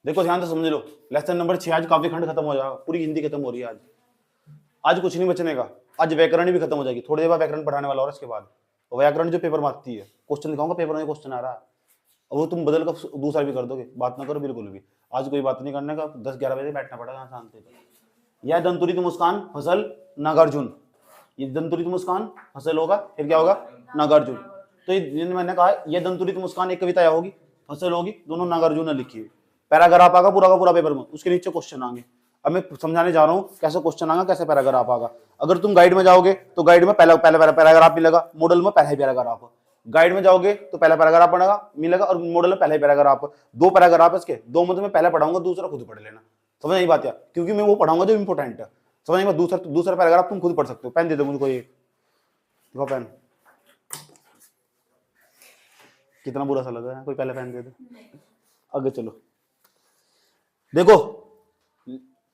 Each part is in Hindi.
देखो ध्यान से समझ लो, लेसन नंबर 6 आज काव्य खंड खत्म हो जाएगा, पूरी हिंदी खत्म हो रही है आज। आज कुछ नहीं बचने का, आज व्याकरण भी खत्म हो जाएगी, थोड़ी देर बाद व्याकरण पढ़ाने वाला और इसके बाद व्याकरण जो पेपर मांगती है, क्वेश्चन दिखाऊंगा पेपर में क्वेश्चन आ रहा है, वो तुम बदल कर दूसरा भी कर दोगे, बात ना करो बिल्कुल भी। आज कोई बात नहीं करने का, 10-11 बजे बैठना पड़ेगा शांति से। यह दंतुरित मुस्कान फसल नागार्जुन, ये दंतुरित मुस्कान फसल होगा, फिर क्या होगा नागार्जुन। तो ये मैंने कहा ये दंतुरित मुस्कान एक कविता होगी, फसल होगी, दोनों नागार्जुन ने लिखी है। पैराग्राफ आएगा पूरा का पूरा पेपर में, उसके नीचे क्वेश्चन आएंगे। अब मैं समझाने जा रहा हूँ कैसे क्वेश्चन आएगा, कैसे पैराग्राफ आएगा। अगर तुम गाइड में जाओगे तो गाइड में पहला पैराग्राफ मिलेगा, मॉडल में पहला ही पैराग्राफ। गाइड में जाओगे तो पहला पैराग्राफ पढ़ेगा मिलेगा और मॉडल में पहला ही पैराग्राफ। 2 पैराग्राफ इसके, 2 मतलब मैं पहला पढ़ाऊंगा, दूसरा खुद पढ़ लेना। समझ नहीं बात है, क्योंकि मैं वो पढ़ाऊंगा जो इंपॉर्टेंट है। समझ नहीं, दूसरा पैराग्राफ तुम खुद पढ़ सकते हो। पेन दे दो मुझको, ये देखो पेन, कितना बुरा सा लगा है, कोई पहले पेन दे दो। आगे चलो, देखो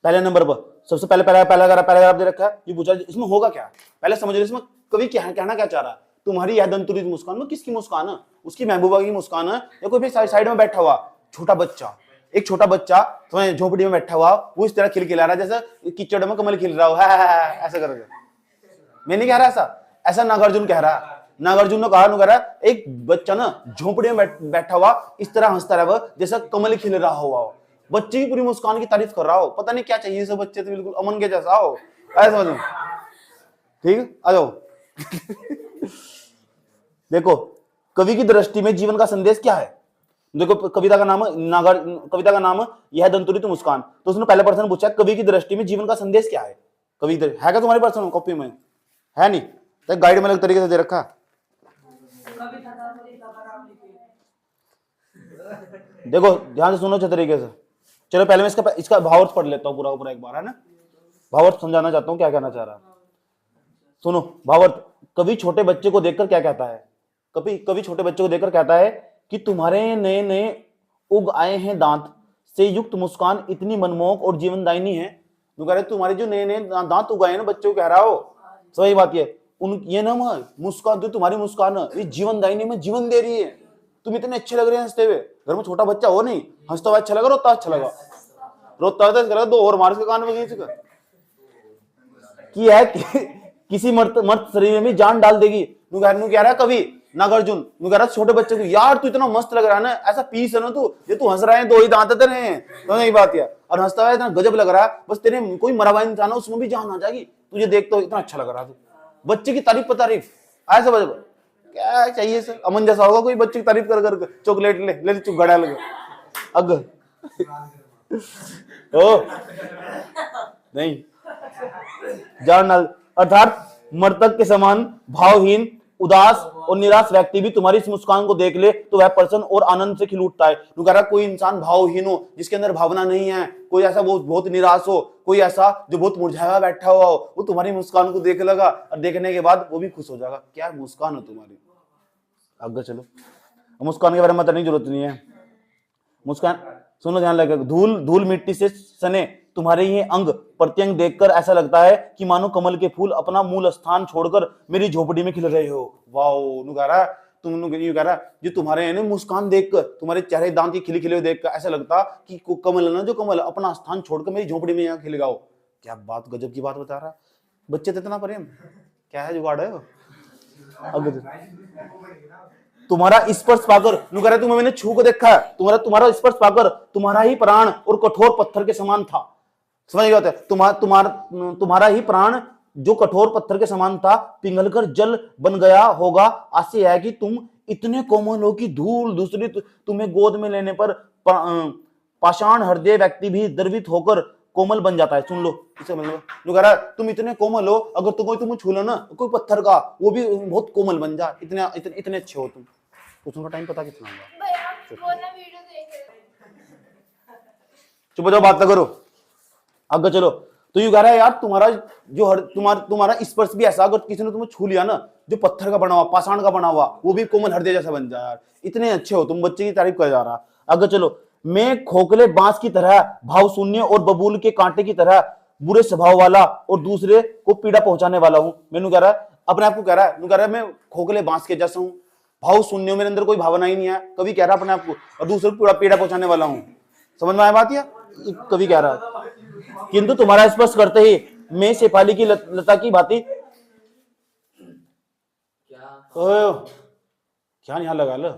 पहले नंबर पर सबसे पहले पैराग्राफ दे रखा है। ये पूछा इसमें होगा क्या, पहले समझ लो इसमें कवि क्या कहना क्या चाह रहा है। तुम्हारी यह दंतुरित मुस्कान में किसकी मुस्कान है, उसकी महबूबा की मुस्कान है, या कोई भी साइड में बैठा हुआ छोटा बच्चा, एक छोटा बच्चा तुम्हें झोपड़ी में बैठा हुआ, वो इस तरह खिलखिला रहा है जैसे कीचड़ में कमल खिल रहा हो, ऐसा करके। मैं नहीं कह रहा ऐसा नागार्जुन कह रहा है। नागार्जुन ने कहा एक बच्चा ना झोपड़ी में बैठा हुआ इस तरह हंसता रहा जैसा कमल खिल रहा हो। बच्चे की पूरी मुस्कान की तारीफ कर रहा हो, पता नहीं क्या चाहिए इसे, बच्चे तो बिल्कुल अमन के जैसा हो, ऐसा समझो। ठीक है, आ जाओ। देखो कवि की दृष्टि में जीवन का संदेश क्या है। देखो कविता का नाम यह दंतुरित मुस्कान, तो उसने पहले प्रश्न पूछा कवि की दृष्टि में जीवन का संदेश क्या है। कवि है क्या तुम्हारे प्रश्न कॉपी में, है नहीं तो गाइड में अलग तरीके से दे रखा। देखो ध्यान से सुनो अच्छे तरीके से। चलो पहले मैं इसका भावार्थ पढ़ लेता हूँ पूरा एक बार, है ना। भावार्थ समझाना चाहता हूँ क्या कहना चाह रहा है। सुनो भावार्थ। कवि छोटे बच्चे को देखकर क्या कहता है, कवि छोटे बच्चे को देखकर कहता है कि तुम्हारे नए नए उग आए हैं दांत से युक्त मुस्कान इतनी मनमोहक और जीवनदायिनी है। तुम्हारे जो नए नए दांत उगाए ना, बच्चों को कह रहा हो, सही बात ये ना मुस्कान, जो तुम्हारी मुस्कान है ये जीवनदायिनी में जीवन दे रही है। तुम इतने अच्छे लग रहे हैं हंसते हुए। घर में छोटा बच्चा हो नहीं, हंसता हुआ अच्छा लगा, रोता अच्छा लगा, रोता 2 और मार के कान में खींच कर कि है किसी मर्द शरीर में जान डाल देगी। कह रहा है कवि नागार्जुन, कह रहा छोटे बच्चे को, यार तू इतना मस्त लग रहा है ना, ऐसा पीस है ना तू हंस रहा है, 2 ही दांत तेरे हैं, तो नहीं बात है, और हंसता हुआ इतना गजब लग रहा है, बस तेरे कोई मरा हुआ इंसान है उसमें भी जान आ जाएगी, तुझे देख तो इतना अच्छा लग रहा है। बच्चे की तारीफ पर तारीफ, ऐसा क्या चाहिए सर, अमन जैसा होगा कोई बच्चे की तारीफ कर चॉकलेट ले चुप गड़ा लगे अग ओ नहीं जान डाल। अर्थात मृतक के समान भावहीन, उदास और निराश व्यक्ति भी तुम्हारी इस मुस्कान को देख ले तो वह प्रसन्न और आनंद से खिल उठता है। कह रहा कोई इंसान भावहीन हो, जिसके अंदर भावना नहीं है, कोई ऐसा वो बहुत निराश हो, कोई ऐसा जो बहुत मुरझाया बैठा हुआ हो, वो तुम्हारी मुस्कान को देख लेगा और देखने के बाद वो भी खुश हो जाएगा। क्या मुस्कान हो तुम्हारी। आगे चलो, मुस्कान के बारे में बताने की जरूरत नहीं है। मुस्कान सुनो ध्यान लगे, धूल मिट्टी से सने तुम्हारे ये अंग प्रत्यंग देखकर ऐसा लगता है कि मानो कमल के फूल अपना मूल स्थान छोड़कर मेरी झोपड़ी में खिल रहे हो। वाओ, कह रहा जो तुम्हारे है ना मुस्कान देखकर, तुम्हारे चेहरे दांत की खिले खिले देखकर ऐसा लगता कि कमल ना, जो कमल अपना स्थान छोड़कर मेरी झोपड़ी में यहाँ खिल गया हो। क्या बात, गजब की बात बता रहा। बच्चे तो इतना प्रेम, क्या है जुगाड़ है। तुम्हारा स्पर्श पाकर, कह रहा तुम्हें मैंने छू को देखा है, तुम्हारा स्पर्श पाकर तुम्हारा ही प्राण और कठोर पत्थर के समान था। समझ गया होता है, तुम्हारा ही प्राण जो कठोर पत्थर के समान था पिघलकर जल बन गया होगा। आशय है कि तुम इतने कोमल हो कि धूल दूसरी तुम्हें गोद में लेने पर पाषाण हृदय व्यक्ति भी द्रवित होकर कोमल बन जाता है। सुन लो इसे, मतलब जो कह रहा है तुम इतने कोमल हो, अगर तुम कोई छू लो ना, कोई पत्थर का, वो भी बहुत कोमल बन जा, इतने अच्छे हो तुम। तो तुम्हारा टाइम पता कितना होगा। चुप जाओ, बात ना करो, आगे चलो। तो यू कह रहा है यार तुम्हारा स्पर्श भी ऐसा, अगर किसी ने तुम्हें छू लिया ना, जो पत्थर का बना हुआ, पाषाण का बना हुआ, वो भी कोमल हृदय जैसा बन जाए यार, इतने अच्छे हो तुम। बच्चे की तारीफ कर जा रहा। आगे चलो, मैं खोखले बांस की तरह भाव शून्य और बबूल के कांटे की तरह बुरे स्वभाव वाला और दूसरे को पीड़ा पहुंचाने वाला हूं। मैंने कह रहा है अपने आप को, कह रहा है मैं खोखले बांस के जैसा हूं, भाव शून्य, मेरे अंदर कोई भावना ही नहीं है, कभी कह रहा अपने आप को, और दूसरे को पीड़ा पहुंचाने वाला हूं। समझ में आया बात? या कवि कह रहा है किंतु तुम्हारा स्पर्श करते ही मैं शेफाली की लता की भांति क्या यहाँ लगा लो,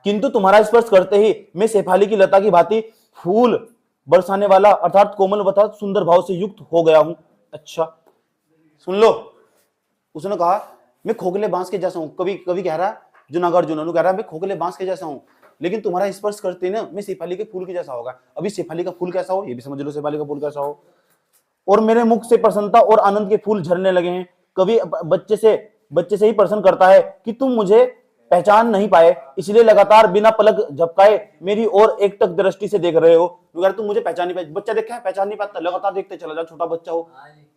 किंतु तुम्हारा स्पर्श करते ही मैं शेफाली की लता की भांति फूल बरसाने वाला अर्थात कोमल तथा सुंदर भाव से युक्त हो गया हूं। अच्छा सुन लो, उसने कहा मैं खोखले बांस के जैसा हूं। कवि कह रहा है, जो नागार्जुन कह रहा है मैं खोखले बांस के जैसा हूं, लेकिन तुम्हारा स्पर्श करते ना मैं शेफाली के फूल के जैसा होगा। अभी शेफाली का फूल कैसा हो ये भी समझ लो, शेफाली का फूल कैसा हो। और मेरे मुख से प्रसन्नता और आनंद के फूल झरने लगे हैं। कवि बच्चे से ही प्रश्न करता है कि तुम मुझे पहचान नहीं पाए, इसलिए लगातार बिना पलक झपकाए मेरी ओर एकटक दृष्टि से देख रहे हो। अगर तुम मुझे पहचान नहीं पाए, बच्चा देखा है पहचान नहीं पाता, लगातार देखते चला जाओ, छोटा बच्चा हो,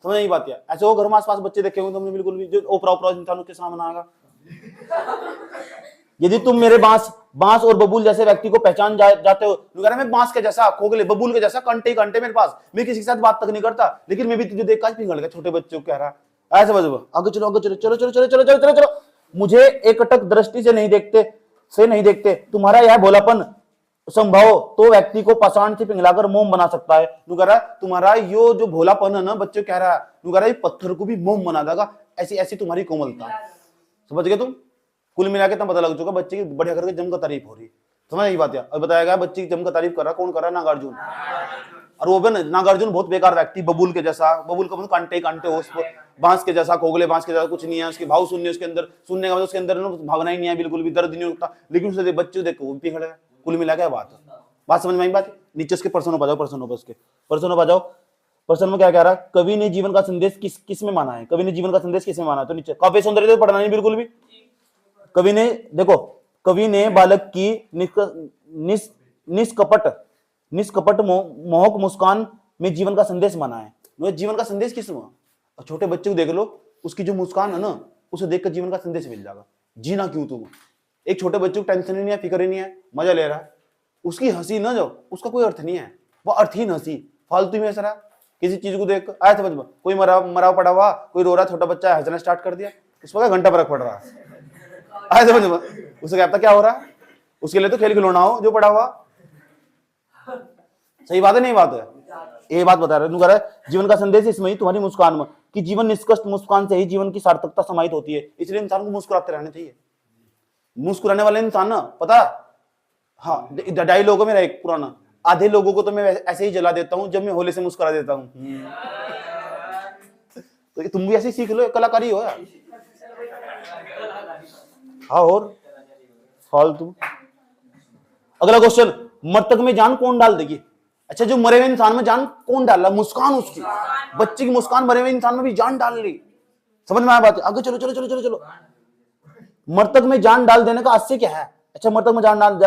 समझ नहीं पाती है। ऐसे हो घर में आसपास बच्चे देखे होंगे तुमने, बिल्कुल भी जो ओपरा इंसानों के सामने आएगा। यदि तुम मेरे बांस और बबूल जैसे व्यक्ति को पहचान जाते हो, मैं बांस के जैसा, खोखले, बबूल के जैसा, कंटे मेरे पास, मैं किसी के साथ बात तक नहीं करता, लेकिन मैं भी तुझे देख कर पिघल गया, छोटे बच्चे को कह रहा है। ऐसे बजो, आगे चलो आगे चलो चलो चलो चलो चलो चलो चलो, मुझे एकटक दृष्टि से नहीं देखते। तुम्हारा यह भोलापन संभव तो व्यक्ति को पाषाण से पिघलाकर मोम बना सकता है। कह रहा है तुम्हारा यो जो भोलापन है ना, बच्चे कह रहा है ये पत्थर को भी मोम बना देगा, ऐसी तुम्हारी कोमलता। समझ गए तुम? कुल मिला के पता लग चुका बच्चे की बढ़िया करके जम का तारीफ हो रही। समझ यही बात है। और बताया गया बच्चे की जम का तारीफ कर रहा, कौन कर रहा है? नागार्जुन। और वो भी नागार्जुन बहुत बेकार व्यक्ति, बबूल के जैसा, बबूल का मतलब कांटे हो, बांस के जैसा, खोखले बांस के जैसा, कुछ नहीं है उसके भाव शून्य, उसके अंदर सुनने का मतलब उसके अंदर भावना ही नहीं है, बिल्कुल भी दर्द नहीं होता, लेकिन उसे बच्चे देखो वो पिघल है। कुल मिला के बात समझ में आई? बात नीचे उसके पर्सन हो जाओ, पर्सन में क्या कह रहा है? कवि ने जीवन का संदेश किस में माना है? कवि ने जीवन का संदेश किस में माना है? तो नीचे काव्य सौंदर्य तो पढ़ना नहीं बिल्कुल भी। कवि ने देखो, कवि ने बालक की निष्कपट मोहक मुस्कान में जीवन का संदेश माना है। जीवन का संदेश किस में? छोटे बच्चे को देख लो, उसकी जो मुस्कान है ना, उसे देखकर जीवन का संदेश मिल जाएगा। जीना क्यों तुम? एक छोटे बच्चे को टेंशन ही नहीं है, फिक्र ही नहीं है, मजा ले रहा है, उसकी हंसी ना जो उसका कोई अर्थ नहीं है, वो अर्थहीन हंसी, फालतू में हंस रहा है किसी चीज को देख। आया समझ में? कोई मरा पड़ा हुआ, कोई रो रहा, छोटा बच्चा हंसना स्टार्ट कर दिया, उस पर घंटा फर्क पड़ रहा है। आया समझ में? उसे क्या पता क्या हो रहा है? उसके लिए तो खेल खिलौना हो जो पड़ा हुआ। सही बात है नहीं? बात है ये बात बता रहे जीवन का संदेश इसमें ही तुम्हारी मुस्कान में, कि जीवन निष्कर्ष मुस्कान से ही जीवन की सार्थकता समाहित होती है। इसलिए इंसान को मुस्कुराते रहना चाहिए। मुस्कुराने वाले इंसान ना, पता, हाँ डायलॉग है मेरा एक पुराना, आधे लोगों को तो मैं ऐसे ही जला देता हूं जब मैं होली से मुस्कुरा देता हूं। तो तुम भी ऐसे ही सीख लो, कलाकारी हो यार। हाँ और फालतू। अगला क्वेश्चन, मृतक में जान कौन डाल देगी? अच्छा, जो मरे हुए इंसान में जान कौन डाला? मुस्कान उसकी, बच्चे की मुस्कान मरे हुए इंसान में भी जान डाल ली। समझ में आया बात? आगे चलो चलो चलो चलो चलो। मृतक में जान डाल देने का आशय क्या है? अच्छा, मृतक में जान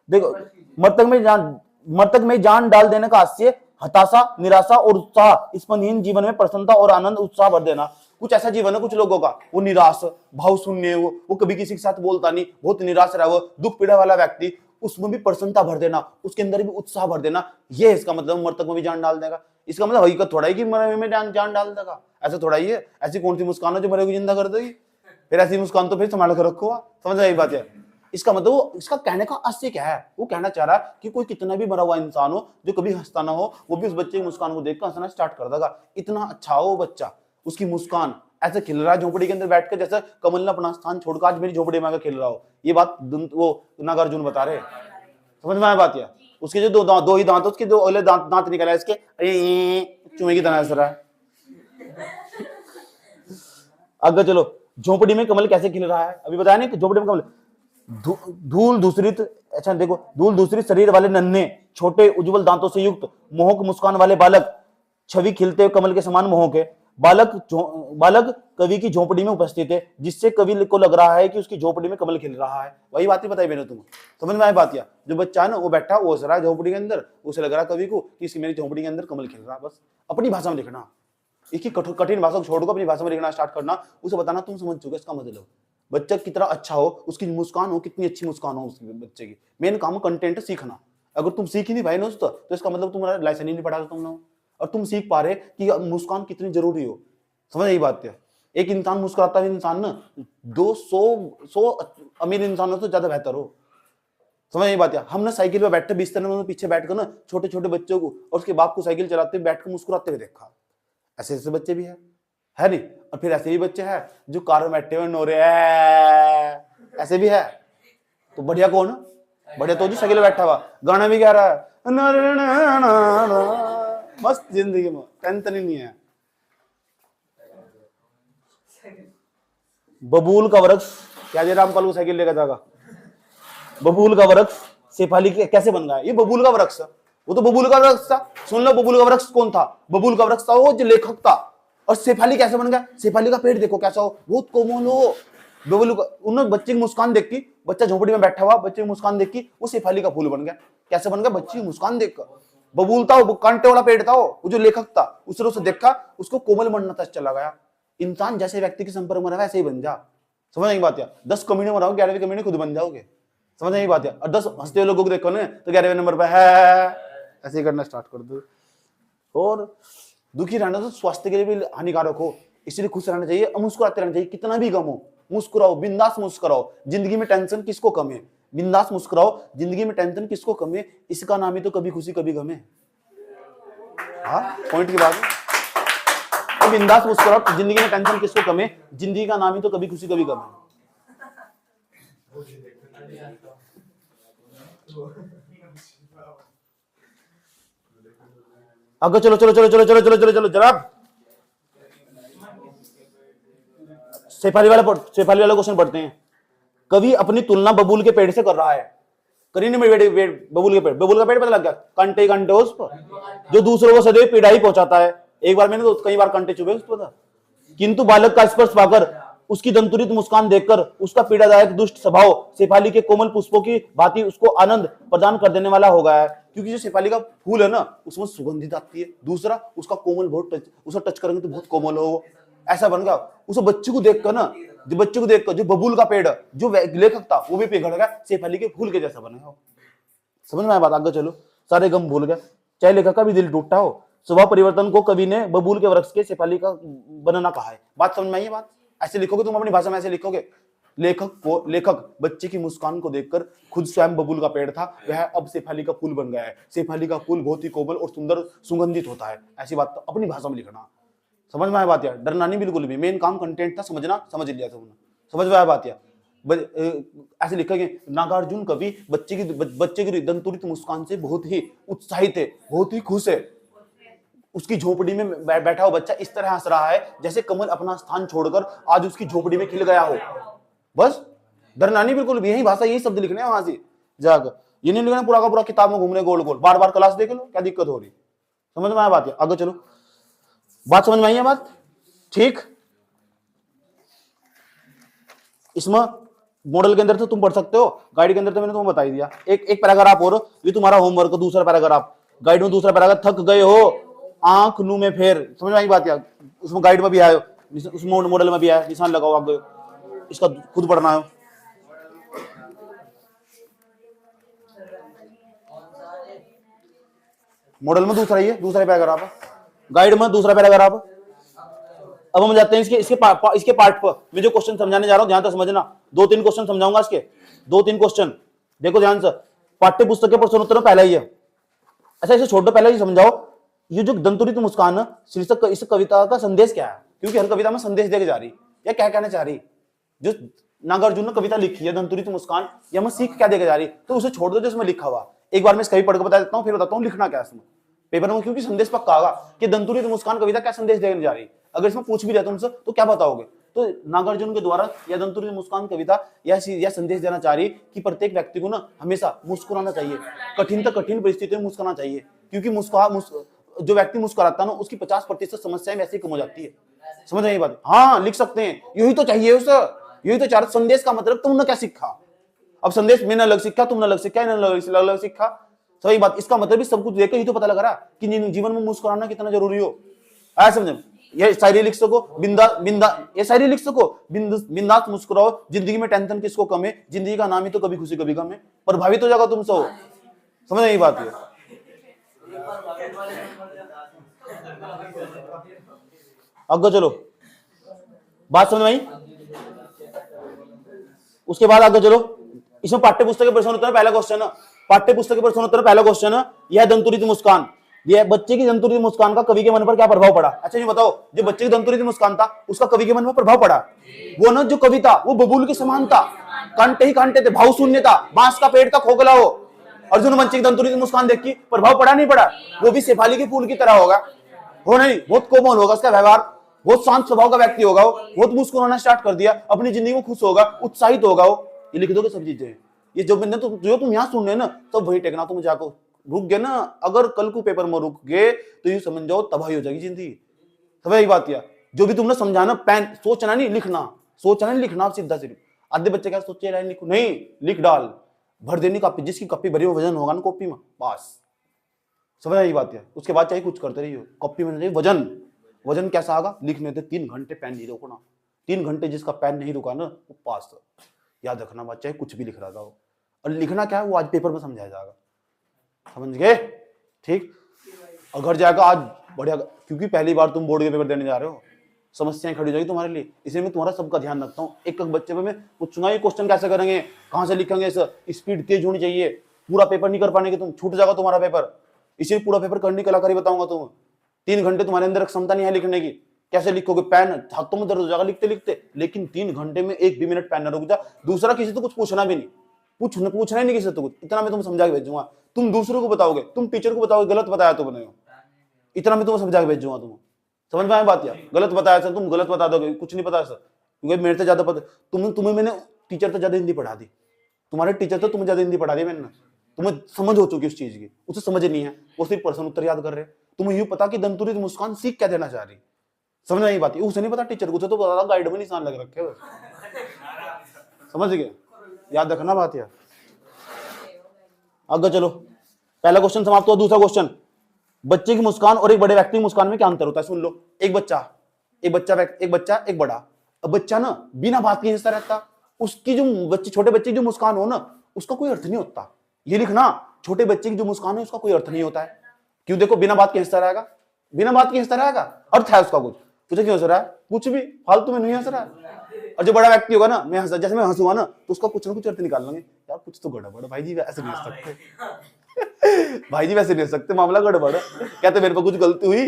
देखो, मृतक में जान डाल देने का आशय हताशा, निराशा और उत्साह, स्पंदहीन जीवन में प्रसन्नता और आनंद उत्साह भर देना। कुछ ऐसा जीवन है कुछ लोगों का, वो निराश, भाव शून्य, वो कभी किसी के साथ बोलता नहीं, बहुत निराश रहा, वो दुख पीड़ा वाला व्यक्ति, उसमें भी प्रसन्नता भर देना, उसके अंदर भी उत्साह भर देना, ये इसका मतलब मृतक में भी जान डाल देगा। इसका मतलब हकीकत थोड़ा ही कि मरे हुए में जान डाल देगा, ऐसा थोड़ा ही है। ऐसी कौन सी मुस्कान है जो मरे हुए जिंदा कर देगी? फिर ऐसी मुस्कान तो फिर संभाल कर रखो। समझ आई बात है? इसका मतलब इसका कहने का आशय क्या है? वो कहना चाह रहा है कि कोई कितना भी मरा हुआ इंसान हो जो कभी हंसता ना हो, वो भी उस बच्चे की मुस्कान को देखकर हंसना स्टार्ट कर देगा। इतना अच्छा हो बच्चा, उसकी मुस्कान ऐसे खिल रहा है झोपड़ी के अंदर बैठकर, जैसे कमल ने अपना स्थान छोड़कर आज मेरी झोपड़ी में आकर खिल रहा हो। ये बात वो नागार्जुन बता रहे। समझ में आया बात? या उसके जो दो ही दांत, उसके दो अगले दांत निकला है इसके, चूहे की तरह हंस रहा है। आगे चलो, झोपड़ी में कमल कैसे खिल रहा है? अभी बताया नहीं कि झोपड़ी में कमल धूल दूसरित, अच्छा देखो, धूल दूसरित शरीर वाले नन्हे छोटे उज्जवल दांतों से युक्त मोहक मुस्कान वाले बालक, छवि खिलते हुए कमल के समान मोहक है। बालक कवि की झोपड़ी में उपस्थित है, जिससे कवि को लग रहा है कि उसकी झोपड़ी में कमल खिल रहा है। वही बात ही बताई मैंने तुम्हें। समझ में आई बात? या जो बच्चा है ना, वो बैठा वो हंस रहा है झोपड़ी के अंदर, उसे लग रहा है कवि को कि मेरी झोपड़ी के अंदर कमल खिल रहा है। बस अपनी भाषा में लिखना, इसकी कठिन भाषा को छोड़कर अपनी भाषा में लिखना स्टार्ट करना, उसे बताना तुम समझ चुके इसका मतलब। बच्चा कितना अच्छा हो, उसकी मुस्कान हो, कितनी अच्छी मुस्कान हो उसकी बच्चे की। मेन काम कंटेंट सीखना। अगर तुम सीख ही नहीं भाई ना तो इसका मतलब तुम्हारा लाइसेंस ही नहीं पढ़ा तुमने, और तुम सीख पा रहे कि मुस्कान कितनी जरूरी हो। समझ यही बात है? एक इंसान मुस्कुराता हुआ इंसान ना 200 अमीर इंसानों से ज्यादा बेहतर हो। समझ नहीं बात है। हम ना साइकिल पे बैठते बिस्तर में पीछे बैठकर ना छोटे छोटे बच्चों को और उसके बाप को साइकिल चलाते बैठकर मुस्कुराते हुए देखा। ऐसे ऐसे बच्चे भी है नहीं? और फिर ऐसे भी बच्चे हैं जो कार में बैठे हुए नोरे ऐसे भी है। तो बढ़िया कौन? बढ़िया तो जो साइकिल बैठा हुआ गाना भी गा रहा है, मस्त जिंदगी में टेंशन ही नहीं है। बबूल का वृक्ष क्या जय रामपाल को साइकिल लेकर जाएगा। बबूल का वृक्ष शेफाली कैसे बन गया? ये बबूल का वृक्ष, वो तो बबूल का वृक्ष था। सुन लो बबूल का वृक्ष कौन था? बबूल का वृक्ष था वो जो लेखक था। और शेफाली कैसे बन गया? शेफाली का पेड़ देखो कैसा हो, बहुत कोमल हो। बबूल का उन्होंने बच्चे की मुस्कान देख की, बच्चा झोपड़ी में बैठा हुआ, बच्चे की मुस्कान देख की वो शेफाली का फूल बन गया। कैसे बन गया? बच्ची की मुस्कान देखकर। बबूल था वो कांटे वाला पेड़ था, वो जो लेखक था उसने उसे देखा, उसको कोमल बनना था, चला गया। इंसान जैसे व्यक्ति के संपर्क में रहा वैसे ही बन जा। समझ नहीं बात है? 10 कमीने में रहो, 11वें कमीने खुद बन जाओगे। समझ नहीं बात है? और 10 हंसते हुए लोगों को देखो ना तो 11वें नंबर पे है, ऐसे ही करना स्टार्ट कर दो। और दुखी रहना तो स्वास्थ्य के लिए भी हानिकारक हो, इसलिए खुश रहना चाहिए और मुस्कुराते रहना चाहिए। कितना भी गम हो मुस्कुराओ, बिंदास मुस्कुराओ। जिंदगी में टेंशन किसको कम है? बिंदास मुस्कुराओ, जिंदगी में टेंशन किसको कम है? इसका नाम ही तो कभी खुशी कभी गम है। हाँ, पॉइंट की बात है। तो बिंदास मुस्कुराओ, जिंदगी में टेंशन किसको कम है? जिंदगी का नाम ही तो कभी खुशी कभी गम है। आगे चलो चलो चलो चलो चलो चलो चलो चलो जनाब, शेफाली वाला क्वेश्चन पढ़ते हैं। कवि अपनी तुलना बबूल के पेड़ से कर रहा है। करी नहीं मेरे बबूल के पेड़, बबूल का पेड़ पता लग गया, कांटे कांटे उस पर जो दूसरों को सदैव पीड़ा ही पहुंचाता है। एक बार मैंने तो कई बार कांटे चुभे उस पर, किंतु बालक का स्पर्श पाकर, उसकी दंतुरित मुस्कान देखकर, उसका पीड़ादायक दुष्ट स्वभाव शेफाली के कोमल पुष्पों की भांति उसको आनंद प्रदान कर देने वाला हो गया है। क्योंकि जो शेफाली का फूल है ना उसमें सुगंधित आती है, दूसरा उसका कोमल बहुत टच, उसे टच करेंगे तो बहुत कोमल हो, ऐसा बन गया। उस बच्चे को देखकर ना, जो बच्चे को देखकर जो बबूल का पेड़ जो लेखक था वो भी पिघल गया, शेफाली के फूल के जैसा बन गया। समझ में आया बात? आगे चलो, सारे गम भूल गए, चाहे लेखक का भी दिल टूटा हो। स्वभाव परिवर्तन को कवि ने बबूल के वृक्ष के शेफाली का बनना कहा है। बात समझ में आई? बात ऐसे लिखोगे तुम अपनी भाषा में, ऐसे लिखोगे। लेखक बच्चे की मुस्कान को देखकर खुद स्वयं बबूल का पेड़ था, वह अब शेफाली का फूल बन गया है। शेफाली का फूल बहुत ही कोमल और सुंदर सुगंधित होता है। ऐसी बात तो अपनी भाषा में लिखना। समझ में आया बात? यार डरना नहीं बिल्कुल भी, मेन काम कंटेंट था, समझना, समझ लिया तुमने। समझ में आया बात? यार ऐसे लिखेंगे, नागार्जुन कवि बच्चे की दंतुरित मुस्कान से बहुत ही उत्साहित है, बहुत ही खुश है। उसकी झोपड़ी में बैठा हुआ बच्चा इस तरह हंस रहा है जैसे कमल अपना स्थान छोड़कर आज उसकी झोपड़ी में खिल गया हो। बस डरना नहीं बिल्कुल भी, यही भाषा यही शब्द लिखने हैं वहां से जाकर। ये नहीं लिखना पूरा का पूरा किताब में घूमने गोल गोल, बार बार क्लास देख लो, क्या दिक्कत हो रही? समझ में आया बात? आगे चलो, बात समझ में आई है बात? ठीक, इसमें मॉडल के अंदर तो तुम पढ़ सकते हो, गाइड के अंदर तो मैंने तुम्हें बता ही दिया। एक पैराग्राफ और, ये तुम्हारा होमवर्क, दूसरा पैराग्राफ गाइड में, दूसरा पैराग्राफ, थक गए हो आंख नू में फेर। समझ में आई बात? यार उसमें गाइड में भी आयो, उस मॉडल में भी आया, निशान लगाओ आगे, इसका खुद पढ़ना है। मॉडल में दूसरा ही है, दूसरा पैराग्राफ है, गाइड में दूसरा पैराग्राफ। अब हम जाते हैं इसके पार्ट पर। मैं जो क्वेश्चन समझाने जा रहा हूं ध्यान से समझना, 2-3 क्वेश्चन समझाऊंगा इसके, 2-3 क्वेश्चन देखो ध्यान से। पाठ्य पुस्तक के प्रश्न उत्तर में पहला ही है। अच्छा इसे छोड़ दो, पहले ही समझाओ ये जो दंतुरित मुस्कान शीर्षक इस कविता का संदेश क्या है? क्योंकि हर कविता में संदेश देके जा रही, या क्या कहना चाह रही? जो नागार्जुन ने कविता लिखी है दंतुरित मुस्कान, या मैं सीख क्या देके जा रही, तो उसे छोड़ दो जिसमें लिखा हुआ। एक बार मैं इसका भी पढ़ के बता देता हूँ, फिर बताता हूँ लिखना क्या है इसमें पेपर में, क्योंकि संदेश पक्का आगा कि दंतुरित मुस्कान कविता क्या संदेश देने जा रही। अगर इसमें पूछ भी जाए तुमसे तो क्या बताओगे? तो नागार्जुन के द्वारा या दंतुरित मुस्कान कविता या संदेश देना चाह रही कि प्रत्येक व्यक्ति को ना हमेशा मुस्कुराना चाहिए, कठिन तक कठिन परिस्थितियों में मुस्कुराना चाहिए, क्योंकि जो व्यक्ति मुस्कुराता है ना उसकी 50% समस्याएं वैसे ही कम हो जाती है। समझ आई बात? हाँ लिख सकते हैं, यही तो चाहिए उसे, यही तो चार। संदेश का मतलब तुमने क्या सीखा? अब संदेश मैंने अलग सीखा, तुमने अलग सीखा, इन्होंने अलग सीखा, सही बात। इसका मतलब भी सब कुछ देखकर ही तो पता लग रहा कि जीवन में मुस्कुराना कितना जरूरी हो। आया समझ? ये शायरी लिख सको, ये शायरी लिख सको, बिंदास मुस्कुराओ, जिंदगी में टेंशन किसको कम है, जिंदगी का नाम ही तो कभी खुशी कभी गम है। प्रभावित हो जाएगा तुमसे हो। समझ नहीं बात है? आगे चलो, बात समझ में आई? उसके बाद आगे चलो, इसमें पाठ्य पुस्तक के प्रश्न उत्तर में पहला क्वेश्चन, पाठ्य पुस्तक के प्रश्न उत्तर में पहला क्वेश्चन, यह दंतुरित मुस्कान, यह बच्चे की दंतुरित मुस्कान का कवि के मन पर क्या प्रभाव पड़ा। अच्छा ये बताओ, जो बच्चे की दंतुरित मुस्कान था उसका कवि के मन पर प्रभाव पड़ा। वो ना जो कवि था वो बबूल के समान था, कांटे ही कांटे थे, भाव शून्य था, बांस का पेड़ था खोखला हो। अर्जुन बच्चे की दंतुरित मुस्कान देख के प्रभाव पड़ा नहीं पड़ा। वो भी शेफाली के फूल की तरह होगा, हो नहीं, बहुत कोमल होगा उसका व्यवहार, बहुत शांत स्वभाव का व्यक्ति होगा, वो बहुत मुस्कुराना स्टार्ट कर दिया, अपनी जिंदगी में खुश होगा, उत्साहित होगा वो। ये लिख दोगे सब चीजें। ये जो मैंने जो तुम यहाँ सुन रहे ना तो वही टेकना, तुम जाको रुक गए ना, अगर कल को पेपर में रुक गए तो ये समझ जाओ तबाही हो जाएगी जिंदगी। सब यही बात किया, जो भी तुमने समझाना, पेन सोचना नहीं लिखना, सोचना नहीं लिखना, सीधा सिर्फ। आधे बच्चे क्या सोचे रहे लिखो, नहीं लिख डाल, भर देनी कॉपी, जिसकी कॉपी भरी हो वजन होगा ना कॉपी में, बस समझ यही बात है। उसके बाद चाहे कुछ करते रहिए, कॉपी में नहीं वजन, वजन कैसा आगा, लिखने थे 3 घंटे पेन नहीं रोकना, 3 घंटे जिसका पेन नहीं रुका ना वो पास। याद रखना बात, चाहे कुछ भी लिख रहा था वो, और लिखना क्या है वो आज पेपर में समझाया जाएगा, समझ गए, ठीक। और घर जाकर आज बढ़िया, क्योंकि पहली बार तुम बोर्ड के पेपर देने जा रहे हो, समस्याएं खड़ी हो जाएगी तुम्हारे लिए, इसलिए मैं तुम्हारा सबका ध्यान रखता हूँ। एक एक बच्चे पे मैं पूछूंगा ये क्वेश्चन कैसे करेंगे, कहाँ से लिखेंगे, स्पीड तेज होनी चाहिए, पूरा पेपर नहीं कर पाने के तुम, छूट जाएगा तुम्हारा पेपर, इसलिए पूरा पेपर करने की कलाकारी बताऊंगा तुम्हें। 3 घंटे तुम्हारे अंदर क्षमता नहीं है लिखने की, कैसे लिखोगे, पेन हाथों में दर्द हो जाएगा लिखते लिखते, लेकिन 3 घंटे में 1 भी मिनट पेन न रुक जा। दूसरा किसी तो कुछ पूछना भी नहीं, पूछना ही नहीं किसी तो कुछ, इतना मैं तुम्हें समझा के भेजूंगा, तुम दूसरों को बताओगे, तुम टीचर को बताओगे गलत बताया तुमने, इतना मैं तुम्हें समझा के भेजूंगा। तुम समझ में आए बात, या गलत बताया सर, तुम गलत बता दोगे, कुछ नहीं पता सर, क्योंकि मेरे से ज्यादा पता, तुम्हें मैंने टीचर से ज्यादा हिंदी पढ़ा दी, तुम्हारे टीचर से तुम्हें ज्यादा हिंदी पढ़ा दी मैंने, तुम्हें समझ हो चुकी उस चीज की, उसे समझ नहीं है, वो सिर्फ प्रश्न उत्तर याद कर रहे। तुम्हें यूं पता कि दंतुरित मुस्कान सीख क्या देना चाह रही, समझ नहीं बात, उसे नहीं पता टीचर को, उसे तो पता गाइड में निशान लग रखे हो, समझ गए, याद रखना बात यार। आगे चलो, पहला क्वेश्चन समाप्त हुआ। दूसरा क्वेश्चन, बच्चे की मुस्कान और एक बड़े व्यक्ति की मुस्कान में क्या अंतर होता है, सुन लो। एक बच्चा एक बड़ा, अब बच्चा ना बिना बात के हंसता रहता, उसकी जो छोटे बच्चे की जो मुस्कान हो ना उसका कोई अर्थ नहीं होता। ये लिखना, छोटे बच्चे की जो मुस्कान है उसका कोई अर्थ नहीं होता है। क्यों, देखो बिना बात के हंसता रहेगा, बिना बात के हंसता रहेगा, अर्थ है उसका कुछ, तुझे क्यों हंस रहा है, कुछ भी फालतू में नहीं हंस रहा है। और जो बड़ा व्यक्ति होगा ना, मैं जैसे मैं हंसूंगा ना तो उसका कुछ ना कुछ अर्थ निकाल लेंगे, यार कुछ तो गड़बड़ भाई जी, ऐसे नहीं हंस सकते भाई जी, वैसे नहीं हंस सकते, मामला गड़बड़, कहते मेरे पर कुछ गलती हुई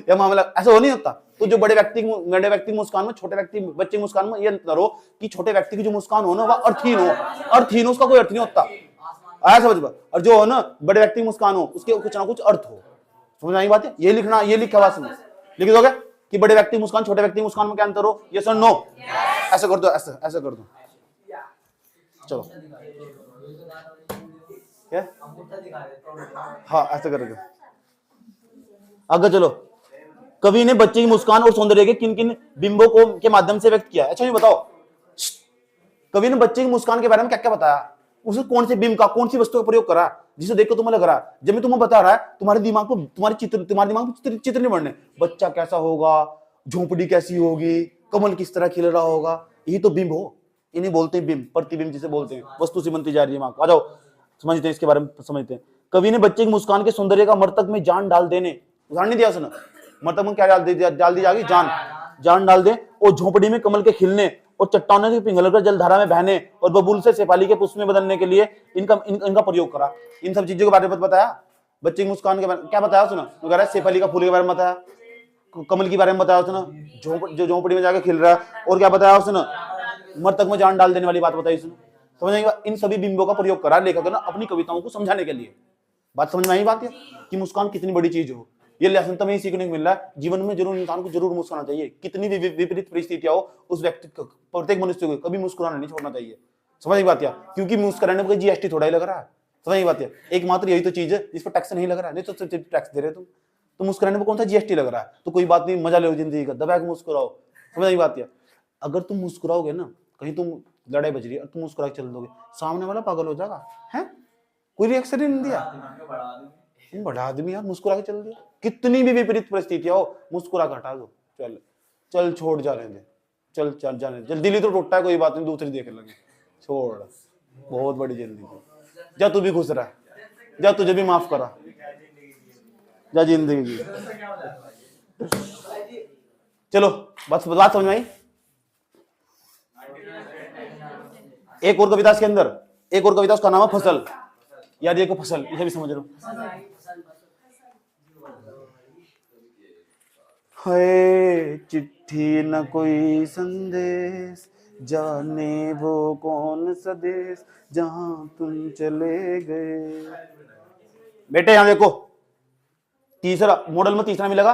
या मामला ऐसा हो नहीं होता। तो जो बड़े व्यक्ति की मुस्कान में, छोटे व्यक्ति बच्चे की मुस्कान में ये अंतर हो कि छोटे व्यक्ति की जो मुस्कान हो ना वह अर्थहीन हो, उसका कोई अर्थ नहीं होता, आया समझ में। और जो हो ना बड़े व्यक्ति की मुस्कान हो उसके कुछ ना कुछ अर्थ हो, समझ आई बात है। ये लिखना, ये लिखा हुआ सुनो, लिख दोगे कि बड़े व्यक्ति की मुस्कान छोटे व्यक्ति की मुस्कान में क्या अंतर हो, यस और नो, ऐसा कर दो, ऐसा कर दो, चलो क्या, हाँ ऐसा करोगे। आगे चलो, कवि ने बच्चे की मुस्कान और सौंदर्य के किन किन बिंबों को के माध्यम से व्यक्त किया। अच्छा ये बताओ, कवि ने बच्चे की मुस्कान के बारे में क्या क्या बताया, उसे कौन से बिंब का, कौन सी वस्तु का प्रयोग करा जिसे देखकर तुम्हें लग रहा है, जब मैं तुम्हें बता रहा है तुम्हारे दिमाग में चित्र नहीं बनने, बच्चा कैसा होगा, झोंपड़ी कैसी होगी, कमल किस तरह खिल रहा होगा, यही तो बिंब हो, इन्हें बोलते हैं बिंब, प्रतिबिंब जिसे बोलते हैं, वस्तु सी बनती जा रही है दिमाग। आ जाओ समझते हैं इसके बारे में, समझते हैं। कवि ने बच्चे की मुस्कान के सौंदर्य का मर्तक में जान डाल देने, उदाहरण नहीं दिया उसने, मर्तक में क्या डाल दी जाएगी, जान डाल दे, और झोंपड़ी में कमल के खिलने और चट्टानों के पिघलकर जलधारा में बहने और बबूल से शेफाली के पुष्प में बदलने के लिए इनका प्रयोग करा। इन सब चीजों के बारे में बताया, बच्चे की मुस्कान के बारे में क्या बताया उसने, शेफाली का फूल के बारे में बताया, कमल के बारे में बताया उसने, जो झोंपड़ी में जाकर खिल रहा है, और क्या बताया उसने, मर्तक में जान डाल देने वाली बात बताई उसने, समझ आएगी। इन सभी बिंबों का प्रयोग करा लेखक ने अपनी कविताओं को समझाने के लिए। बात समझ में आई बात है कि मुस्कान कितनी बड़ी चीज हो, ये लेसन तुम्हें सीखने को मिल रहा है। जीवन में जरूर इंसान को जरूर मुस्कुराना चाहिए, कितनी भी विपरीत परिस्थितियां हो उस व्यक्ति को, प्रत्येक मनुष्य को कभी मुस्कुराना नहीं छोड़ना चाहिए, समझ बात है। क्योंकि मुस्कुराने में जीएसटी थोड़ा ही लग रहा है, समझ बात है, एकमात्र यही तो चीज है जिस पर टैक्स नहीं लग रहा है, नहीं तो टैक्स दे रहे तुम, तो मुस्कुराने में कौन सा जीएसटी लग रहा है, तो कोई बात नहीं, मजा लो जिंदगी का, दबा के मुस्कुराओ, समझ बात है। अगर तुम मुस्कुराओगे ना, कहीं तुम लड़ाई बज रही है और तुम मुस्कुरा के चल दोगे, सामने वाला पागल हो जाएगा, है कोई रिएक्शन नहीं दिया, बड़ा आदमी यार मुस्कुरा के चल दिया, कितनी भी विपरीत परिस्थितियां हो मुस्कुरा के हटा दो, चल छोड़ जाने दे, चल जाने दे, दिल ही तो टूटता है, कोई बात नहीं, दूसरी देख लगे, छोड़, बहुत बड़ी जिंदगी, जा तू भी खुश रहा, जा तुझे भी माफ करा, जा जिंदगी। चलो बात समझ में आई। एक और कविता इसके अंदर, एक और कविता, उसका नाम है फसल। याद देखो फसल, इसे भी समझ लो। है चिट्ठी न कोई संदेश, जाने वो कौन सा देश, जहां तुम चले गए। बेटे यहां देखो, तीसरा मॉडल में तीसरा मिलेगा,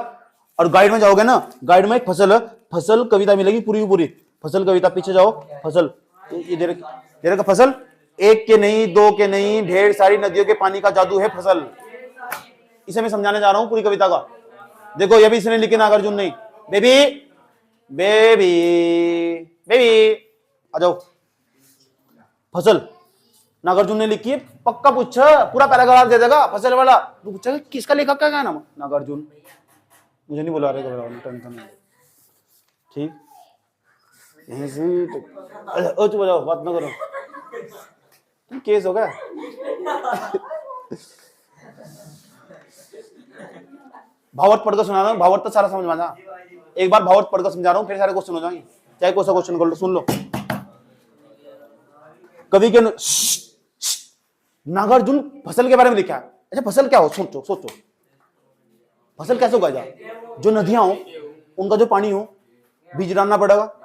और गाइड में जाओगे ना, गाइड में एक फसल है, फसल कविता मिलेगी पूरी की पूरी, फसल कविता। पीछे जाओ, फसल इधर का फसल, एक के नहीं, दो के नहीं, ढेर सारी नदियों के पानी का जादू है फसल। इसे मैं समझाने जा रहा हूं पूरी कविता का। देखो ये भी इसने लिखे, नागार्जुन नहीं। बेबी बेबी बेबी आ जाओ। फसल नागार्जुन ने लिखी है, पक्का पूछा, पूरा पैराग्राफ दे देगा फसल वाला। तू पूछा किसका लेखक का क्या नाम? नागार्जुन। मुझे नहीं बुला रहे, टेंशन नहीं, ठीक। यहीं से चुप हो जाओ, बात ना करो, केस हो गया। भावार्थ पढ़कर सुना रहा हूं, भावार्थ तो सारा समझ में आ। एक बार भावार्थ पढ़कर समझा रहा हूं, फिर सारे क्वेश्चन हो जाएंगे, चाहे कोई सा क्वेश्चन कर लो। सुन लो, कवि के नागार्जुन फसल के बारे में लिखा है। अच्छा फसल क्या हो, सोचो सोचो, फसल कैसे उगाया? जो नदियां हो, उनका जो पानी हो, बीज डालना पड़ेगा,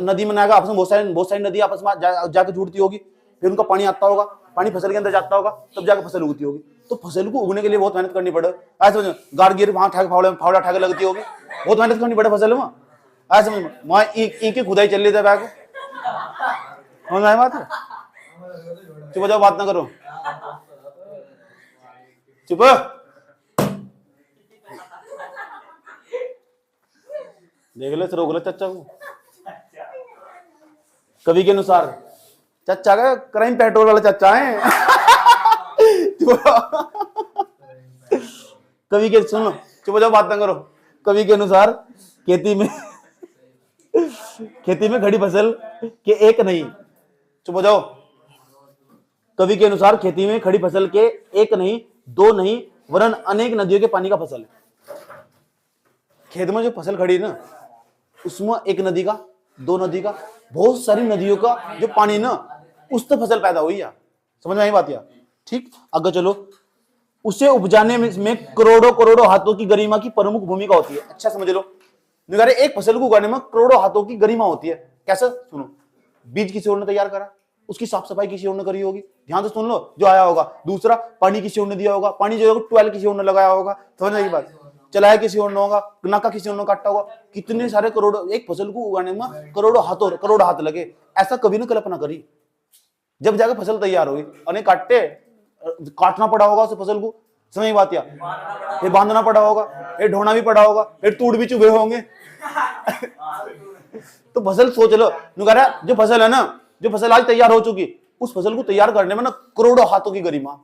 नदी में आएगा, आपस में बहुत सारी नदी आपस में जाकर जुड़ती होगी, फिर उनका पानी आता होगा, पानी फसल के अंदर जाता होगा, तब जाकर फसल उगती होगी। तो फसल को उगने के लिए बहुत मेहनत करनी पड़े। ऐसे गार्गिर वहां फावड़ा ठाके लगती होगी, बहुत मेहनत करनी पड़े फसल में। ऐसे वहां ईंट की खुदाई चल रही है, बैग समझ में आए बात है? चुप हो जाओ, बात ना करो, चुप। देख ले, रोक लो चच्चा को। कवि के अनुसार चच्चा का क्राइम पेट्रोल वाला चच्चा है। कवि के, सुनो, चुप हो जाओ, बात ना करो। कवि के अनुसार खेती में खड़ी फसल के एक नहीं, चुप हो जाओ। कवि के अनुसार खेती में खड़ी फसल के एक नहीं, दो नहीं, वरन अनेक नदियों के पानी का फसल है। खेत में जो फसल खड़ी ना, उसमें एक नदी का, दो नदी का, बहुत सारी नदियों का जो पानी ना, उससे फसल पैदा हुई है। समझ में आई बात? या ठीक, आगे चलो। उसे उपजाने में करोड़ों करोड़ों हाथों की गरिमा की प्रमुख भूमिका होती है। अच्छा समझ लो, एक फसल को उगाने में करोड़ों हाथों की गरिमा होती है। कैसे? सुनो, बीज किसी और ने तैयार करा, उसकी साफ सफाई किसी और ने करी होगी, ध्यान से सुन लो, जो आया होगा। दूसरा, पानी किसी और ने दिया होगा, पानी जो होगा ट्वेल किसी और ने लगाया होगा, समझ में आई बात? चलाया किसी और ने होगा, नाका किसी और ने काटा होगा। कितने सारे करोड़ों, एक फसल को उगाने में करोड़ों हाथ लगे, ऐसा कभी ने कल्पना करी। जब जाकर फसल तैयार होगी, अनेक काटना पड़ा होगा उस फसल को, समझ बात? या फिर बांधना पड़ा होगा, फिर ढोना भी पड़ा होगा, फिर तूड़ भी चुभे होंगे। तो फसल सोच लो, जो फसल है ना, जो फसल आज तैयार हो चुकी, उस फसल को तैयार करने में ना करोड़ों हाथों की गरिमा,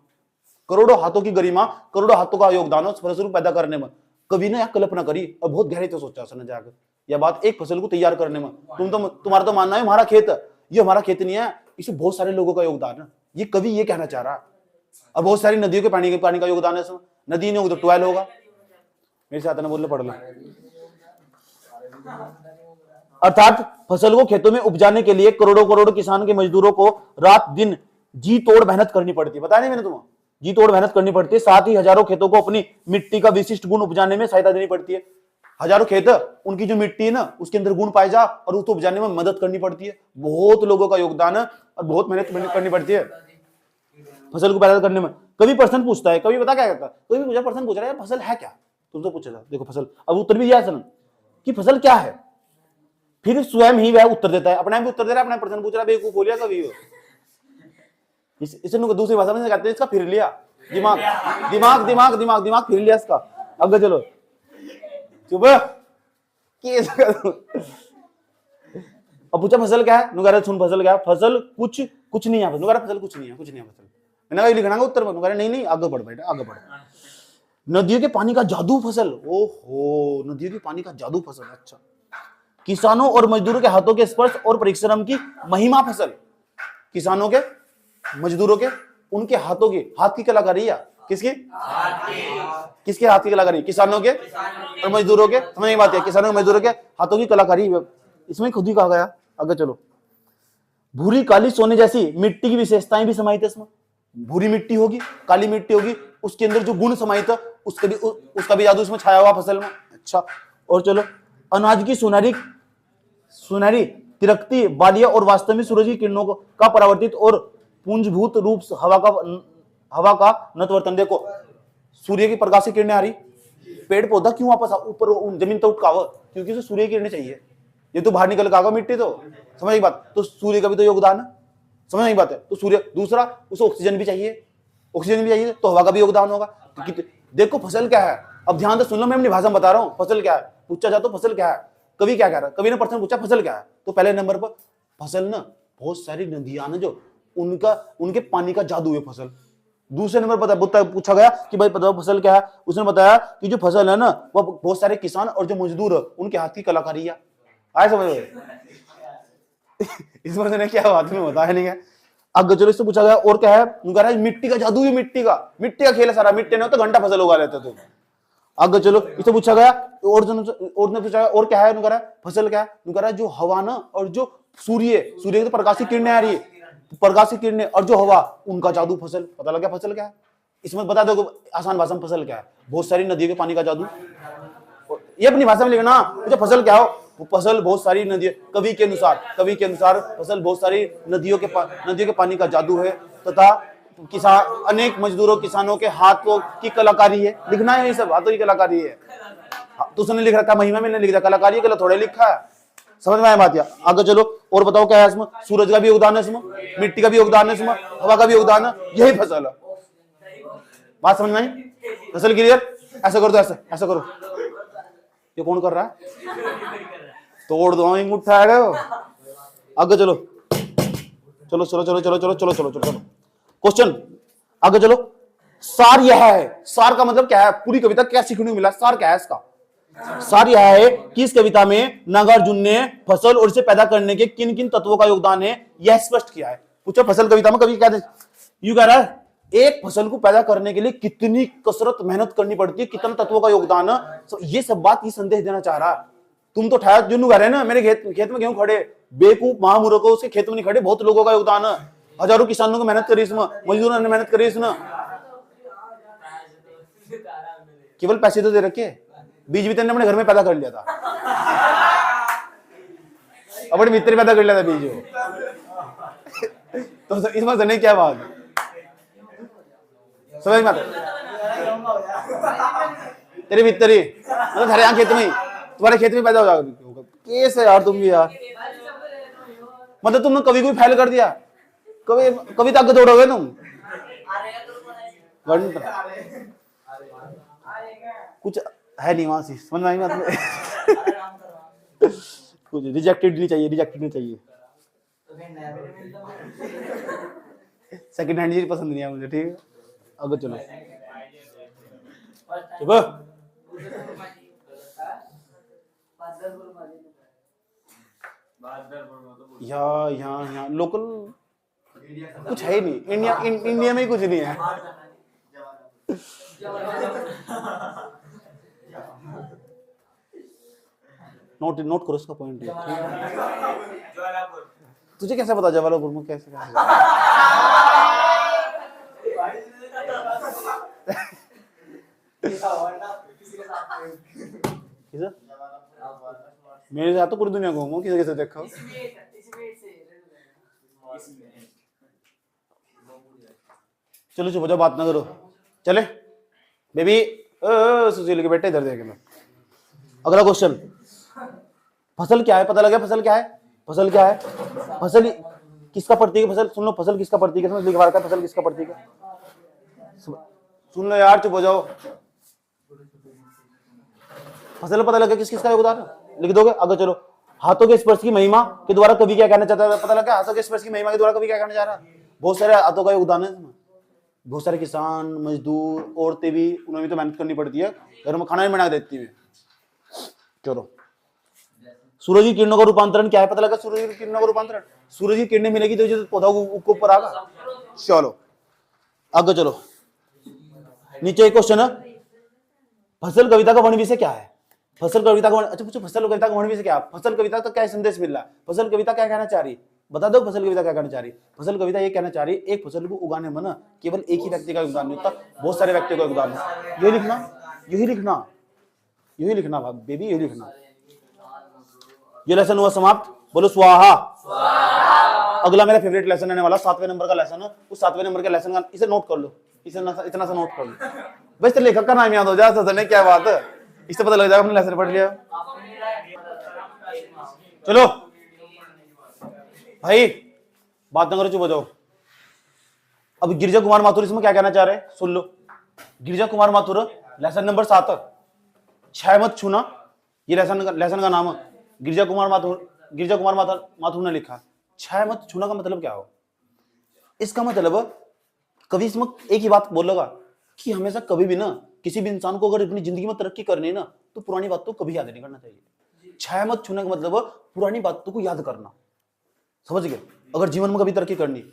करोड़ों हाथों का योगदान है उस फसल को पैदा करने में। कभी ने कल्पना करी और बहुत गहरे से सोचा उसने जाकर यह बात, एक फसल को तैयार करने में। तुम्हारा तो मानना है हमारा खेत, ये हमारा खेत नहीं है, इसमें बहुत सारे लोगों का योगदान है। ये कवि ये कहना चाह रहा है। और बहुत सारी नदियों के पानी का योगदान है इसमें। नदी नहीं होगी तो ट्वेल होगा। मेरे साथ ना बोल, पढ़ लो। अर्थात फसल को खेतों में उपजाने के लिए करोड़ों करोड़ों किसान के मजदूरों को रात दिन जी तोड़ मेहनत करनी पड़ती है। बताया नहीं मैंने तुम्हें? जी तोड़ मेहनत करनी पड़ती है। साथ ही हजारों खेतों को अपनी मिट्टी का विशिष्ट गुण उपजाने में सहायता देनी पड़ती है। हजारों खेत, उनकी जो मिट्टी है ना, उसके अंदर गुण पाए जा और उसको उपजाने में मदद करनी पड़ती है। बहुत लोगों का योगदान है और बहुत मेहनत करनी पड़ती है फसल को पैदा करने में। कभी प्रश्न पूछता है, कभी पता क्या कहता है, कभी मुझे प्रश्न पूछ रहा है फसल है क्या? तुम तो पूछेगा, देखो फसल, अब उत्तर भी दिया कि फसल क्या है, फिर स्वयं ही वह उत्तर देता है, अपने आप उत्तर दे रहा है, अपना प्रश्न पूछ रहा है। बेवकूफ बोलिया कभी हो। इसे दूसरी भाषा में कहते हैं इसका फिर लिया, दिमाग दिमाग दिमाग दिमाग दिमाग फिर लिया इसका। अब चलो चुप। अब पूछा फसल क्या है, नुगारा सुन फसल क्या है, फसल कुछ नहीं है, नुगारा फसल कुछ नहीं है, फसल मैंने लिखना है उत्तर में, नुगारा नहीं आगे बढ़ बेटा, आगे बढ़। नदियों के पानी का जादू फसल, ओहो, नदियों के पानी का जादू फसल। अच्छा, किसानों और मजदूरों के हाथों के स्पर्श और परिश्रम की महिमा फसल। किसानों के, मजदूरों के, उनके हाथों की, हाथ की कलाकारी है, किसके हाथ की कलाकारी? किसानों के और मजदूरों के। समझ में बात है? किसानों के मजदूरों के हाथों की कलाकारी, इसमें खुद ही कहा गया। आगे चलो, भूरी काली सोने जैसी मिट्टी की विशेषताएं भी समाहित है इसमें। भूरी मिट्टी होगी, काली मिट्टी होगी, उसके अंदर जो गुण समाहित है उसका भी जादू इसमें छाया हुआ फसल में। अच्छा, और चलो, अनाज की सुनहरी सुनहरी तिरकती बालियां और वास्तव में सूरज की किरणों का परावर्तित और पुंजभूत रूप हवा का नतवर्तन। देखो सूर्य की प्रकाश की किरणें आ रही, पेड़ पौधा क्यों वापस ऊपर जमीन तो उठका हुआ, क्योंकि उसे सूर्य की किरणें चाहिए। ये तो बाहर निकल का मिट्टी, तो समझ बात, तो सूर्य का भी तो योगदान है, समझ नहीं बात है। तो सूर्य, दूसरा उसे ऑक्सीजन भी चाहिए, ऑक्सीजन भी चाहिए तो हवा का भी योगदान होगा। तो देखो फसल क्या है, अब ध्यान से सुन लो, मैं अपनी भाषा में बता रहा हूँ। फसल क्या है पूछा जाए तो फसल क्या है, कवि क्या कह रहा है, कवि ने प्रश्न पूछा फसल क्या है, तो पहले नंबर पर फसल ना बहुत सारी नदियां ना जो उनके पानी का जादू है फसल। दूसरे नंबर पर पूछा गया कि भाई बताओ फसल क्या है, उसने बताया कि जो फसल है ना वो बहुत सारे किसान और जो मजदूर है उनके हाथ की कलाकारी है। आए समझ इस वजह ने क्या बात में बताया नहीं है। अब चलो इससे पूछा गया और क्या है, कह रहा है मिट्टी का जादू है, मिट्टी का खेल है सारा, मिट्टी ने तो घंटा फसल उगा लेते थे। अब चलो इससे पूछा गया और ने पूछा और क्या है, कह रहा है फसल क्या है, कह रहा है जो हवा ना और जो सूर्य की तो प्रकाशित किरणें आ रही है, प्रकाशित किरणें और जो हवा उनका जादू फसल। पता लगा फसल क्या है, इसमें बता दो आसान भाषा में फसल क्या है, बहुत सारी नदियों के पानी का जादू। ये अपनी भाषा में लिखना, मुझे फसल क्या हो, फसल बहुत सारी नदियां, कवि के अनुसार फसल बहुत सारी नदियों के पानी का जादू है तथा किसान अनेक मजदूरों किसानों के हाथों की कलाकारी है। लिखना है ये सब हाथों की कलाकारी है। तो उसने लिख रखा महिमा में नहीं लिखा कलाकारी है, थोड़े लिखा है, समझ में आया बात। या आगे चलो और बताओ क्या है इसमें, सूरज का भी योगदान है इसमें, मिट्टी का भी योगदान है इसमें, हवा का भी योगदान है, यही फसल है। बात समझ में आई, फसल क्लियर। ऐसा कर दो, ऐसा करो, ये कौन कर रहा है, तोड़ दो अंगूठा है। आगे चलो चलो चलो चलो चलो चलो चलो चलो चलो क्वेश्चन आगे चलो। सार यह है, सार का मतलब क्या है, पूरी कविता क्या सीखने को मिला, सार क्या है इसका। सार यह है कि इस कविता में नागार्जुन ने फसल और इसे पैदा करने के किन किन तत्वों का योगदान है यह स्पष्ट किया है। पूछो फसल कविता में कवि क्या यूं कह रहा है, एक फसल को पैदा करने के लिए कितनी कसरत मेहनत करनी पड़ती है, कितने तत्वों का योगदान है, ये सब बात ये संदेश देना चाह रहा है। तुम तो ठहर जुनू कह रहे ना मेरे खेत में गेहूं खड़े, बेवकूफ महामूर्ख उसके खेत में नहीं खड़े, बहुत लोगों का योगदान है, हजारों किसानों को मेहनत करी इसमें, मजदूरों ने मेहनत करी इसमें, केवल पैसे तो दे रखे, बीज भी तेने अपने घर में पैदा कर लिया था, अपने मित्र पैदा कर लिया था बीज। तो इसमें समझने क्या बात है, समझ में तेरे मित्र ही मतलब हरे यहाँ खेत में, तुम्हारे खेत में पैदा हो जाएगा, कैसे यार तुम भी यार, मतलब तुमने कवि को फैल कर दिया, कविता आगे दौड़ोगे तुम घंटा, कुछ है नहीं वहां से, समझ में आई मतलब कुछ रिजेक्टेड नहीं चाहिए, सेकंड हैंड चीज पसंद नहीं है मुझे, ठीक है। आगे चलो यहाँ लोकल कुछ है ही नहीं, इंडिया में ही कुछ नहीं है। नोट करो उसका पॉइंट। तुझे कैसे पता जवालापुर में कैसे मेरे साथ तो पूरी दुनिया घूमो, किसी कैसे देखो। चलो चुप हो जाओ, बात ना करो, चले बेबी सुशील के बेटे इधर देख लो। अगला क्वेश्चन, फसल क्या है, पता लगा फसल क्या है, फसल क्या है, फसल किसका प्रतीक है, फसल सुन लो, फसल किसका प्रतीक है, समझ लिखवा रखा है फसल किसका प्रतीक है, सुन लो यार, चुप हो जाओ। फसल पता लगा किस किसका योगदान है, लिख दोगे। आगे चलो, हाथों के स्पर्श की महिमा के द्वारा कवि क्या कहना चाहता है, पता लगा हाथों के स्पर्श की महिमा के द्वारा कवि क्या कहना चाह रहा है। बहुत सारे हाथों का योगदान है इसमें, बहुत सारे किसान मजदूर औरतें भी, उन्हें भी तो मेहनत करनी पड़ती है, घर में खाना भी बना देती है। चलो, सूरज की किरणों का रूपांतरण क्या है, पता लगा सूरज की किरणों का रूपांतरण, सूरज की किरणें मिलेगी तो पौधा ऊपर आगा। चलो आगे चलो, नीचे एक क्वेश्चन है, फसल कविता का वर्ण विषय क्या है, फसल कविता का अच्छा पूछो, फसल कविता का वर्ण विषय क्या है, फसल कविता का क्या संदेश मिल रहा है, फसल कविता क्या कहना चाह रही है, बता दो फसल कविता क्या कहना चाह रही है। फसल कविता ये कहना चाह रही है एक फसल को उगाने में ना केवल एक ही व्यक्ति का योगदान नहीं होता, बहुत सारे व्यक्तियों का योगदान है। यही लिखना, यही लिखना, यही लिखना बेबी, यही लिखना। ये लेसन हुआ समाप्त, बोलो स्वाहा। अगला मेरा फेवरेट लेसन आने वाला 7वें नंबर का लेसन है। उस 7वें नंबर के लेसन का इसे नोट कर लो, इसे इतना सा नोट कर लो बस, लेखक का नाम याद हो जाए सर ने, क्या बात है, इससे पता लग जाएगा अपने लेसन पढ़ लिया। चलो भाई बात ना करो, चुप हो जाओ। अब गिरिजा कुमार माथुर इसमें क्या कहना चाह रहे हैं सुन लो। गिरिजा कुमार माथुर लेसन नंबर 7, छह मत छूना, ये लेसन का नाम है। गिरिजा कुमार माथुर ने लिखा छह मत छूना का मतलब क्या हो। इसका मतलब कभी इसमें एक ही बात बोलेगा कि हमेशा कभी भी ना किसी भी इंसान को अगर अपनी जिंदगी में तरक्की करनी है ना तो पुरानी बातों को कभी याद नहीं करना चाहिए। छह मत छूने का मतलब पुरानी बातों को याद करना, समझ गए। अगर जीवन में कभी तरक्की करनी,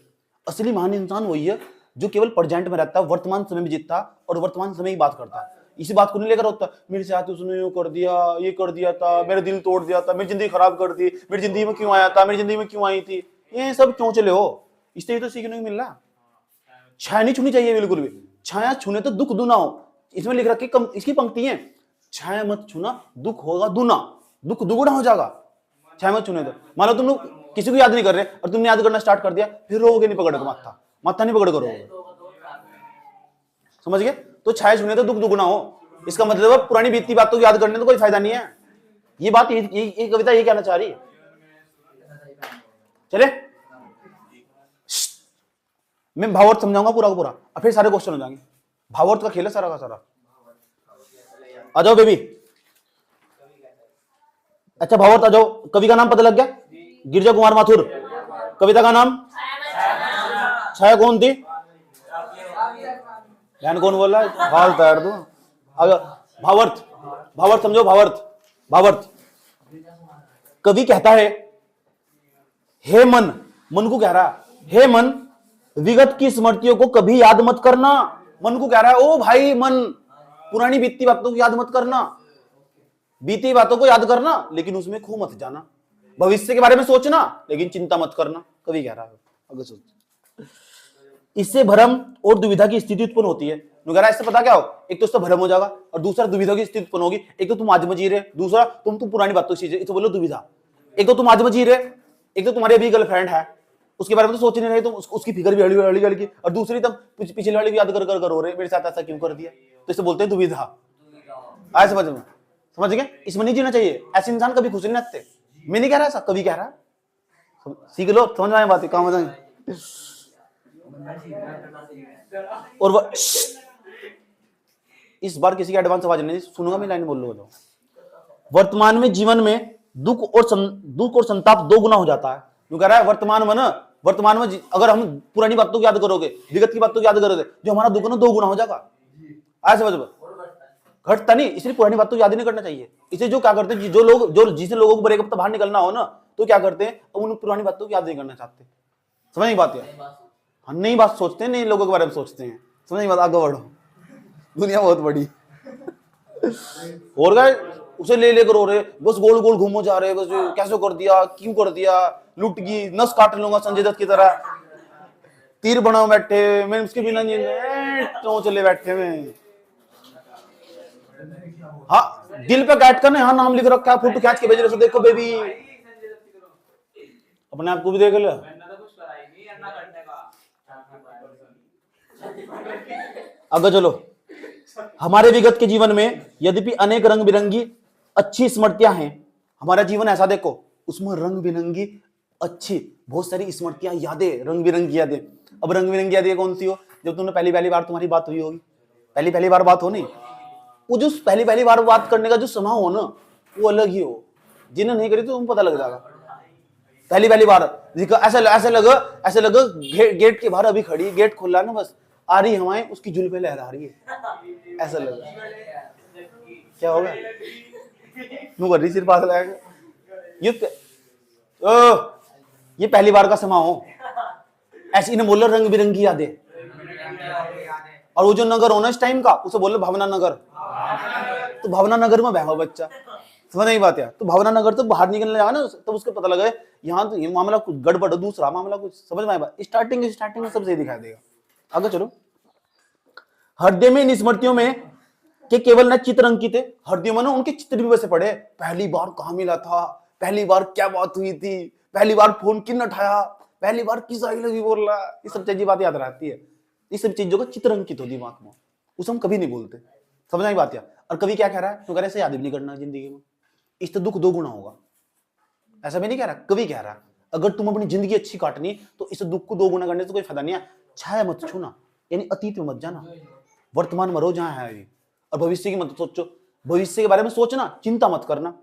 असली महान इंसान वही है जो केवल प्रेजेंट में रहता है, वर्तमान समय में जीतता और वर्तमान समय की बात करता है। इसी बात को नहीं लेकर होता मेरे साथ उसने यूं कर दिया, ये कर दिया था, मेरा दिल तोड़ दिया था, मेरी जिंदगी खराब कर दी, मेरी जिंदगी में क्यों आया था, मेरी जिंदगी में क्यों आई थी, ये सब क्यों चले हो। इससे ही तो सीखने को मिल रहा। छाया नहीं छूनी चाहिए बिल्कुल भी। छाया छूने तो दुख दुना हो, इसमें लिख रखी इसकी पंक्ति है, छाया मत छूना दुख होगा दुना, दुख दुगुना हो जाएगा छाया मत छूने तो। मान लो तुम लोग किसी को याद नहीं कर रहे और तुमने याद करना स्टार्ट कर दिया, फिर रोगे नहीं पकड़ के, माथा नहीं पकड़ कर रोगे, समझ गए। तो छाया छूने तो दुख दुगुना हो, इसका मतलब पुरानी बीतती बातों को याद करने तो कोई फायदा नहीं है। ये बात ये कविता ये कहना चाह रही है। चले मैं भावार्थ समझाऊंगा पूरा का पूरा, और फिर सारे क्वेश्चन हो जाएंगे। भावार्थ का खेल है सारा का सारा। आ जाओ बेबी। अच्छा भावार्थ आ जाओ। कवि का नाम पता लग गया, गिरिजा कुमार माथुर। कविता का नाम छाया कौन थी, ध्यान कौन बोल रहा है, हाल तैयार दो। भावार्थ, भावार्थ समझो, भावार्थ। भावार्थ कवि कहता है हे मन, मन को कह रहा है हे मन विगत की स्मृतियों को कभी याद मत करना। मन को कह रहा है ओ भाई मन, पुरानी बीती बातों को याद मत करना, बीती बातों को याद करना लेकिन उसमें खो मत जाना, भविष्य के बारे में सोचना लेकिन चिंता मत करना। कवि कह रहा है अगर सोच, इससे भ्रम और दुविधा की स्थिति उत्पन्न होती है। इससे पता क्या हो, एक तो उससे भ्रम हो जाएगा और दूसरा दुविधा की स्थिति उत्पन्न होगी। एक तो तुम आज में जी रहे, दूसरा तुम पुरानी बातों से इसे बोलो दुविधा। एक तो तुम आज में जी रहे, एक तो तुम्हारी अभी गर्लफ्रेंड है उसके बारे में तो सोच नहीं रहे तुम, उसकी फिगर भी हड़ी की, और दूसरी तुम पिछले वाली भी याद कर हो रहे मेरे साथ ऐसा क्यों कर दिया, तो इसे बोलते हैं दुविधा। आए समझ में, समझ गए। इसमें नहीं जीना चाहिए, ऐसे इंसान कभी खुश नहीं रहते। मैं नहीं कह रहा ऐसा, कभी कह रहा, सीख लो, समझ में आए बात, काम हो जाएंगे। और इस बार किसी की एडवांस आवाज नहीं सुनूंगा, मैं लाइन बोल लूंगा। वर्तमान में जीवन में दुख और संताप दो गुना हो जाता है। क्यों कह रहा है वर्तमान में ना, वर्तमान में अगर हम पुरानी बातों को याद करोगे, विगत की बातों को याद करोगे, जो हमारा दुख ना दो गुना हो जाएगा। आए समझ में, घटता नहीं, इसलिए पुरानी बातों को याद नहीं करना चाहिए। इसे जो क्या करते हैं, जो जिसे लोगों को ब्रेकअप तो बाहर निकलना हो ना तो क्या करते हैं, उन पुरानी बातों को याद नहीं करना चाहते। समझ नहीं बात है, हम नई बात सोचते हैं, नए लोगों के बारे में सोचते हैं। समझ नहीं बात, आगे बढ़ो, दुनिया बहुत बड़ी। और गए उसे ले लेकर हो रहे, बस गोल गोल घूमो जा रहे, बस कैसे कर दिया, क्यों कर दिया, लुट गई, नस काट लूंगा संजय दत्त की तरह, तीर बनाओ बैठे मैं उसके बिना तो चले बैठे में। हाँ दिल पे कैट करने, हाँ नाम लिख रखा है, फोटो खींच के भेज रहे, देखो बेबी, अपने आप को भी देख लो। आगे चलो। हमारे विगत के जीवन में यद्यपि अनेक रंग बिरंगी अच्छी स्मृतियां हैं, हमारा जीवन ऐसा देखो उसमें रंग बिरंगी अच्छी बहुत सारी स्मृतियां, यादें, रंग बिरंगी यादें। अब रंग बिरंगी यादें कौन सी हो, जब तुमने पहली बार तुम्हारी बात हुई होगी, पहली बार बात हो नहीं, वो जो पहली बार बात करने का जो समय हो ना वो अलग ही हो। जिन्हें नहीं करी तो तुम पता लग जाएगा। पहली बार ऐसे लगा गेट के बाहर अभी खड़ी, गेट खुला ना, बस आ रही हवाएं, उसकी जुल्फे लहरा रही है, ऐसा लगा। क्या होगा, मुँह कर रही सिर पास लाएगा। ये पहली बार का समय हो, ऐसे इन्हें बोलो रंग बिरंगी यादें। और वो जो नगर होना इस टाइम का, उसे बोलो भावना नगर। तो भावना नगर में बहवा बच्चा, समझ नहीं बात यार। तो भावना नगर तो बाहर निकलने लगा ना, तब उसको पता लगा यहाँ तो ये मामला कुछ गड़बड़ है, दूसरा मामला कुछ। समझ में आया बात? स्टार्टिंग में सब सही दिखाई देगा। आगे चलो। हृदय में इन स्मृतियों में के केवल न चित्र अंकित है, हृदय में ना उनके चित्र भी वैसे पड़े। पहली बार कहाँ मिला था, पहली बार क्या बात हुई थी, पहली बार फोन किन उठाया, पहली बार किस आई लव यू बोल रहा, ये सब चीजें बात याद रहती है। इस सब चीजों का चित्र अंकित हो दिमाग में, उसे हम कभी नहीं बोलते। समझ आई बात यार। और कभी क्या कह रहा है, तो कह रहे ऐसे याद भी नहीं करना जिंदगी में, इससे दुख दो गुना होगा। ऐसा भी नहीं कह रहा, कभी कह रहा अगर तुम अपनी जिंदगी अच्छी काटनी तो इस दुख को 2 गुना करने से कोई फायदा नहीं है। छाया मत छूना, यानी अतीत में मत जाना, वर्तमान में रहो जहां है अभी। और भविष्य की मत सोचो, भविष्य के बारे में सोचना, चिंता मत करना,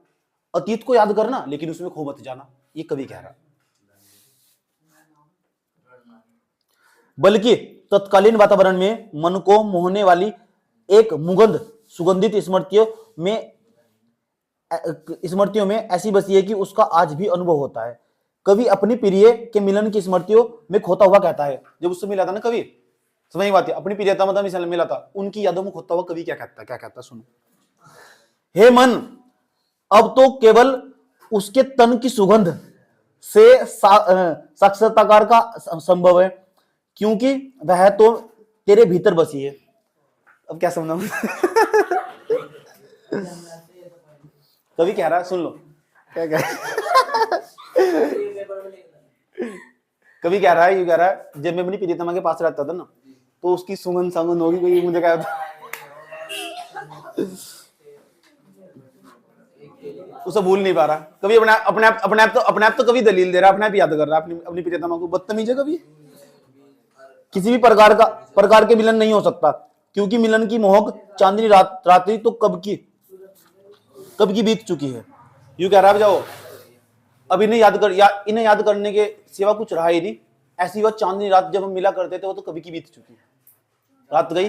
अतीत को याद करना लेकिन उसमें खो मत जाना। ये कभी कह रहा, बल्कि तत्कालीन वातावरण में मन को मोहने वाली एक मुगंध सुगंधित स्मृतियों में ऐसी बसी है कि उसका आज भी अनुभव होता है। कभी अपनी प्रिय के मिलन की स्मृतियों में खोता हुआ कहता है, जब उससे मिला था ना कभी, समझ बात है, अपनी प्रियता मतलब मिला था, उनकी यादों में खोता हुआ कभी क्या कहता सुनो। हे मन, अब तो केवल उसके तन की सुगंध से साक्षात्कार का संभव है, क्योंकि वह तो तेरे भीतर बसी है। अब क्या समझाऊं कभी कह रहा है, सुन लो क्या कह कभी कह रहा है, ये कह रहा है जब मैं अपनी प्रियतमा के पास रहता था ना तो उसकी सुगंध संगंध होगी कोई, मुझे क्या उसे भूल नहीं पा रहा। कभी अपने आप तो कभी दलील दे रहा, अपने आप याद कर रहा अपनी प्रियतमा को। बदतमीज है कभी। किसी भी प्रकार के मिलन नहीं हो सकता, क्योंकि मिलन की मोहक चांदनी रात्रि तो कब की बीत चुकी है। यूं कह रहा है, जाओ अब इन्हें याद करने के सिवा कुछ रहा ही नहीं। ऐसी वह चांदनी रात जब हम मिला करते थे वो तो कभी की बीत चुकी है, रात गई।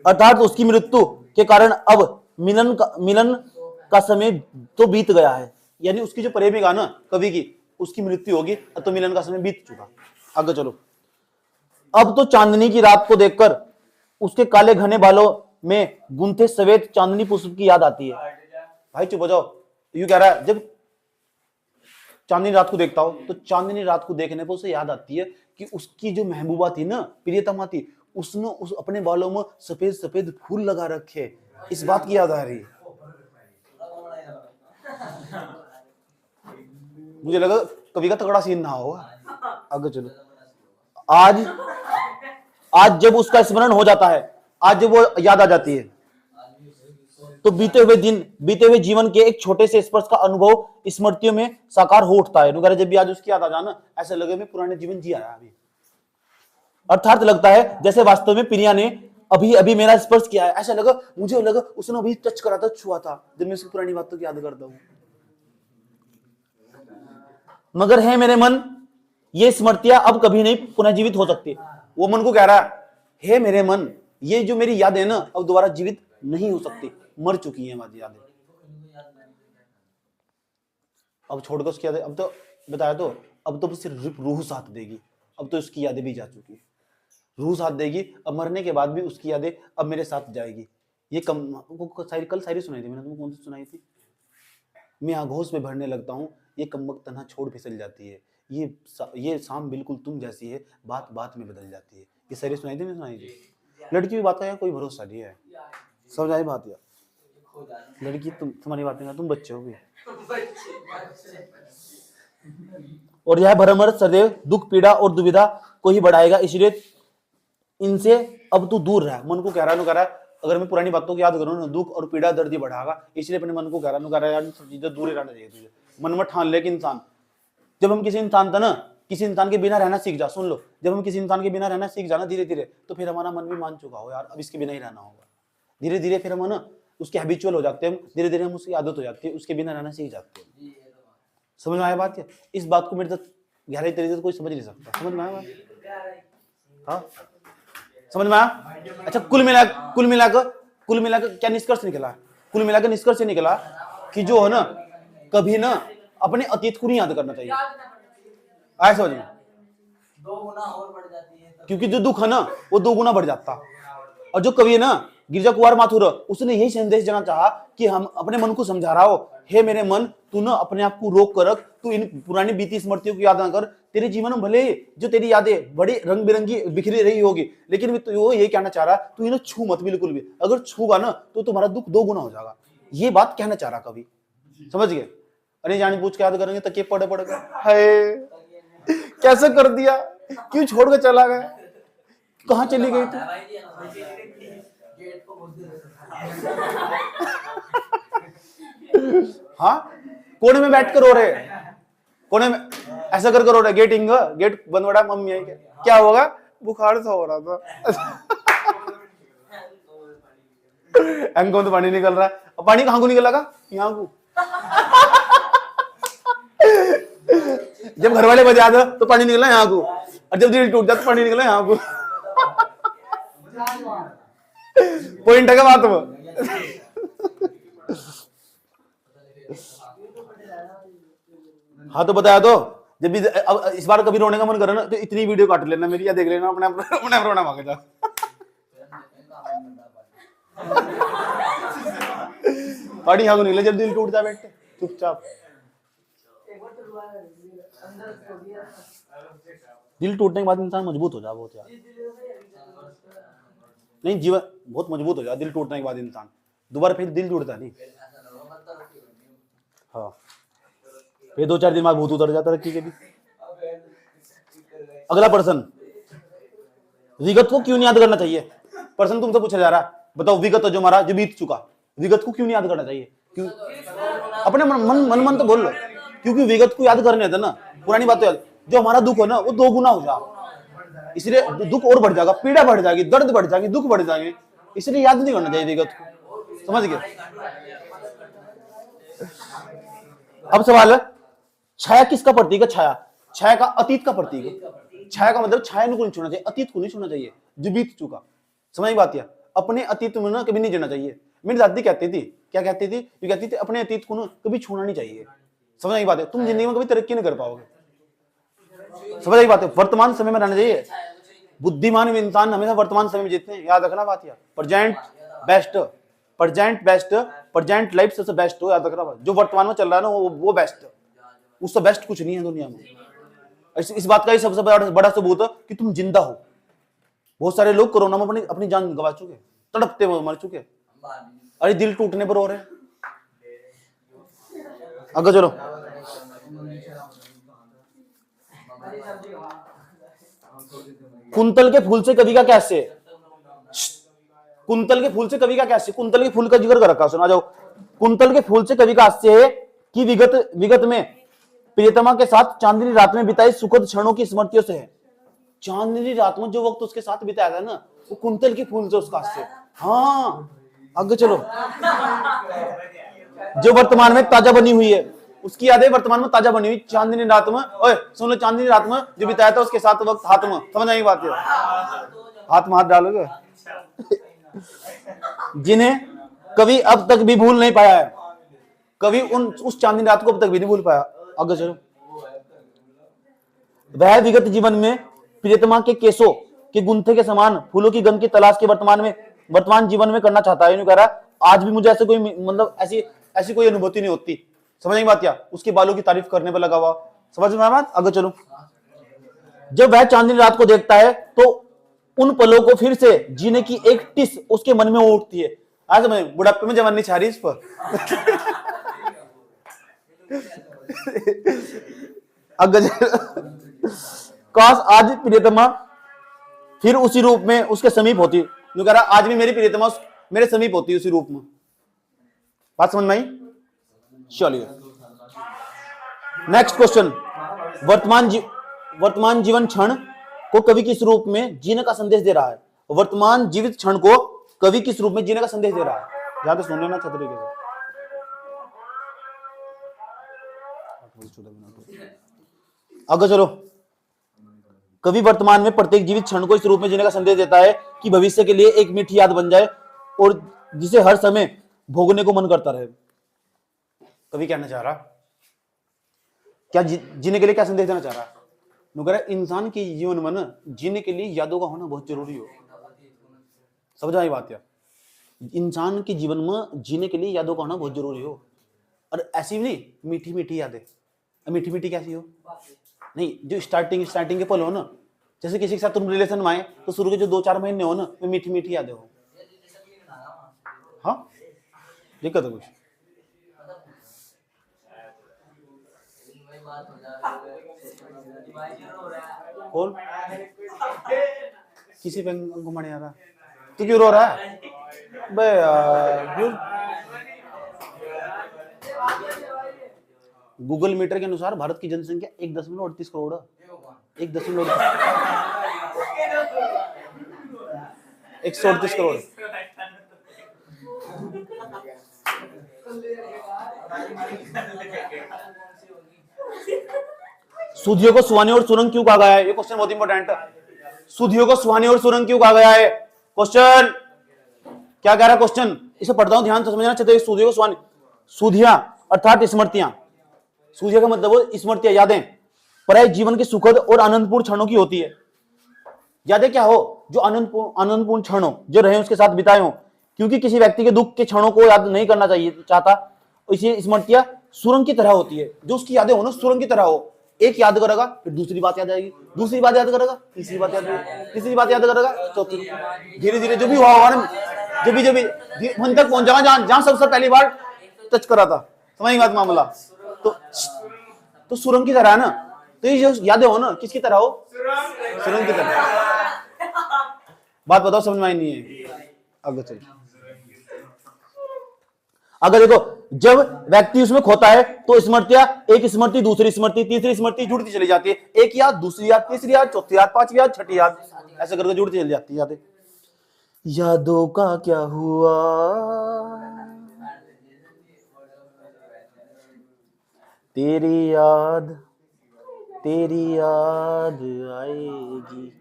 अर्थात उसकी मृत्यु के कारण अब मिलन का समय तो बीत गया है, यानी उसकी जो प्रेमिका ना कभी की, उसकी मृत्यु होगी तो मिलन का समय बीत चुका। आगे चलो। अब तो चांदनी की रात को देखकर उसके काले घने बालों में गुंथे सफेद चांदनी पुष्प की याद आती है। भाई चुप हो जाओ। यूं कह रहा है, जब चांदनी रात को देखता हो तो चांदनी रात को देखने पर उसे याद आती है कि उसकी जो महबूबा थी ना, प्रियतमा थी, उसने अपने बालों में सफेद सफेद फूल लगा रखे, इस बात की याद आ रही। मुझे लगा कभी का तगड़ा सीन ना होगा। आगे चलो। आज जब उसका स्मरण हो जाता है, आज जब वो याद आ जाती है, तो बीते हुए जीवन के एक छोटे से स्पर्श का अनुभव स्मृतियों में साकार हो उठता है। जब भी आज उसकी याद आ जाना, ऐसा लगे मैं पुराने जीवन जी आया अभी। अर्थात लगता है जैसे वास्तव में प्रिया ने अभी अभी मेरा स्पर्श किया है। ऐसा लगा, मुझे लगा उसने अभी टच करा था, छुआ था, जब मैं उसकी पुरानी बातों की याद करता हूं। मगर है मेरे मन, ये स्मृतियां अब कभी नहीं पुनः जीवित हो सकती। वो मन को कह रहा है मेरे मन, ये जो मेरी यादें ना अब दोबारा जीवित नहीं हो सकती, मर चुकी है हमारी यादें। अब छोड़कर उसकी यादें, अब तो बताया तो, अब तो सिर्फ रूह साथ देगी। अब तो उसकी यादें भी जा चुकी है, रूह साथ देगी। अब मरने के बाद भी उसकी यादें अब मेरे साथ जाएगी। ये कल शायरी सुनाई थी मैंने तुमको, कौन सी सुनाई थी? मैं आगोश में भरने लगता हूँ, ये कमबख्त तन्हा छोड़ फिसल जाती है, ये शाम बिल्कुल तुम जैसी है, बात बात में बदल जाती है। ये शायरी सुनाई थी, नहीं सुनाई थी? लड़की की बात का कोई भरोसा नहीं है। समझ आई बात यार? लड़की तुम्हारी बातें ना, तुम बच्चे हो भी। और यह भ्रमर सदैव दुख पीड़ा और दुविधा को ही बढ़ाएगा, इसलिए इनसे अब तू दूर रह। मन को कह रहा है अगर मैं पुरानी बातों को याद करूं ना, दुख और पीड़ा दर्द ही बढ़ाएगा, इसलिए अपने मन को कह रहा है यार सब चीजें दूर ही रहना चाहिए तुझे। मन में ठान ले कि इंसान, जब हम किसी इंसान के बिना रहना सीख जा, सुन लो, जब हम किसी इंसान के बिना रहना सीख जाना धीरे धीरे, तो फिर हमारा मन भी मान चुका हो यार अब इसके बिना ही रहना होगा। धीरे धीरे फिर हम ना उसके हैबिचुअल हो जाते हैं, धीरे धीरे हम उसकी आदत हो जाती है, उसके बिना रहना सीख जाते हैं। समझ में आया बात? है इस बात को मेरे तक गहराई तरीके से कोई समझ नहीं सकता। समझ में आया बात? हाँ समझ में आया? अच्छा, कुल मिलाकर क्या निष्कर्ष निकला? कुल मिलाकर निष्कर्ष निकला कि जो है ना, कभी ना अपने अतीत को नहीं याद करना चाहिए। आया समझ में? 2 गुना और बढ़ जाती है, क्योंकि जो दुख है ना वो 2 गुना बढ़ जाता, और जो कभी है ना गिरजा कुंवर माथुर, उसने यही संदेश देना चाहा कि हम अपने मन को समझा रहा हो, हे मेरे मन, तू ना अपने आप को रोक कर रख, तू इन पुरानी बीती स्मृतियों की याद ना कर। तेरे जीवन में भले जो तेरी यादें बड़ी रंग बिरंगी बिखरी रही होगी, लेकिन वो ये कहना चाह रहा, तू इन्हें छू मत बिल्कुल भी। अगर छूगा ना तो तुम्हारा दुख 2 गुना हो जाएगा। ये बात कहना चाह रहा कवि, समझ गए? अरे जान पूछ के याद करेंगे तकिए पड़े पड़ गए, हाय कैसे कर दिया, क्यों छोड़ के चला गया, कहां चली गई तू? हाँ, कोने में बैठ कर रो रहे, कोने में ऐसा कर रो रहे, गेट बंद पड़ा, मम्मी आई क्या होगा, बुखार सा हो रहा था। तो पानी निकल रहा है, पानी कहां को निकल लगा, यहाँ को। जब घर वाले बजा दो तो पानी निकला यहाँ को, और जब दिल टूट जाता तो पानी निकला यहाँ को। पॉइंट है क्या बात में? हाँ तो बताया तो, जब भी अब इस बार कभी रोने का मन करे ना तो इतनी वीडियो काट लेना मेरी, या देख लेना अपने अपने रोना भाग जा। पानी यहाँ को निकले जब दिल टूट जा, बैठ चुपचाप। दिल टूटने के बाद इंसान मजबूत हो जाए बहुत यार, नहीं जीवन बहुत मजबूत हो जाए दिल टूटने के बाद इंसान, दोबारा फिर दिल टूटता नहीं। हाँ फिर 2-4 दिन बाद भूत उतर जाता रखी के भी। अगला प्रश्न, विगत को क्यों नहीं याद करना चाहिए? प्रश्न तुमसे पूछा जा रहा है, बताओ विगत जो हमारा जो बीत चुका, विगत को क्यों नहीं याद करना चाहिए? क्यों? अपने मन तो बोल लो, क्योंकि विगत को याद करने थे ना, पुरानी बात याद, जो हमारा दुख है ना वो 2 गुना हो जाएगा, इसलिए दुख और बढ़ जाएगा, पीड़ा बढ़ जाएगी, दर्द बढ़ जाएगी, दुख बढ़ जाएंगे, इसलिए याद नहीं करना चाहिए विगत को, समझ गए? अब सवाल है, छाया किसका प्रतीक है? छाया का अतीत का प्रतीक है। छाया का मतलब छाया को नहीं छोड़ना चाहिए, अतीत को नहीं छोड़ना चाहिए जो बीत चुका, समझ बात है? अपने अतीत में ना कभी नहीं जीना चाहिए। मेरी दादी कहती थी, क्या कहती थी? ये कहती थी अपने अतीत को ना कभी छोड़ना नहीं चाहिए, समझ आई बात है? तुम जिंदगी में कभी तरक्की नहीं कर पाओगे, समझ आई बात है? वर्तमान समय में रहना चाहिए, बुद्धिमान इंसान हमेशा वर्तमान समय में जीतते हैं, याद रखना बात है। प्रेजेंट बेस्ट, प्रेजेंट लाइफ सबसे बेस्ट हो, याद रखना बात। जो वर्तमान में चल रहा है ना वो बेस्ट, उससे बेस्ट कुछ नहीं है दुनिया में। इस बात का ही सबसे बड़ा सबूत है कि तुम जिंदा हो। बहुत सारे लोग कोरोना में अपनी जान गंवा चुके, तड़पते हुए मर चुके, अरे दिल टूटने पर हो रहे। आगे चलो, कुंतल के फूल से कवि का क्या आशय? कुंतल के फूल से कवि का क्या आशय? कुंतल के फूल का जिक्र कर रखा, सुना जाओ। कुंतल के फूल से कवि का आशय है कि विगत में प्रियतमा के साथ चांदनी रात में बिताई सुखद क्षणों की स्मृतियों से है। चांदनी रात में जो वक्त उसके साथ बिताया था ना, वो कुंतल के फूल से उसका आशय। हाँ आगे चलो, जो वर्तमान में ताजा बनी हुई है, उसकी यादें वर्तमान में ताजा बनी हुई चांदनी रात में। ओए सुन लो, चांदनी रात में जो बिताया था उसके साथ वक्त हाथ में, समझ आई बात है? हाथ में हाथ डालोगे, जिन्हें कभी अब तक भी भूल नहीं पाया है, कभी उस चांदनी रात को अब तक भी नहीं भूल पाया। आगे चलो, वह विगत जीवन में प्रियतमा के केसों के गुंथे के समान फूलों की गंध की तलाश के वर्तमान जीवन में करना चाहता है। कह रहा आज भी मुझे ऐसे कोई मतलब ऐसी कोई अनुभूति नहीं होती, समझ नहीं बात क्या? उसके बालों की तारीफ करने पर लगा हुआ, समझ में बात? आगे चलो, जब वह चांदनी रात को देखता है तो उन पलों को फिर से जीने की एक टिस उसके मन में उठती है। आज मैं बुढ़ापे में जवानी छा रही इस पर। काश आज प्रियतमा फिर उसी रूप में उसके समीप होती। जो कह रहा आज भी मेरी प्रियतमा मेरे समीप होती उसी रूप में। बात समझ में आई? चलिए नेक्स्ट क्वेश्चन, वर्तमान जीवन क्षण को कवि किस रूप में जीने का संदेश दे रहा है? वर्तमान जीवित क्षण को कवि किस रूप में जीने का संदेश दे रहा है? ज्यादा सुन लेना अच्छे तरीके से। आगे चलो, कवि वर्तमान में प्रत्येक जीवित क्षण को इस रूप में जीने का संदेश देता है कि भविष्य के लिए एक मीठी याद बन जाए और जिसे हर समय भोगने को मन करता रहे। कवि कहना चाह रहा क्या जीने के लिए क्या संदेश देना चाह रहा है? इंसान के जीवन में ना जीने के लिए यादों का होना बहुत जरूरी हो। समझ आई बात? यार इंसान के जीवन में जीने के लिए यादों का होना बहुत जरूरी हो, और ऐसी भी नहीं मीठी मीठी यादें। मीठी मीठी कैसी हो? नहीं, जो स्टार्टिंग के पल हो ना, जैसे किसी के साथ तुम रिलेशन में आए तो शुरू के जो 2-4 महीने हो ना, वे मीठी मीठी यादें हो। हाँ, दिक्कत है कुछ? कौन किसी पे अंगू मारे आ रहा? तू क्यों रो रहा है बे यार? क्यों? गूगल मीटर के अनुसार भारत की जनसंख्या 1.38 करोड़ है। 138 करोड़। सुधियों को सुहानी और सुरंग क्यों कहा गया है? ये क्वेश्चन बहुत इंपॉर्टेंट है। सुधियों को सुहानी और सुरंग क्यों कहा गया है? क्वेश्चन क्या कह रहा है क्वेश्चन? इसे पढ़ता हूं, ध्यान से समझना चाहिए। सुधियों को सुहानी, सुधिया अर्थात स्मृतियां। सुधिया का मतलब वो स्मृतियां, यादें प्राय जीवन के सुखद और आनंदपूर्ण क्षणों की होती है। यादें क्या हो? जो आनंदपूर्ण क्षण हो, जो रहे उसके साथ बिताए हो, क्योंकि किसी व्यक्ति के दुख के क्षणों को याद नहीं करना चाहता। इसी स्मृतियां सुरंग की तरह होती है। जो उसकी यादें हो ना, सुरंग की तरह हो। एक याद करेगा फिर दूसरी बात याद आएगी, दूसरी बात याद करेगा तीसरी बात याद आएगी, तीसरी बात याद करेगा चौथी। धीरे धीरे जो भी हुआ होगा ना, जब भी मन तक पहुंच जाएगा जहां सबसे पहली बार टच करा था। समझ बात मामला? तो सुरंग की तरह है ना। तो ये जो यादें हो ना, किसकी तरह हो? सुरंग की तरह। बात बताओ, समझ में आई नहीं है? आगे चलिए। अगर देखो, जब व्यक्ति उसमें खोता है तो स्मृतियां, एक स्मृति दूसरी स्मृति तीसरी स्मृति जुड़ती चली जाती है। एक याद दूसरी याद तीसरी याद चौथी याद पांचवी याद छठी याद, ऐसे करके जुड़ती चली जाती है यादें। यादों का क्या हुआ? तेरी याद आएगी।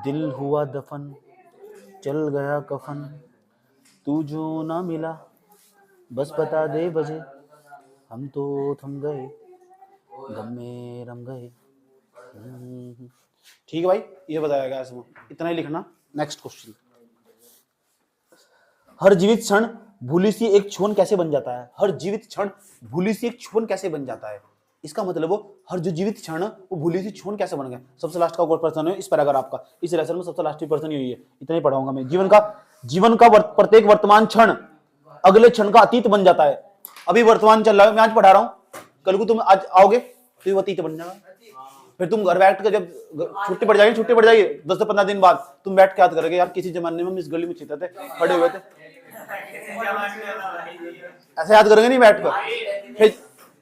दिल हुआ दफन, चल गया कफन, तू जो ना मिला बस बता दे वजह, हम तो थम गए, गम में रम गए। ठीक है भाई, ये बताया गया इसमें, इतना ही लिखना। Next question. हर जीवित क्षण भूली सी एक छुअन कैसे बन जाता है? हर जीवित क्षण भूली सी एक छुअन कैसे बन जाता है? इसका मतलब वो हर जो जीवित क्षण वो भूली सी छुअन कैसे बन गया। सबसे लास्ट का प्रश्न है इस पैराग्राफ का, इस लेसन में सबसे लास्ट प्रश्न यही है। इतना ही पढ़ाऊंगा मैं। जीवन का प्रत्येक वर्तमान क्षण अगले क्षण का अतीत बन जाता है। अभी वर्तमान चल रहा है, मैं आज पढ़ा रहा हूँ, कल को तुम आज आओगे तो वो अतीत बन जाएगा। फिर तुम घर बैठ कर, जब छुट्टी पड़ जाएगी 10 से 15 दिन बाद, तुम बैठ के याद करोगे, यार किसी जमाने में हम इस गली में छिपते थे, पड़े हुए थे, ऐसे याद करोगे नहीं बैठ कर। फिर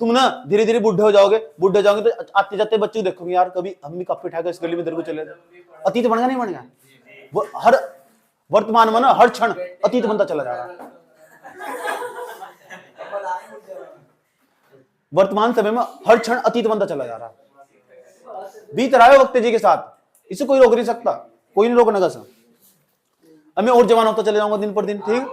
तुम ना धीरे धीरे बुढ़े हो जाओगे तो आते जाते बच्चे देखोगे, यार कभी हम भी काफी उठाकर इस गली में इधर को चले थे। अतीत बन गया नहीं बन गया? वो हर वर्तमान में ना हर क्षण अतीत बनता चला जा रहा है। वर्तमान समय में हर क्षण अतीत बनता चला जा रहा है। बीत रहा है वक्त जी के साथ, इसे कोई रोक नहीं सकता, कोई नहीं रोकने का। अब मैं और जवान होता चले जाऊंगा दिन पर दिन। ठीक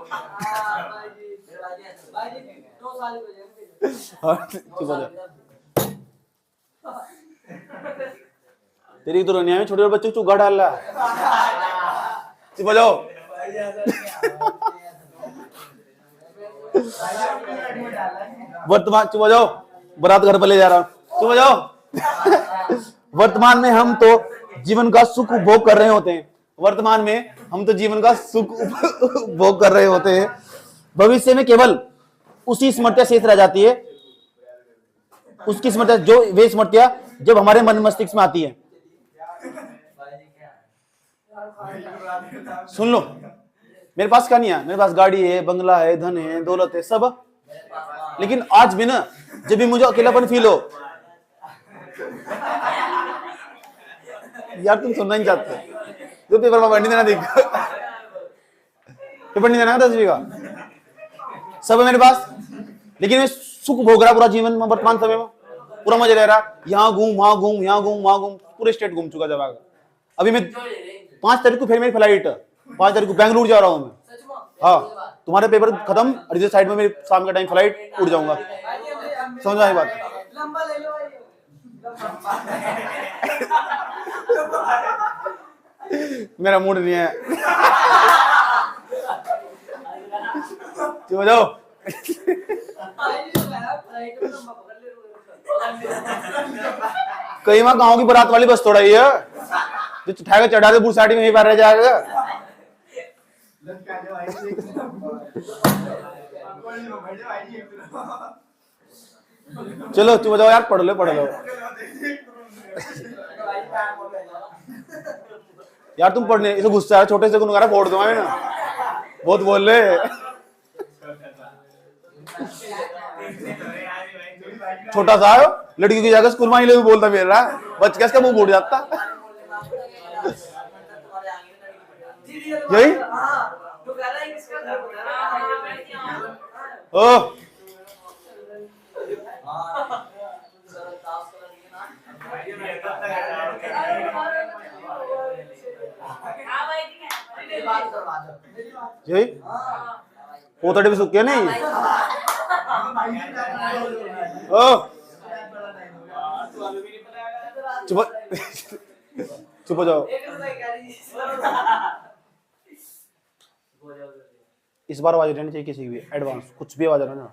तेरी तो रोनिया में छोटे बच्चों को चूगा डाल रहा है। चुप हो जाओ। वर्तमान, चुप हो जाओ, बारात घर पर ले जा रहा हूं, चुप हो जाओ। वर्तमान में हम तो जीवन का सुख उपभोग कर रहे होते हैं। वर्तमान में हम तो जीवन का सुख उपभोग कर रहे होते हैं। भविष्य में केवल उसी स्मृतियां शेष रह जाती है, उसकी स्मृतियां, जो वे स्मृतियां जब हमारे मन मस्तिष्क में आती है। सुन लो, मेरे पास क्या नहीं है, मेरे पास गाड़ी है, बंगला है, धन है, दौलत है, सब, लेकिन आज भी ना जब भी मुझे अकेलापन फील हो, यार तुम सुनना नहीं चाहते तो पेपर में पढ़ने देना, देख पेपर नहीं देना 10वीं का, सब है मेरे पास, लेकिन मैं सुख भोग रहा पूरा जीवन में, वर्तमान समय में पूरा मजा ले रहा। यहाँ घूम वहां घूम, यहाँ घूम वहां घूम, पूरे स्टेट घूम चुका जब। अभी मैं 5 तारीख को फिर मेरी फ्लाइट, 5 तारीख को बेंगलुरु जा रहा हूँ मैं। हाँ, तुम्हारे पेपर खत्म और इधर साइड में मेरी शाम का टाइम फ्लाइट, उड़ जाऊंगा। समझ आई बात? मेरा मूड नहीं है। चुप हो जाओ। कहीं वहां गांव की बारात वाली बस थोड़ा ही है जो उठाएगा चढ़ा दे बुरसाटी में ही बाहर रह जाएगा। चलो चुप हो जाओ यार, पढ़ लो पढ़ लो यार, तुम पढ़ने इसे गुस्सा है, छोटे से को नुकारा फोड़ दूंगा ना, बहुत बोल रहे। छोटा सा है लड़की की जगह स्कूल में ही बोलता फिर रहा, बच गया इसका मुंह फूट जाता। यही ओ यही पोतड़े भी सूखे नहीं। ओ चुप चुप हो जाओ। इस बार आवाज रहनी चाहिए किसी की भी, एडवांस कुछ भी आवाज रहना,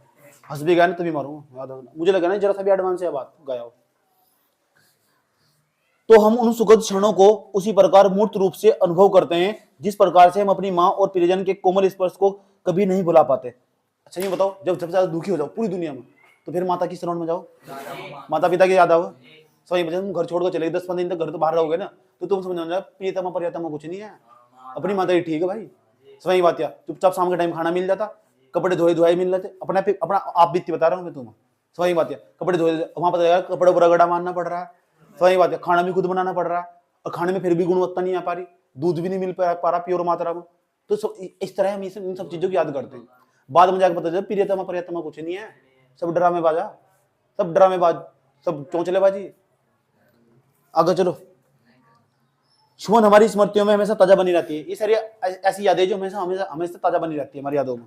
हंस भी गया ना तभी मारूंगा, याद रखना। मुझे लगा ना जरा सा भी एडवांस है बात गया हो। तो हम उन सुखद क्षणों को उसी प्रकार मूर्त रूप से अनुभव करते हैं जिस प्रकार से हम अपनी माँ और प्रियजन के कोमल स्पर्श को कभी नहीं भुला पाते। अच्छा ये बताओ, जब सबसे ज्यादा दुखी हो जाओ पूरी दुनिया में तो फिर माता की शरण में जाओ, माता पिता की याद आओ। सही बच्चे तुम घर छोड़कर चले 10-15 दिन तक घर तो बाहर रहोगे ना, तो तुम समझ जाओ प्रियतमा पर्यतमा कुछ नहीं है, अपनी माता ही ठीक है भाई। सही बात, या चुपचाप शाम के टाइम खाना मिल जाता, कपड़े धोए धोए मिल जाते, अपना आप बीती बता रहा हूँ मैं तुम्हें। सही बात है, कपड़े धोए वहां पता लगा कपड़े पर रगड़ा मारना पड़ रहा है। सही बात है, खाना भी खुद बनाना पड़ रहा है और खाने में फिर भी गुणवत्ता नहीं आ पा रही, दूध भी नहीं मिल पा रहा प्योर मात्रा में। तो इस तरह हम इन सब चीजों की याद करते हैं। बाद में जाकर पता चला प्रियतमा पर्यतमा कुछ नहीं है, सब ड्रामेबाजा, सब ड्रामेबाज, सब चौंचलेबाजी। आगे चलो, सुमन हमारी स्मृतियों में हमेशा ताजा बनी रहती है। ये सारी ऐसी यादें जो हमेशा हमेशा हमेशा ताजा बनी रहती है हमारी यादों में।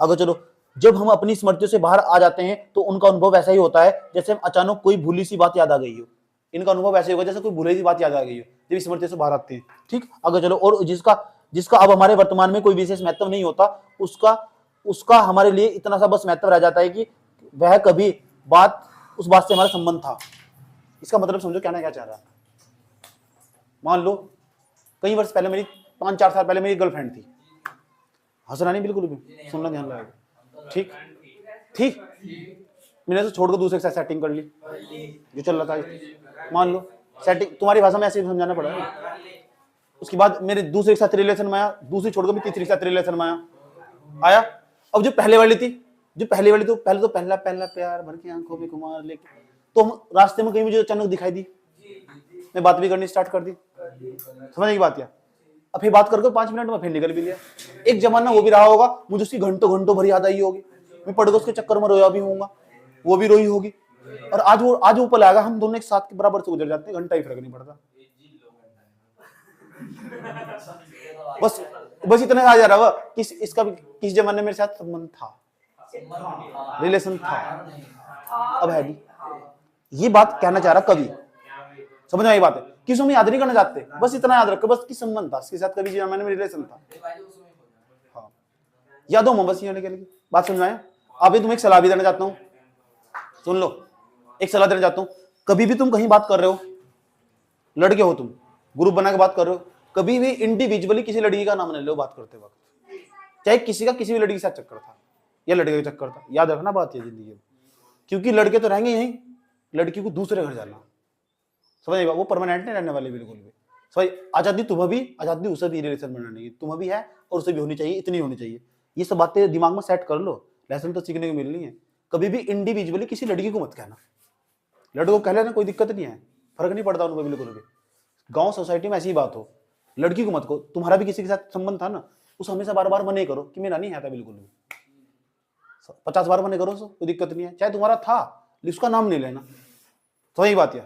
आगे चलो, जब हम अपनी स्मृतियों से बाहर आ जाते हैं तो उनका अनुभव ऐसा ही होता है जैसे हम अचानक कोई भूली सी बात याद आ गई हो। इनका अनुभव ऐसे होगा जैसे कोई भूली सी बात याद आ गई हो जब स्मृतियों से बाहर आते हैं। ठीक, आगे चलो, और जिसका अब हमारे वर्तमान में कोई विशेष महत्व नहीं होता, उसका हमारे लिए इतना सा बस महत्व रह जाता है कि वह कभी उस बात से हमारा संबंध था। इसका मतलब समझो क्या ना क्या चाह रहा है। मान लो कई वर्ष पहले मेरी 5-4 साल पहले मेरी गर्लफ्रेंड थी, हंसना नहीं बिल्कुल भी, सुनना ध्यान लगेगा। ठीक ठीक, मैंने तो छोड़कर दूसरे के साथ सेटिंग कर ली जो चल रहा था। मान लो सेटिंग तुम्हारी भाषा में ऐसे ही समझाना पड़ा है। उसके बाद मेरे दूसरे के साथ रिलेशन में आया, दूसरी छोड़कर भी तीसरे के साथ रिलेशन में आया। अब जो पहले वाली थी, पहले तो पहला प्यार भर के आंखों में कुमार लेके, तो रास्ते में कहीं मुझे अचानक दिखाई दी, मैं बात भी करनी स्टार्ट कर दी। समझ की बात, या अब फिर बात करके 5 मिनट में फिर निकल भी लिया। एक जमाना वो भी रहा होगा, मुझे उसकी घंटों भर याद आई होगी, मैं पढ़कर उसके चक्कर में रोया भी होऊंगा, वो भी रोई होगी। और आज वो पल आएगा, हम दोनों एक साथ के बराबर से गुजर जाते हैं, घंटा ही फर्क नहीं पड़ता। बस इतना आ जा रहा है इसका किस जमाने मेरे साथ संबंध था, रिलेशन था, अब है भी। ये बात कहना चाह रहा कवि, समझ में आई बात है। किस में याद नहीं करना चाहते, बस इतना याद रखो बस कि संबंध था इसके साथ, कभी जमाने में रिलेशन था। हाँ, यादों में बस ये के लिए बात समझ आया। अभी तुम एक सलाह भी देना चाहता हूँ, सुन लो, एक सलाह देना चाहता हूँ। कभी भी तुम कहीं बात कर रहे हो, लड़के हो तुम, ग्रुप बना के बात कर रहे हो, कभी भी इंडिविजुअली किसी लड़की का नाम नहीं लो बात करते वक्त, चाहे किसी भी लड़की के साथ चक्कर था या लड़के का चक्कर था। याद रखना बात है जिंदगी में, क्योंकि लड़के तो रहेंगे यहीं, लड़की को दूसरे घर जाना, समझ, वो परमानेंट नहीं रहने वाले बिल्कुल भी। समझ, आजादी तुम्हें भी, आजादी उसे भी रिलेशन बनाने की तुम्हें भी है और उसे भी होनी चाहिए, इतनी होनी चाहिए। ये सब बातें दिमाग में सेट कर लो, लेसन तो सीखने को मिलनी है। कभी भी इंडिविजुअली किसी लड़की को मत कहना, लड़के को कह लेना कोई दिक्कत नहीं है, फर्क नहीं पड़ता उनको बिल्कुल भी। गांव सोसाइटी में ऐसी बात हो, लड़की को मत कहो। तुम्हारा भी किसी के साथ संबंध था ना, उस हमेशा बार बार मना करो कि मेरा नहीं आता बिल्कुल भी, 50 बार मना करो, कोई दिक्कत नहीं है। चाहे तुम्हारा था, उसका नाम नहीं लेना। तो वही बात है,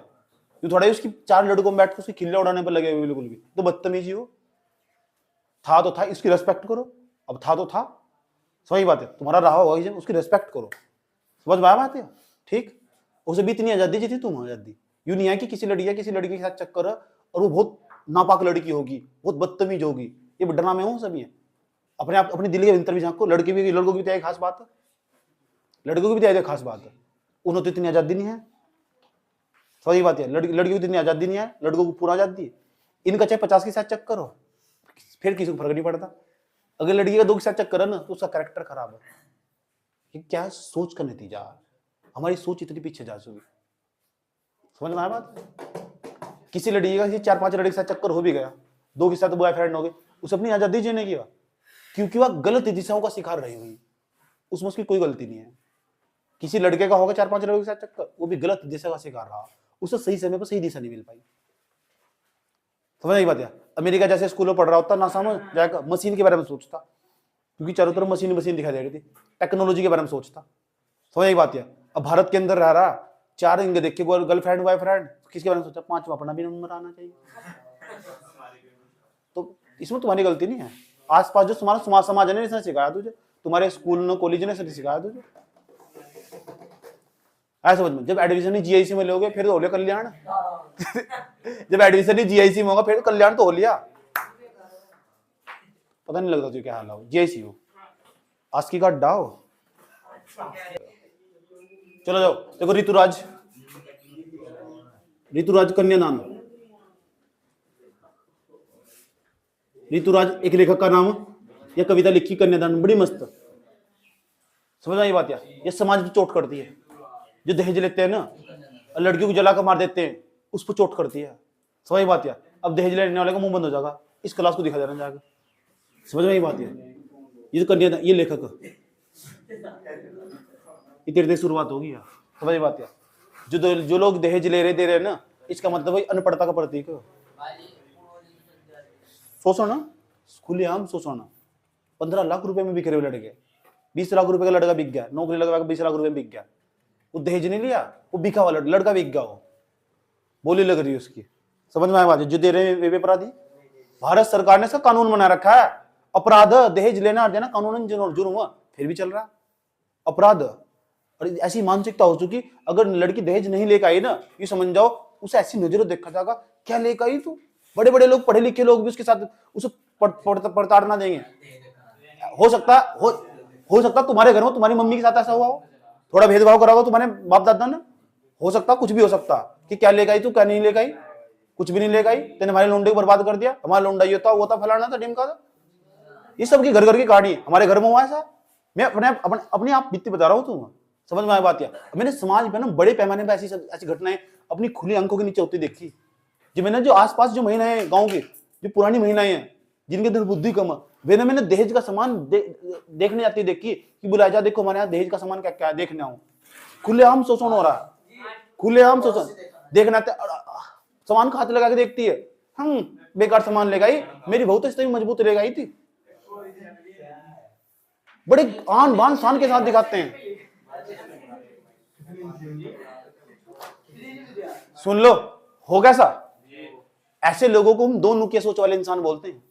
जो थोड़ा उसकी 4 लड़कों में बैठ कर उसकी खिल्ले उड़ाने पर लगे हुए बिल्कुल भी, तो बदतमीजी हो। था तो था, इसकी रेस्पेक्ट करो, अब था तो था, सही बात है। तुम्हारा रहा होगा, उसकी रेस्पेक्ट करो, समझ में आया बात है। ठीक, उसे भी इतनी आजादी थी, तुम आजादी यूं नहीं है कि किसी लड़की के साथ चक्कर और वो बहुत नापाक लड़की होगी, बहुत बदतमीज होगी, ये ड्रामे हो सभी है। अपने आप अपनी दिल के भीतर भी झांको। लड़कों की भी खास बात है, लड़कों की भी खास बात है। उन्हें तो इतनी आजादी नहीं है, सही बात है। लड़कियों को इतनी आजादी नहीं है, लड़कों को पूरा आजादी है। इनका चाहे 50 के साथ चक्कर हो, फिर किसी को फर्क नहीं पड़ता। अगर लड़की का 2 के साथ चक्कर है ना, तो उसका कैरेक्टर खराब है। ये क्या सोच का नतीजा है, हमारी सोच इतनी पीछे जा चुकी। समझ में आया बात? किसी लड़की का 4-5 लड़के के साथ चक्कर हो भी गया, 2 के साथ बॉयफ्रेंड हो गए, उसे अपनी आजादी जीने की, क्योंकि वह गलत दिशाओं का शिकार रही हुई, उसमें उसकी कोई गलती नहीं है। किसी लड़के का होगा 4-5 लड़कों के साथ चक्कर, वो भी गलत दिशा का शिकार रहा, उसे सही समय पर सही दिशा नहीं मिल पाई। समझ नहीं बात है? अमेरिका जैसे स्कूलों पढ़ रहा होता ना, समझ जाएगा, मशीन के बारे में सोचता, क्योंकि चारों तरफ मशीन दिखाई दे रही थी, टेक्नोलॉजी के बारे में सोचता। समझ नहीं बात है? अब भारत के अंदर रह रहा, 4 इंगे देख के गर्लफ्रेंड बॉयफ्रेंड, किसके बारे में सोचा? 5वां अपना भी नंबर आना चाहिए। तो इसमें तुम्हारी गलती नहीं है, आसपास जो तुम्हारा समाज ने इसने सिखाया तुझे, तुम्हारे स्कूल ने कॉलेज ने सिखाया तुझे। ऐसा समझ में, जब एडमिशन ही जीआईसी में लोगे फिर तो हो लिया कल्याण। जब एडमिशन ही जीआईसी में होगा फिर कल्याण तो हो लिया। पता नहीं लगता तुझे क्या हाल हो, जीआईसी हो, आस्की का अड्डा हो। चलो जाओ, देखो ऋतुराज कन्यादान। ऋतुराज एक लेखक का नाम, यह कविता लिखी कन्यादान, बड़ी मस्त। समझ आई बात? ये समाज पे चोट करती है। जो दहेज लेते हैं ना, लड़कियों को जला कर मार देते हैं, उस पर चोट करती है। समझ बात? अब दहेज लेने वाले का मुंह बंद हो जाएगा, इस क्लास को दिखा देना जाएगा। समझ में आई बात? ये तो कन्यादान, ये लेखक, ये तेरे से शुरुआत होगी यार। समझ बात? जो लोग दहेज दे रहे ना, इसका मतलब वही अनपढ़ता का प्रतीक है। शोषण, खुलेआम शोषण। 15 लाख रुपए में बिक रहे लड़के, 20 लाख रुपए का लड़का बिक गया, नौकरी लगा 20 लाख रुपए में बिक गया। वो दहेज नहीं लिया, वो बिका हुआ लड़का बिक गया, वो बोली लग रही है उसकी। समझ में आया बात? जो दे रहे वे अपराधी। भारत सरकार ने इसका कानून बना रखा है, अपराध दहेज लेना और देना कानूनन जुर्म, फिर भी चल रहा अपराध। और ऐसी मानसिकता हो चुकी, अगर लड़की दहेज नहीं लेकर आई ना, ये समझ जाओ उसे ऐसी नजरों देखा जाएगा, क्या लेकर आई तू। बड़े बड़े लोग, पढ़े लिखे लोग भी उसके साथ उसे प्रताड़ना देंगे। हो सकता तुम्हारे घर में तुम्हारी मम्मी के साथ ऐसा हुआ हो, थोड़ा भेदभाव करा हो तुम्हारे बाप दादा ने, हो सकता, कुछ भी हो सकता कि क्या लेकर आई तू, क्या नहीं लेकर आई, कुछ भी नहीं लेकर आई, तेने हमारे लोंडे को बर्बाद कर दिया, हमारा लोंडा ये था वो था फलाना था ढिमका था। ये सब की घर की कहानी है, हमारे घर में हुआ ऐसा। मैं अपने आप बीतती बता रहा हूँ तुम। समझ में आया बात? मैंने समाज में ना बड़े पैमाने पर ऐसी घटनाएं अपनी खुली आंखों के नीचे होती देखी। जो मैंने जो आसपास जो महिलाएं, गांव की जो पुरानी महिलाएं हैं, जिनके अंदर बुद्धि कम है, वे ना मैंने दहेज का सामान देखने जाती देखी कि बुलाया जा, देखो हमारे यहाँ दहेज का सामान क्या क्या देखने आऊं। खुलेआम शोषण हो रहा, खुलेआम शोषण देखना। सामान का हाथ लगा के देखती है, बेकार सामान ले गई, मेरी बहू तो इससे भी मजबूत ले गई थी। बड़े आन बान शान के साथ दिखाते हैं। सुन लो, हो कैसा? ऐसे लोगों को हम 2 नुकिया सोच वाले इंसान बोलते हैं।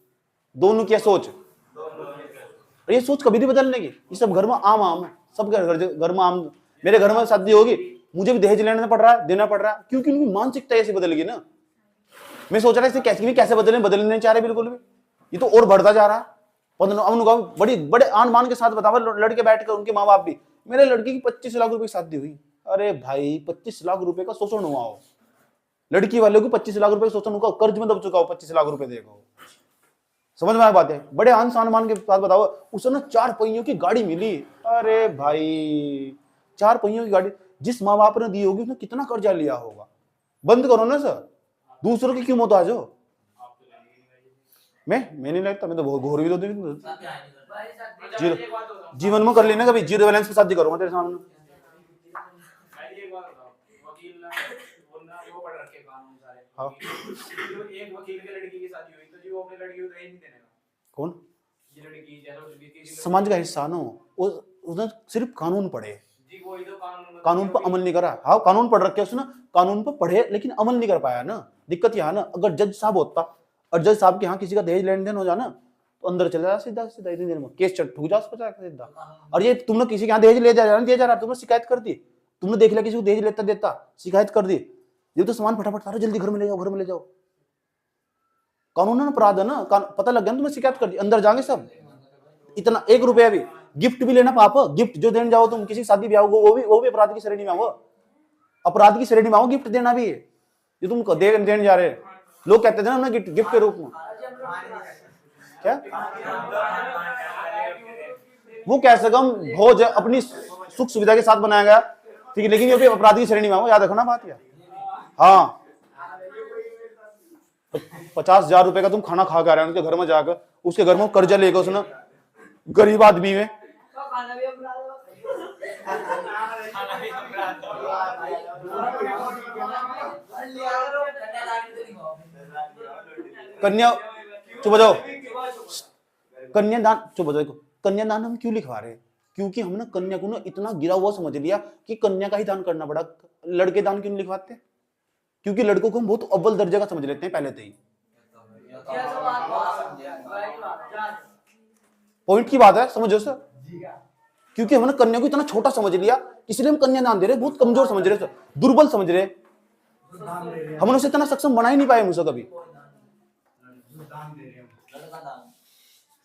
2 नुकिया सोच। और ये सोच कभी नहीं बदलने की। ये सब घर में आम है, सब घर में आम। मेरे घर में शादी होगी, मुझे भी दहेज लेना पड़ रहा है, देना पड़ रहा है, क्योंकि उनकी मानसिकता ऐसी बदल गई ना। मैं सोच रहा है कैसे बदलने नहीं चाह रहे बिल्कुल भी, ये तो और बढ़ता जा रहा है। बड़े आन मान के साथ बताओ, लड़के बैठ कर उनके माँ बाप भी, मेरे लड़की की 25 लाख रुपए की शादी हुई। अरे भाई 25 लाख रुपए का शोषण हुआ हो, लड़की वाले को 25 लाख रुपए शोषण हुआ, कर्ज में दब चुका हो, 25 लाख रुपए देगा। समझ में आया बात है? बड़े आन शान मान के साथ बताओ, उसे ना 4 पहियों की गाड़ी मिली। अरे भाई 4 पहियों की गाड़ी जिस माँ बाप ने दी होगी उसने कितना कर्जा लिया होगा। बंद करो ना सर, दूसरों की क्यों मोहताज हो? मैं नहीं लगता, मैं तो घोर भी दो जीवन में कर लेना, कभी जीरो बैलेंस पे शादी करूंगा तेरे सामने। हाँ। एक वकील की लड़की की शादी हुई तो जी वो अपनी लड़की को दहेज नहीं देने का। कौन? ये लड़की समाज का हिस्सा ना, उसने सिर्फ कानून पढ़े जी, वो तो कानून पर अमल नहीं करा। हाँ कानून पढ़ रखे उसने, कानून पर पढ़े लेकिन अमल नहीं कर पाया ना। दिक्कत यहाँ ना, अगर जज साहब होता और जज साहब के यहाँ किसी का दहेज लेन देन हो जाना तो अंदर चला जा सीधा सीधा, इतनी देर में केस ठुक जा सीधा। और ये तुमने किसी के यहाँ दहेज ले जा रहा, तुमने शिकायत कर दी, तुमने देख लिया किसी को दहेज लेता देता, शिकायत कर दी, ये तो सामान फटाफट सारा जल्दी घर में ले जाओ, घर में ले जाओ। कानून अपराध है ना, पता लग गया ना, तुम्हें शिकायत कर दी, अंदर जाएंगे सब। इतना 1 रुपया भी गिफ्ट भी लेना पाप, गिफ्ट जो देने जाओ तुम किसी शादी ब्याह को, वो भी अपराध की श्रेणी में आओ, अपराध की श्रेणी में आओ। गिफ्ट देना भी है जो तुम देने जा रहे। लोग कहते थे ना गिफ्ट के रूप में, क्या वो कैसे कम भोज अपनी सुख सुविधा के साथ बनाया गया, ठीक है, लेकिन ये भी अपराध की श्रेणी में आओ, याद रखना बात यार। हाँ 50,000 रुपए का तुम खाना खा के आ रहे हो उनके घर में जाकर, उसके घर में कर्जा लेकर उसने गरीब आदमी में कन्या, चुप हो जाओ, कन्यादान, चुप हो जाओ, कन्यादान हम क्यों लिखवा रहे हैं? क्योंकि हमने कन्या को ना इतना गिरा हुआ समझ लिया कि कन्या का ही दान करना पड़ा। लड़के दान क्यों नहीं लिखवाते? क्योंकि लड़कों को हम बहुत अव्वल दर्जे का समझ लेते हैं पहले से ही। पॉइंट की बात है, समझो सर, क्योंकि हमने कन्या को इतना छोटा समझ लिया, इसलिए हम कन्यादान दे रहे, बहुत कमजोर समझ रहे, दुर्बल समझ रहे, हमने उसे इतना सक्षम बना ही नहीं पाए मुझसे कभी।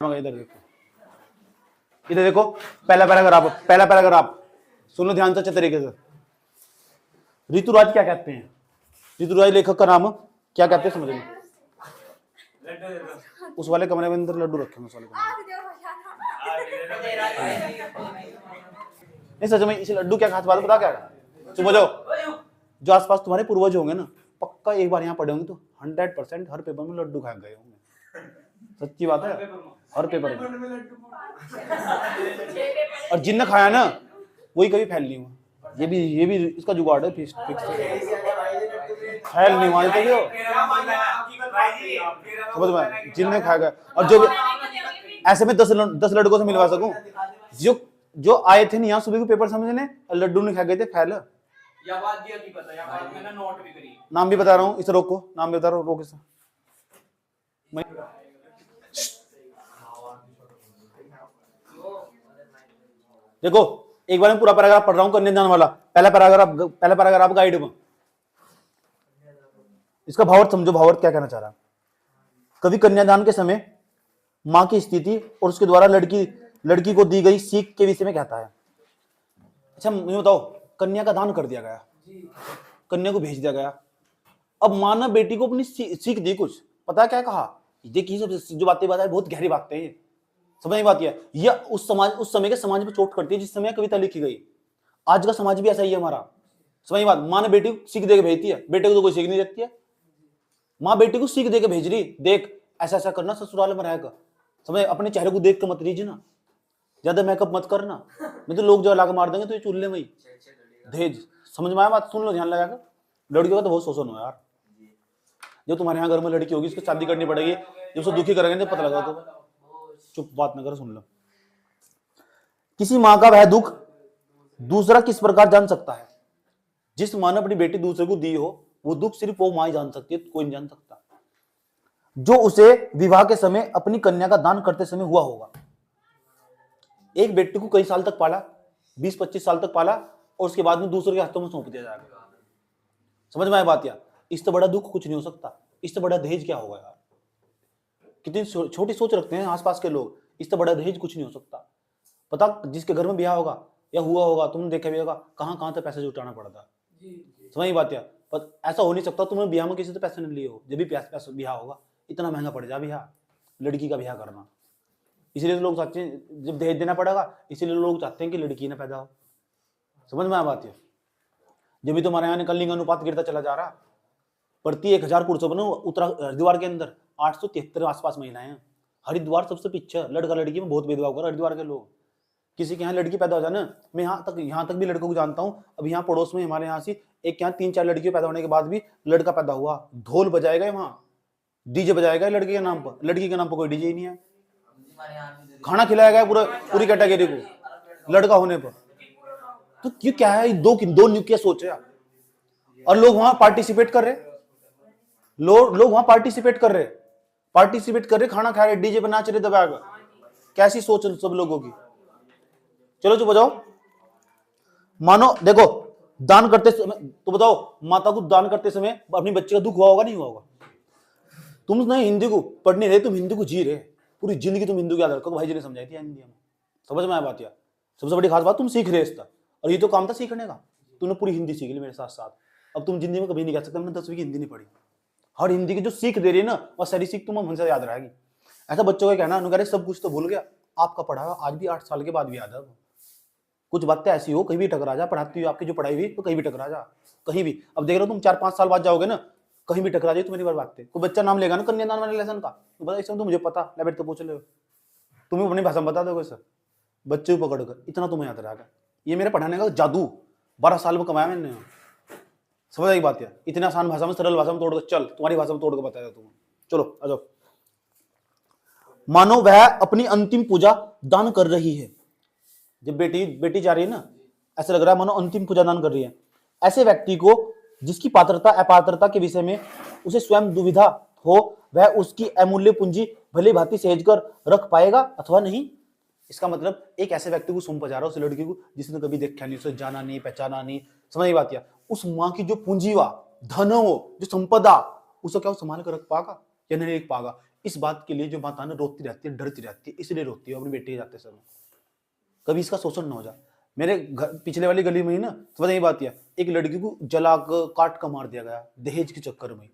इधर देखो, इधर देखो, पहला पैराग्राफ सुन लो ध्यान से अच्छे तरीके से। ऋतुराज क्या कहते हैं? ऋतुराज लेखक का नाम क्या कहते हैं समझ लो। उस वाले कमरे में अंदर लड्डू रखे हैं, उस वाले कमरे नहीं, सच में इसे लड्डू क्या खास बात पता क्या है? चुप हो जाओ, जो आसपास तुम्हारे पूर्वज होंगे ना, पक्का एक बार यहाँ पढ़े होंगे तो 100% हर पेपर में लड्डू खा गए होंगे। सच्ची बात है, हर पेपर में। और जिनने खाया ना वही कभी फैल नहीं हुआ। ये भी इसका जुगाड़ है, फिक्स फैल नहीं हुआ तो समझ में, जिनने खाया। और जो ऐसे में 10 लड़कों से मिलवा सकूं जो आए थे नहीं यहाँ सुबह को पेपर समझने, लड्डू नहीं खा गए थे, फैल। नाम भी बता रहा हूँ, इसे रोको, नाम भी बता रहा हूँ, रोक इसे। देखो एक बार मैं पूरा पैराग्राफ पढ़ रहा हूँ कन्यादान वाला, पहला पैराग्राफ गाइड में, इसका भावार्थ समझो, भावार्थ क्या कहना चाह रहा है। कवि कन्यादान के समय मां की स्थिति और उसके द्वारा लड़की को दी गई सीख के विषय में कहता है। अच्छा मुझे बताओ, कन्या का दान कर दिया गया, कन्या को भेज दिया गया, अब मां ने बेटी को अपनी सीख दी, कुछ पता क्या कहा? देखिए जो बातें बताई बहुत गहरी बातें हैं, समझ नहीं पाती है। यह उस समय के समाज में चोट करती है जिस समय कविता लिखी गई। आज का समाज भी ऐसा ही है हमारा, समझ बात। मां ने बेटी को सीख देकर भेजती है, बेटे को तो कोई सीख नहीं देती है। मां बेटी को सीख देकर भेज रही, देख ऐसा ऐसा करना ससुराल में रहेगा, समझ, अपने चेहरे को देख कर मत लीजिए ना, ज्यादा मेकअप मत करना, नहीं तो लोग जो लाके मार देंगे तो ये चूल्हे में ही दहेज। समझ में आया बात? सुन लो ध्यान लगाकर। लड़कियों का तो बहुत शोषण हो यार। जब तुम्हारे यहाँ घर में लड़की होगी, उसकी शादी करनी पड़ेगी, जब उसे दुखी करेंगे तो पता लगा। तो चुप, बात न करो, सुन लो। किसी मां का वह दुख दूसरा किस प्रकार जान सकता है? जिस मां ने अपनी बेटी दूसरे को दी हो, वो दुख सिर्फ वो मां ही जान सकती है, कोई नहीं जान सकता। जो उसे विवाह के समय अपनी कन्या का दान करते समय हुआ होगा। एक बेटी को कई साल तक पाला, 20-25 साल तक पाला, और उसके बाद में दूसरे के हाथों में सौंप दिया जाएगा। समझ में आया बात? यार इससे बड़ा दुख कुछ नहीं हो सकता, इससे बड़ा दहेज क्या होगा यार। कितनी छोटी सोच रखते हैं आसपास के लोग, इससे बड़ा दहेज कुछ नहीं हो सकता। पता जिसके घर में ब्याह होगा या हुआ होगा, तुमने देखा भी होगा कहां तक पैसे जुटाना पड़ता। समझ बात? यार पर ऐसा हो नहीं सकता तुमने ब्याह में किसी से पैसे नहीं लिए हो, जब भी पैसा ब्याह होगा इतना महंगा पड़ जाए ब्याह, लड़की का ब्याह करना। इसलिए लोग चाहते हैं जब दहेज देना पड़ेगा, इसीलिए लोग चाहते हैं कि लड़की ना पैदा हो। समझ में आ बात है? जब भी तुम्हारे यहाँ कलिंग अनुपात गिरता चला जा रहा, प्रति 1000 पुरुषों में हरिद्वार के अंदर 873 आसपास महिलाएं हैं। हरिद्वार सबसे पीछे, लड़का लड़की में बहुत भेदभाव कर हरिद्वार के लोग। किसी के यहाँ लड़की पैदा हो जाए ना, मैं यहाँ तक भी लड़कों को जानता हूँ। अब यहाँ पड़ोस में हमारे यहाँ से एक यहाँ 3-4 लड़कियों पैदा होने के बाद भी लड़का पैदा हुआ, ढोल बजाएगा वहां, डीजे बजाएगा लड़के के नाम पर, लड़की के नाम पर कोई डीजे ही नहीं है। खाना खिलाया गया पूरी कैटेगरी को लड़का होने पर। तो क्यों, क्या है दो न्यूक्लियर सोच है। और लोग वहां पार्टिसिपेट कर रहे, लोग वहां पार्टिसिपेट कर रहे, खाना खा रहे, डीजे पर नाच रहे दबाकर। कैसी सोच सब लोगों की। चलो चुप हो जाओ। मानो देखो दान करते समय, तो बताओ माता को दान करते समय अपनी बच्चे का दुख हुआ होगा नहीं हुआ होगा? तुम नहीं हिंदी को पढ़ नहीं रहे, तुम हिंदी को जी रहे, पूरी जिंदगी तुम हिंदू की याद रखो, भाई जी ने समझाई थी हिंदी में। समझ में आया बात? यार सबसे बड़ी खास बात तुम सीख रहे था, और ये तो काम था सीखने का। तूने पूरी हिंदी सीख ली मेरे साथ साथ। अब तुम जिंदगी में कभी नहीं कह सकते मैंने 10वीं की हिंदी नहीं पढ़ी। हर हिंदी की जो सीख दे रही है ना, वह सारी सीख तुम्हें हमसे याद रहेगी। ऐसा बच्चों का कहना, अनुकारी सब कुछ तो भूल गया, आपका पढ़ा हुआ आज भी 8 साल के बाद भी याद है। कुछ बातें ऐसी हो, कहीं भी टकरा जा, पढ़ाती हुई आपकी जो पढ़ाई हुई तो कहीं भी टकरा जा, कहीं भी। अब देख रहे हो तुम 4-5 साल बाद जाओगे ना, कहीं भी टकरा जाए तो मेरी बार बातें। कोई बच्चा नाम लेगा ना कन्यादान वाले लेसन का, तो बता इसमें तो मुझे पता, ले बेटे तो पूछ ले, तुम्हें अपनी भाषा में बता दोगे सर, बच्चे को पकड़ कर इतना तुम्हें याद रहेगा। ये मेरे पढ़ाने का जादू 12 साल में कमाया मैंने। समझ आई बात? है इतनी आसान भाषा में, सरल भाषा में तोड़ कर, चल तुम्हारी भाषा में तोड़ कर बताया तुम्हें। चलो आ जाओ। मानो वह अपनी अंतिम पूजा दान कर रही है। जब बेटी जा रही है ना, ऐसा लग रहा है मानो अंतिम पूजा दान कर रही है। ऐसे व्यक्ति को जिसकी पात्रता अपात्रता के विषय में उसे स्वयं दुविधा हो, वह उसकी अमूल्य पूंजी भली भांति सहेज कर रख पाएगा अथवा नहीं। इसका मतलब एक ऐसे व्यक्ति को सौंपा जा रहा है, उस लड़की को जिसने कभी देखा नहीं, उसे जाना नहीं, पहचाना नहीं। समझ आई बात? क्या उस माँ की जो पूंजी वा धन हो, जो संपदा, उसे क्या संभाल कर रख पाएगा या नहीं रख पाएगा? इस बात के लिए जो माता ने रोती रहती है, डरती रहती है, इसलिए रोती है अपनी बेटी के जाते समय, कभी इसका शोषण न हो जाए। मेरे घर पिछले वाली गली में ही ना, समझ आई बात? है एक लड़की को जला काट कर मार दिया गया दहेज के चक्कर में।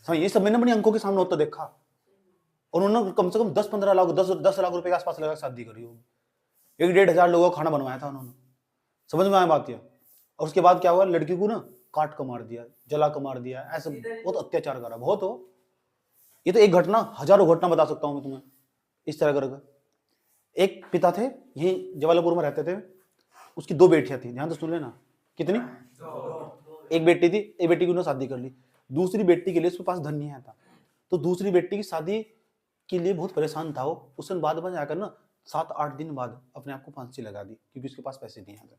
समझ, ये सब मैंने अपनी आंखों के सामने होता देखा। और उन्होंने कम से कम 10-15 लाख 10 लाख रुपए के आसपास लगा शादी करी होगी। 1-1.5 लोगों का खाना बनवाया था उन्होंने। समझ में आया बात? है और उसके बाद क्या हुआ, लड़की को ना काट कर मार दिया, जला कर मार दिया, ऐसे बहुत अत्याचार करा, बहुत हो। ये तो एक घटना, हजारों घटना बता सकता हूं मैं तुम्हें इस तरह कर। एक पिता थे, यही जवालपुर में रहते थे, उसकी 2 बेटियां थी, ध्यान से सुन लेना। कितनी? 1 बेटी थी, एक बेटी की उन्होंने शादी कर ली। दूसरी बेटी के लिए उसके पास धन नहीं आया था, तो दूसरी बेटी की शादी के लिए बहुत परेशान था वो। उसने बाद में जाकर ना 7-8 दिन बाद अपने आप को फांसी लगा दी, क्योंकि उसके पास पैसे नहीं आते।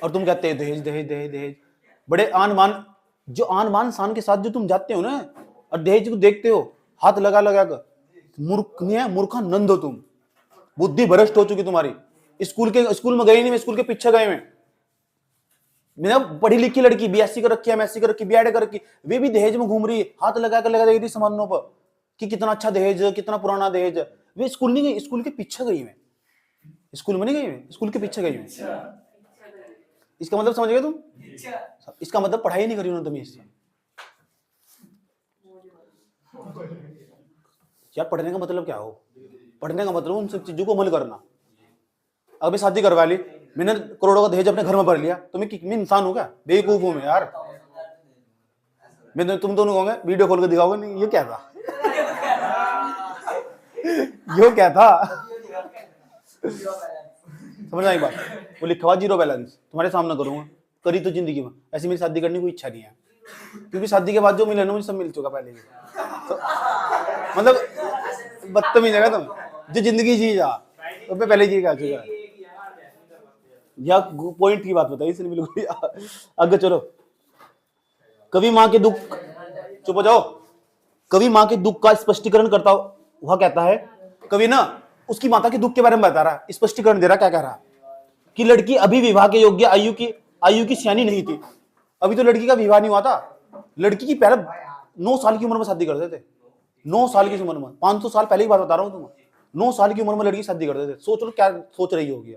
और तुम कहते हैं दहेज दहेज दहेज दहेज। बड़े आन मान, जो आन मान शान के साथ जो तुम जाते हो ना और दहेज को देखते हो हाथ लगा लगा कर, मूर्ख नहीं है, मूर्खा नंद हो तुम। बुद्धि भ्रष्ट हो चुकी तुम्हारी। स्कूल में गई नहीं, मैं स्कूल के पीछे गए मैं। पढ़ी लिखी लड़की BSc कर रखी है, MSc कर रखी, B.Ed कर रखी, वे भी दहेज में घूम रही है, हाथ लगा कर लगा रही थी सामानों पर कि कितना अच्छा दहेज, कितना पुराना दहेज। वे स्कूल नहीं गई, स्कूल के पीछे गई मैं। स्कूल में नहीं गई मैं, स्कूल के पीछे गई मैं। इसका मतलब समझ गए तुम? इसका मतलब पढ़ाई नहीं करी उन्होंने तुम्हें इससे। यार पढ़ने का मतलब क्या हो? पढ़ने का मतलब उन सब चीजों को अमल करना। अभी शादी करवा ली, मैंने करोड़ों का दहेज अपने घर में भर लिया, तो मैं इंसान हूं क्या? बेवकूफ हूं मैं यार। मैं तुम दोनों कहोगे वीडियो खोल के दिखाओगे नहीं, ये क्या था? यो क्या था? समझ आई बात? वो लिखा हुआ 0 बैलेंस, तुम्हारे सामने करूंगा, करी तो जिंदगी में। ऐसी मेरी शादी करने की कोई इच्छा नहीं है, क्योंकि शादी के बाद जो मिला ना मुझे सब मिल चुका पहले ही। तो, मतलब बदतमीज है तुम, जो जिंदगी जी जा तो मैं पहले जी जा चुका है। या पॉइंट की बात बताई इसने बिल्कुल। आगे चलो। कवि माँ के दुख, चुप हो जाओ। कवि माँ के दुख का स्पष्टीकरण करता हुआ कहता है, कवि ना उसकी माता के दुख के बारे में बता रहा है, स्पष्टीकरण दे रहा, क्या कह रहा है कि लड़की अभी विवाह के योग्य आयु की सियानी नहीं थी। अभी तो लड़की का विवाह नहीं हुआ था। लड़की की पहले 9 साल की उम्र में शादी करते थे। 9 साल की उम्र में, 500 साल पहले की बात बता रहा हूं तुम्हें। 9 साल की उम्र में लड़की शादी करते थे। सोच लो क्या सोच रही होगी।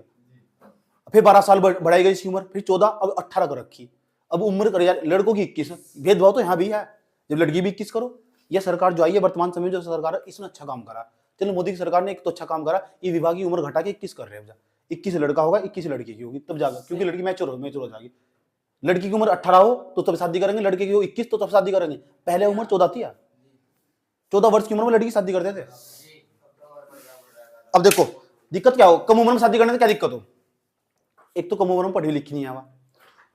फिर 12 साल बढ़ाई गई इसकी उम्र, फिर 14, अब 18 कर रखी। अब उम्र कर लड़कों की 21। भेदभाव तो यहाँ भी है, जब लड़की भी 21 करो। यह सरकार जो आई है वर्तमान समय जो सरकार है, इसने अच्छा काम करा। चलो मोदी की सरकार ने एक तो अच्छा काम करा, ये विवाह की उम्र घटा के 21 कर रहे हैं। 21 लड़का होगा, 21 लड़की की होगी, तब जाकर, क्योंकि लड़की मैच्योर हो जाएगी। लड़की की उम्र 18 हो तो तब शादी करेंगे, लड़के की हो 21 तो तब शादी करेंगे। पहले उम्र 14 थी यार, 14 वर्ष की उम्र में लड़की शादी करते थे। अब देखो दिक्कत क्या हो, कम उम्र में शादी करने से क्या दिक्कत हो? एक तो कम उम्र में पढ़ी लिखी नहीं आवा,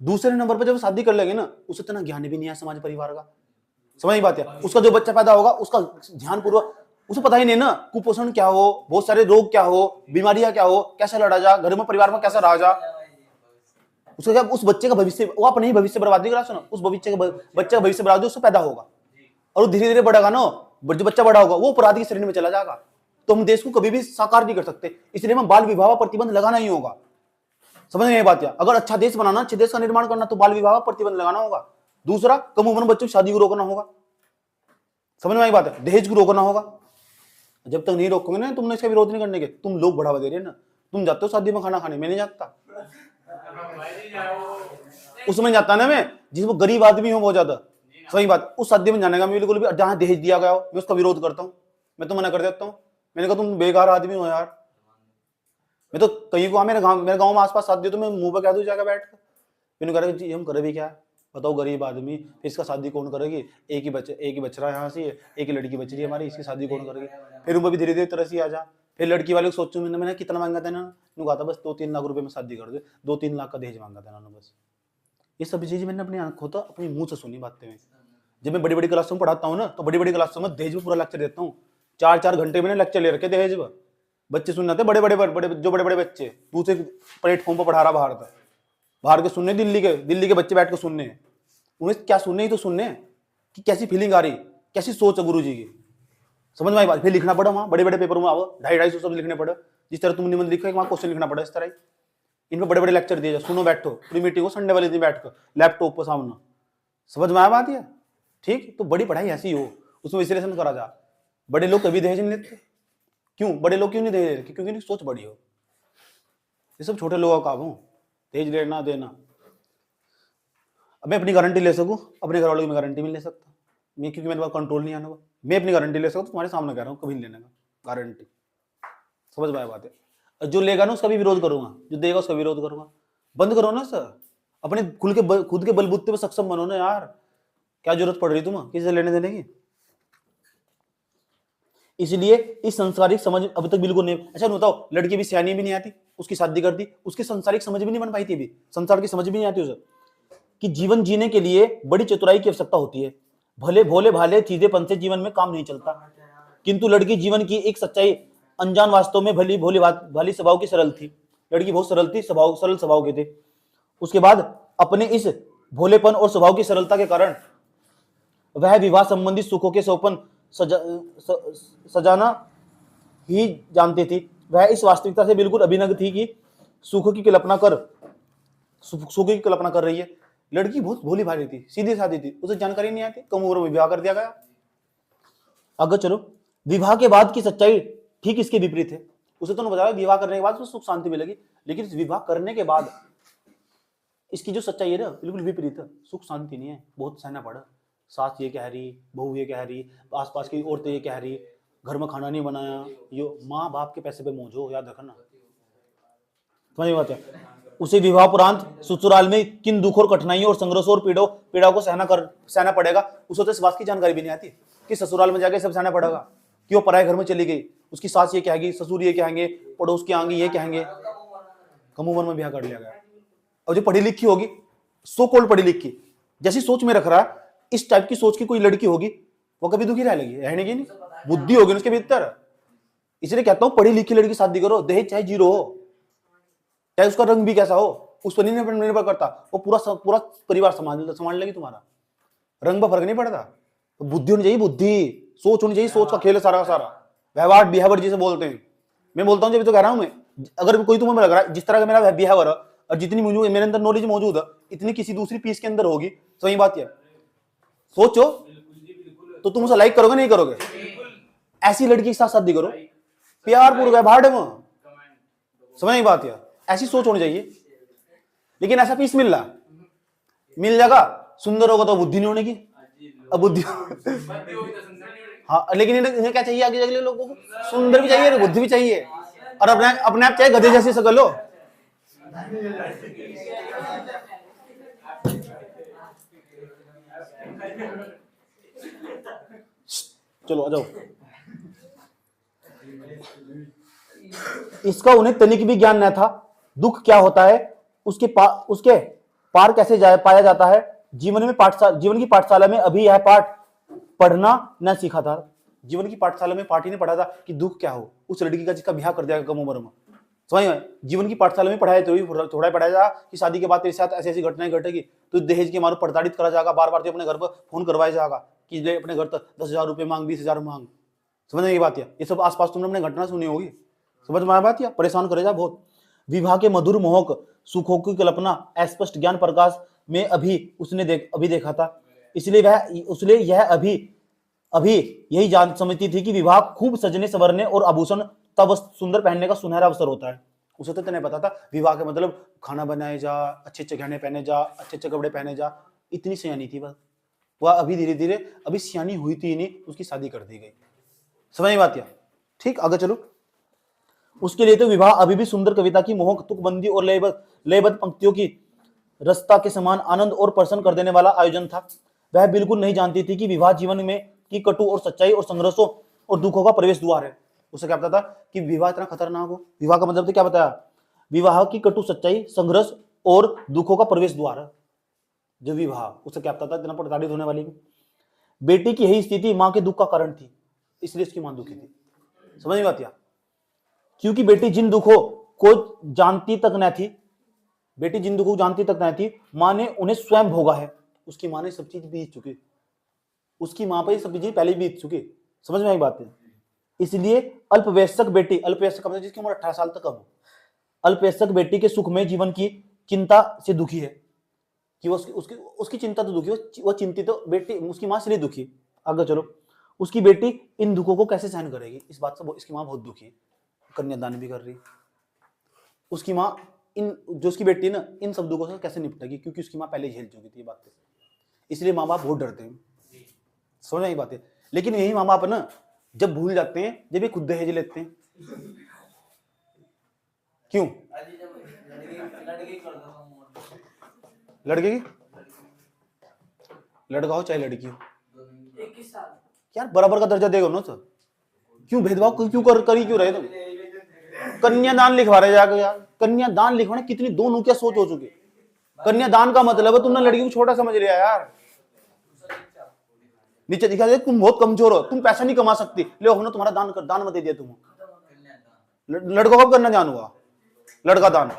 दूसरे नंबर पर जब शादी कर लेंगे ना, उसे इतना ज्ञान भी नहीं है समाज परिवार का। समझ नहीं बात है? उसका जो बच्चा पैदा होगा उसका ध्यान पूर्वक, उसे पता ही नहीं ना कुपोषण क्या हो, बहुत सारे रोग क्या हो, बीमारियां क्या हो, कैसे लड़ा जा, घर में परिवार में कैसा रहा जा। उसका क्या, उस बच्चे का भविष्य, वो अपने ही भविष्य बर्बादी करा। सुनो, उस बच्चे का भविष्य बर्बादी उससे पैदा होगा, और वो धीरे धीरे बढ़ेगा ना, जो बच्चा बड़ा होगा वो अपराधी की श्रेणी में चला जाएगा। तो हम देश को कभी भी साकार नहीं कर सकते, इसलिए हम बाल विवाह पर प्रतिबंध लगाना ही होगा। समझ में ये बात? है अगर अच्छा देश बनाना, अच्छे देश का निर्माण करना, तो बाल विवाह पर प्रतिबंध लगाना होगा। दूसरा, कम उम्र में बच्चों की शादी को रोकना होगा। समझ में आई बात है। दहेज को रोकना होगा, जब तक नहीं रोकोगे ना तुमने इसका विरोध नहीं करने के, तुम लोग बढ़ावा दे रहे हैं ना। तुम जाते हो शादी में खाना खाने, मैं नहीं जाता, उसमें जाता ना मैं जिसमें गरीब आदमी हो बहुत ज्यादा। सही बात, उस शादी में जाने का मैं बिल्कुल भी, जहां दहेज दिया गया हो मैं उसका विरोध करता हूँ, मैं तो मना कर देता हूँ। मैंने कहा तुम बेकार आदमी हो यार। मैं तो कहीं को मेरे गांव में आसपास शादी हो तो मैं मुंह पर कह दूं जाकर बैठ कर, मैंने कहा जी हम करे भी क्या, बताओ गरीब आदमी, फिर इसका शादी कौन करेगी, एक ही बच रहा है यहाँ से, एक ही लड़की बच रही है हमारी, इसकी शादी कौन करेगी। फिर उनको भी धीरे धीरे तरह से आ जा। फिर लड़की वाले को सोचूं मैंने कितना मांगा था इन्होंने, कहा था बस 2-3 लाख रुपए में शादी कर दे, 2-3 लाख का दहेज मांगा था इन्होंने बस। ये सब चीजें मैंने अपनी आंखों तो अपनी मुंह से सुनी बातें में। जब मैं बड़ी बड़ी क्लासों में पढ़ाता हूँ ना, तो बड़ी बड़ी क्लासों में दहेज में पूरा लेक्चर देता हूँ, 4-4 घंटे मैंने लेक्चर ले रखे दहेज में। बच्चे सुन रहे थे, बड़े बड़े बच्चे, दूसरे प्लेटफॉर्म पर पढ़ा रहा बाहर था, बाहर के सुनने, दिल्ली के बच्चे बैठ के सुनने, उन्हें क्या सुनने ही तो सुनने कि कैसी फीलिंग आ रही, कैसी सोच है गुरु जी की। समझ में आई बात। फिर लिखना पड़ा वहाँ बड़े बड़े पेपर में, आओ 250-250 शब्द लिखने पड़े, जिस तरह तुम निबंध लिखा वहाँ क्वेश्चन लिखना पड़ा, इस तरह इनमें बड़े बड़े लेक्चर दिए, सुनो बैठो, पूरी मीटिंग को संडे वाले दिन बैठ कर लैपटॉप पर सामने। समझ में आया बात है। ठीक, तो बड़ी पढ़ाई ऐसी हो, उसमें विश्लेषण करा जा। बड़े लोग कभी दहेज नहीं लेते, क्यों? बड़े लोग क्यों नहीं दहेज लेते? क्योंकि उनकी सोच बड़ी हो। ये सब छोटे लोगों का काम हो, दहेज लेना देना। अब मैं अपनी गारंटी ले सकूं, अपने घर वालों की मैं गारंटी नहीं ले सकता मैं, क्योंकि मेरे पास कंट्रोल नहीं आना हुआ। मैं अपनी गारंटी ले सकता हूं, तुम्हारे सामने कह रहा हूं, कभी नहीं लेने का गारंटी। समझ में आया बात है। जो लेगा ना उसका भी विरोध करूंगा, जो देगा उसका विरोध करूंगा। बंद करो ना सर, अपने खुद के बलबूते पे सक्षम बनो ना यार। क्या जरूरत पड़ रही तुम्हें किसी से लेने देने की? इसलिए इस संसारिक समझ अब तक बिल्कुल नहीं। अच्छा बताओ, लड़की भी सियानी भी नहीं आती, उसकी शादी कर दी, उसकी संसारिक समझ भी नहीं बन पाई थी, अभी संसार की समझ भी नहीं आती उसे कि जीवन जीने के लिए बड़ी चतुराई की आवश्यकता होती है। भले भोले भाले सीधेपन से जीवन में काम नहीं चलता, किंतु लड़की जीवन की एक सच्चाई अनजान वास्तव में भली भोली भाली स्वभाव की सरल थी। लड़की बहुत सरल थी, सरल स्वभाव की थी। उसके बाद अपने इस भोलेपन और स्वभाव की सरलता के कारण वह विवाह संबंधी सुखों के सौपन सजाना ही जानती थी। वह इस वास्तविकता से बिल्कुल अभिनव थी कि सुख की कल्पना कर रही है। लड़की बहुत भोली भाली थी, सीधी सादी थी, उसे जानकारी नहीं आती, कम उम्र में विवाह कर दिया गया। अगर चलो विवाह के बाद की सच्चाई ठीक इसके विपरीत है। उसे तो बताया विवाह करने के बाद उसको सुख शांति मिलेगी, लेकिन इस विवाह करने के बाद इसकी जो सच्चाई है ना बिल्कुल विपरीत है। सुख शांति नहीं है, बहुत सहना पड़ा। सास ये कह रही, बहू ये कह रही, आसपास की औरतें ये कह रही, घर में खाना नहीं बनाया, यो माँ बाप के पैसे पे मौज हो, याद रखना। समझ बात है। उसे विवाह उपरांत ससुराल में किन दुख और कठिनाइयों और संघर्ष और पीड़ा को सहना पड़ेगा। उसे तो इस बात की जानकारी भी नहीं आती कि ससुराल में जाके सब सहना पड़ेगा, कि वो पराये घर में चली गई, उसकी सास ये कहेगी, ससुर ये कहेंगे, पड़ोस के आएंगे ये कहेंगे। कम उम्र में ब्याह कर लिया गया। और जो पढ़ी लिखी होगी, सो कॉल्ड पढ़ी लिखी, जैसी सोच में रख रहा है, इस टाइप की सोच की कोई लड़की होगी, वो कभी दुखी रहने की नहीं, बुद्धि होगी उसके भीतर। इसलिए कहता हूं पढ़ी लिखी लड़की शादी करो, दहेज चाहे 0 हो, चाहे उसका रंग भी कैसा हो, उस पर निर्भर करता। वो पूरा परिवार संभाल लेगी तुम्हारा, रंग पर फर्क नहीं पड़ता। तो बुद्धि होनी चाहिए, बुद्धि, सोच होनी चाहिए, सोच का खेल है सारा का सारा। व्यवहार बिहेवियर जिसे बोलते हैं, मैं बोलता हूँ जब तो कह रहा हूं मैं, अगर कोई तुम्हें लग रहा है जिस तरह का मेरा बिहेवियर है और जितनी मेरे अंदर नॉलेज मौजूद है, इतनी किसी दूसरी पीस के अंदर होगी, सही बात है। सोचो तो तुम उसे लाइक करोगे नहीं करोगे? ऐसी लड़की के साथ शादी करो, प्यार पूर्वक है, भाड़ में। समझ नहीं बात है, ऐसी सोच होनी चाहिए। लेकिन ऐसा पीस मिल जाएगा, सुंदर होगा तो बुद्धि नहीं होने की, अब बुद्धि हाँ, लेकिन इन्हें क्या चाहिए आगे अगले लोगों को? सुंदर भी चाहिए, बुद्धि भी चाहिए, और अपने आप चाहे गधे जैसी शकल हो। चलो आ जाओ। इसका उन्हें तनिक भी ज्ञान न था। दुख क्या होता है, उसके पार कैसे पाया जाता है। जीवन की पाठशाला में अभी यह पाठ पढ़ना न सीखा था। जीवन की पाठशाला में पाठ ही नहीं पढ़ा था कि दुख क्या हो उस लड़की का जिसका ब्याह कर दिया कम उम्र में। समझ में? जीवन की पाठशाला में पढ़ाया तो थोड़ा पढ़ाया जा कि शादी के बाद तेरे साथ ऐसी ऐसी घटनाएं घटेगी, तो दहेज के मारो प्रताड़ित करा जाएगा, बार बार अपने घर पर फोन करवाया जाएगा कि ले अपने घर तक 10,000 रुपए मांग, 20,000 मांग। समझने की बात है, ये सब आसपास तुमने अपने घटना सुनी होगी। समझ में आया बात? या परेशान करे जा बहुत। विवाह के मधुर मोहक सुखों की कल्पना अस्पष्ट ज्ञान प्रकाश में अभी देखा था, इसलिए यह अभी अभी यही जान समझती थी कि विवाह खूब सजने संवरने और आभूषण तब सुंदर पहनने का सुनहरा अवसर होता है। उसे तो नहीं पता था विवाह के मतलब खाना बनाए जा, अच्छे अच्छे गहने पहने जा, अच्छे अच्छे कपड़े पहने जा। इतनी सियानी थी बस वह। अभी धीरे धीरे अभी सियानी हुई थी नहीं, उसकी शादी कर दी गई। समझ में बात क्या? ठीक, आगे चलो। उसके लिए तो विवाह अभी भी सुंदर कविता की मोहक तुकबंदी और लयबद्ध पंक्तियों की रसता के समान आनंद और प्रसन्न कर देने वाला आयोजन था। वह बिल्कुल नहीं जानती थी कि विवाह जीवन में की कटु और सच्चाई और संघर्षों और दुखों का प्रवेश द्वार है। उसे क्या पता था कि विवाह इतना खतरनाक हो? विवाह का मतलब तो क्या बताया? विवाह की कटु सच्चाई, संघर्ष और दुखों का प्रवेश द्वार है जो विवाह। उसे क्या पता था इतना प्रताड़ित होने वाली? बेटी की यही स्थिति मां के दुख का कारण थी, इसलिए उसकी मां दुखी थी। समझ में आती? क्योंकि बेटी जिन दुखों को जानती तक न थी, बेटी जिन दुखों को जानती तक न थी, मां ने उन्हें स्वयं भोगा है। उसकी मां ने सब चीज बीत चुकी, उसकी मां पर सब चीजें पहले बीत चुकी। समझ में आई बात है? इसलिए अल्पवयस्क बेटी, अल्पवयस्क मतलब जिसकी उम्र 18 साल तक कम हो, अल्पवयस्क बेटी के सुखमय जीवन की चिंता से दुखी है कि वो उसकी चिंता तो दुखी, वो चिंतित तो बेटी, उसकी मां इसलिए दुखी। आगे चलो। उसकी बेटी इन दुखों को कैसे सहन करेगी, इस बात से इसकी मां बहुत दुखी है। कन्यादान भी कर रही उसकी मां, इन जो उसकी बेटी है ना, इन सब दुखों से कैसे निपटेगी, क्योंकि उसकी मां पहले झेल चुकी थी ये बातें। इसलिए माँ बाप बहुत डरते हैं। समझ आई बात है? लेकिन यही माँ बाप ना जब भूल जाते हैं जब ये खुद दहेज लेते हैं। क्यों? लड़के की, लड़का हो चाहे लड़की हो, यार बराबर का दर्जा देगा ना सर। क्यों भेदभाव क्यों करी क्यों रहे तुम? कन्यादान लिखवा रहे जाकर यार। कन्यादान लिखवाने कितनी दोनों क्या सोच हो चुकी। कन्यादान का मतलब है तुमने लड़की को छोटा समझ लिया यार। नीचे दिखा दे तुम बहुत कमजोर हो, तुम पैसा नहीं कमा सकती, ले हमने तुम्हारा दान कर, दान मत दे दिया तुम। लड़कों कब करना दान हुआ? लड़का दान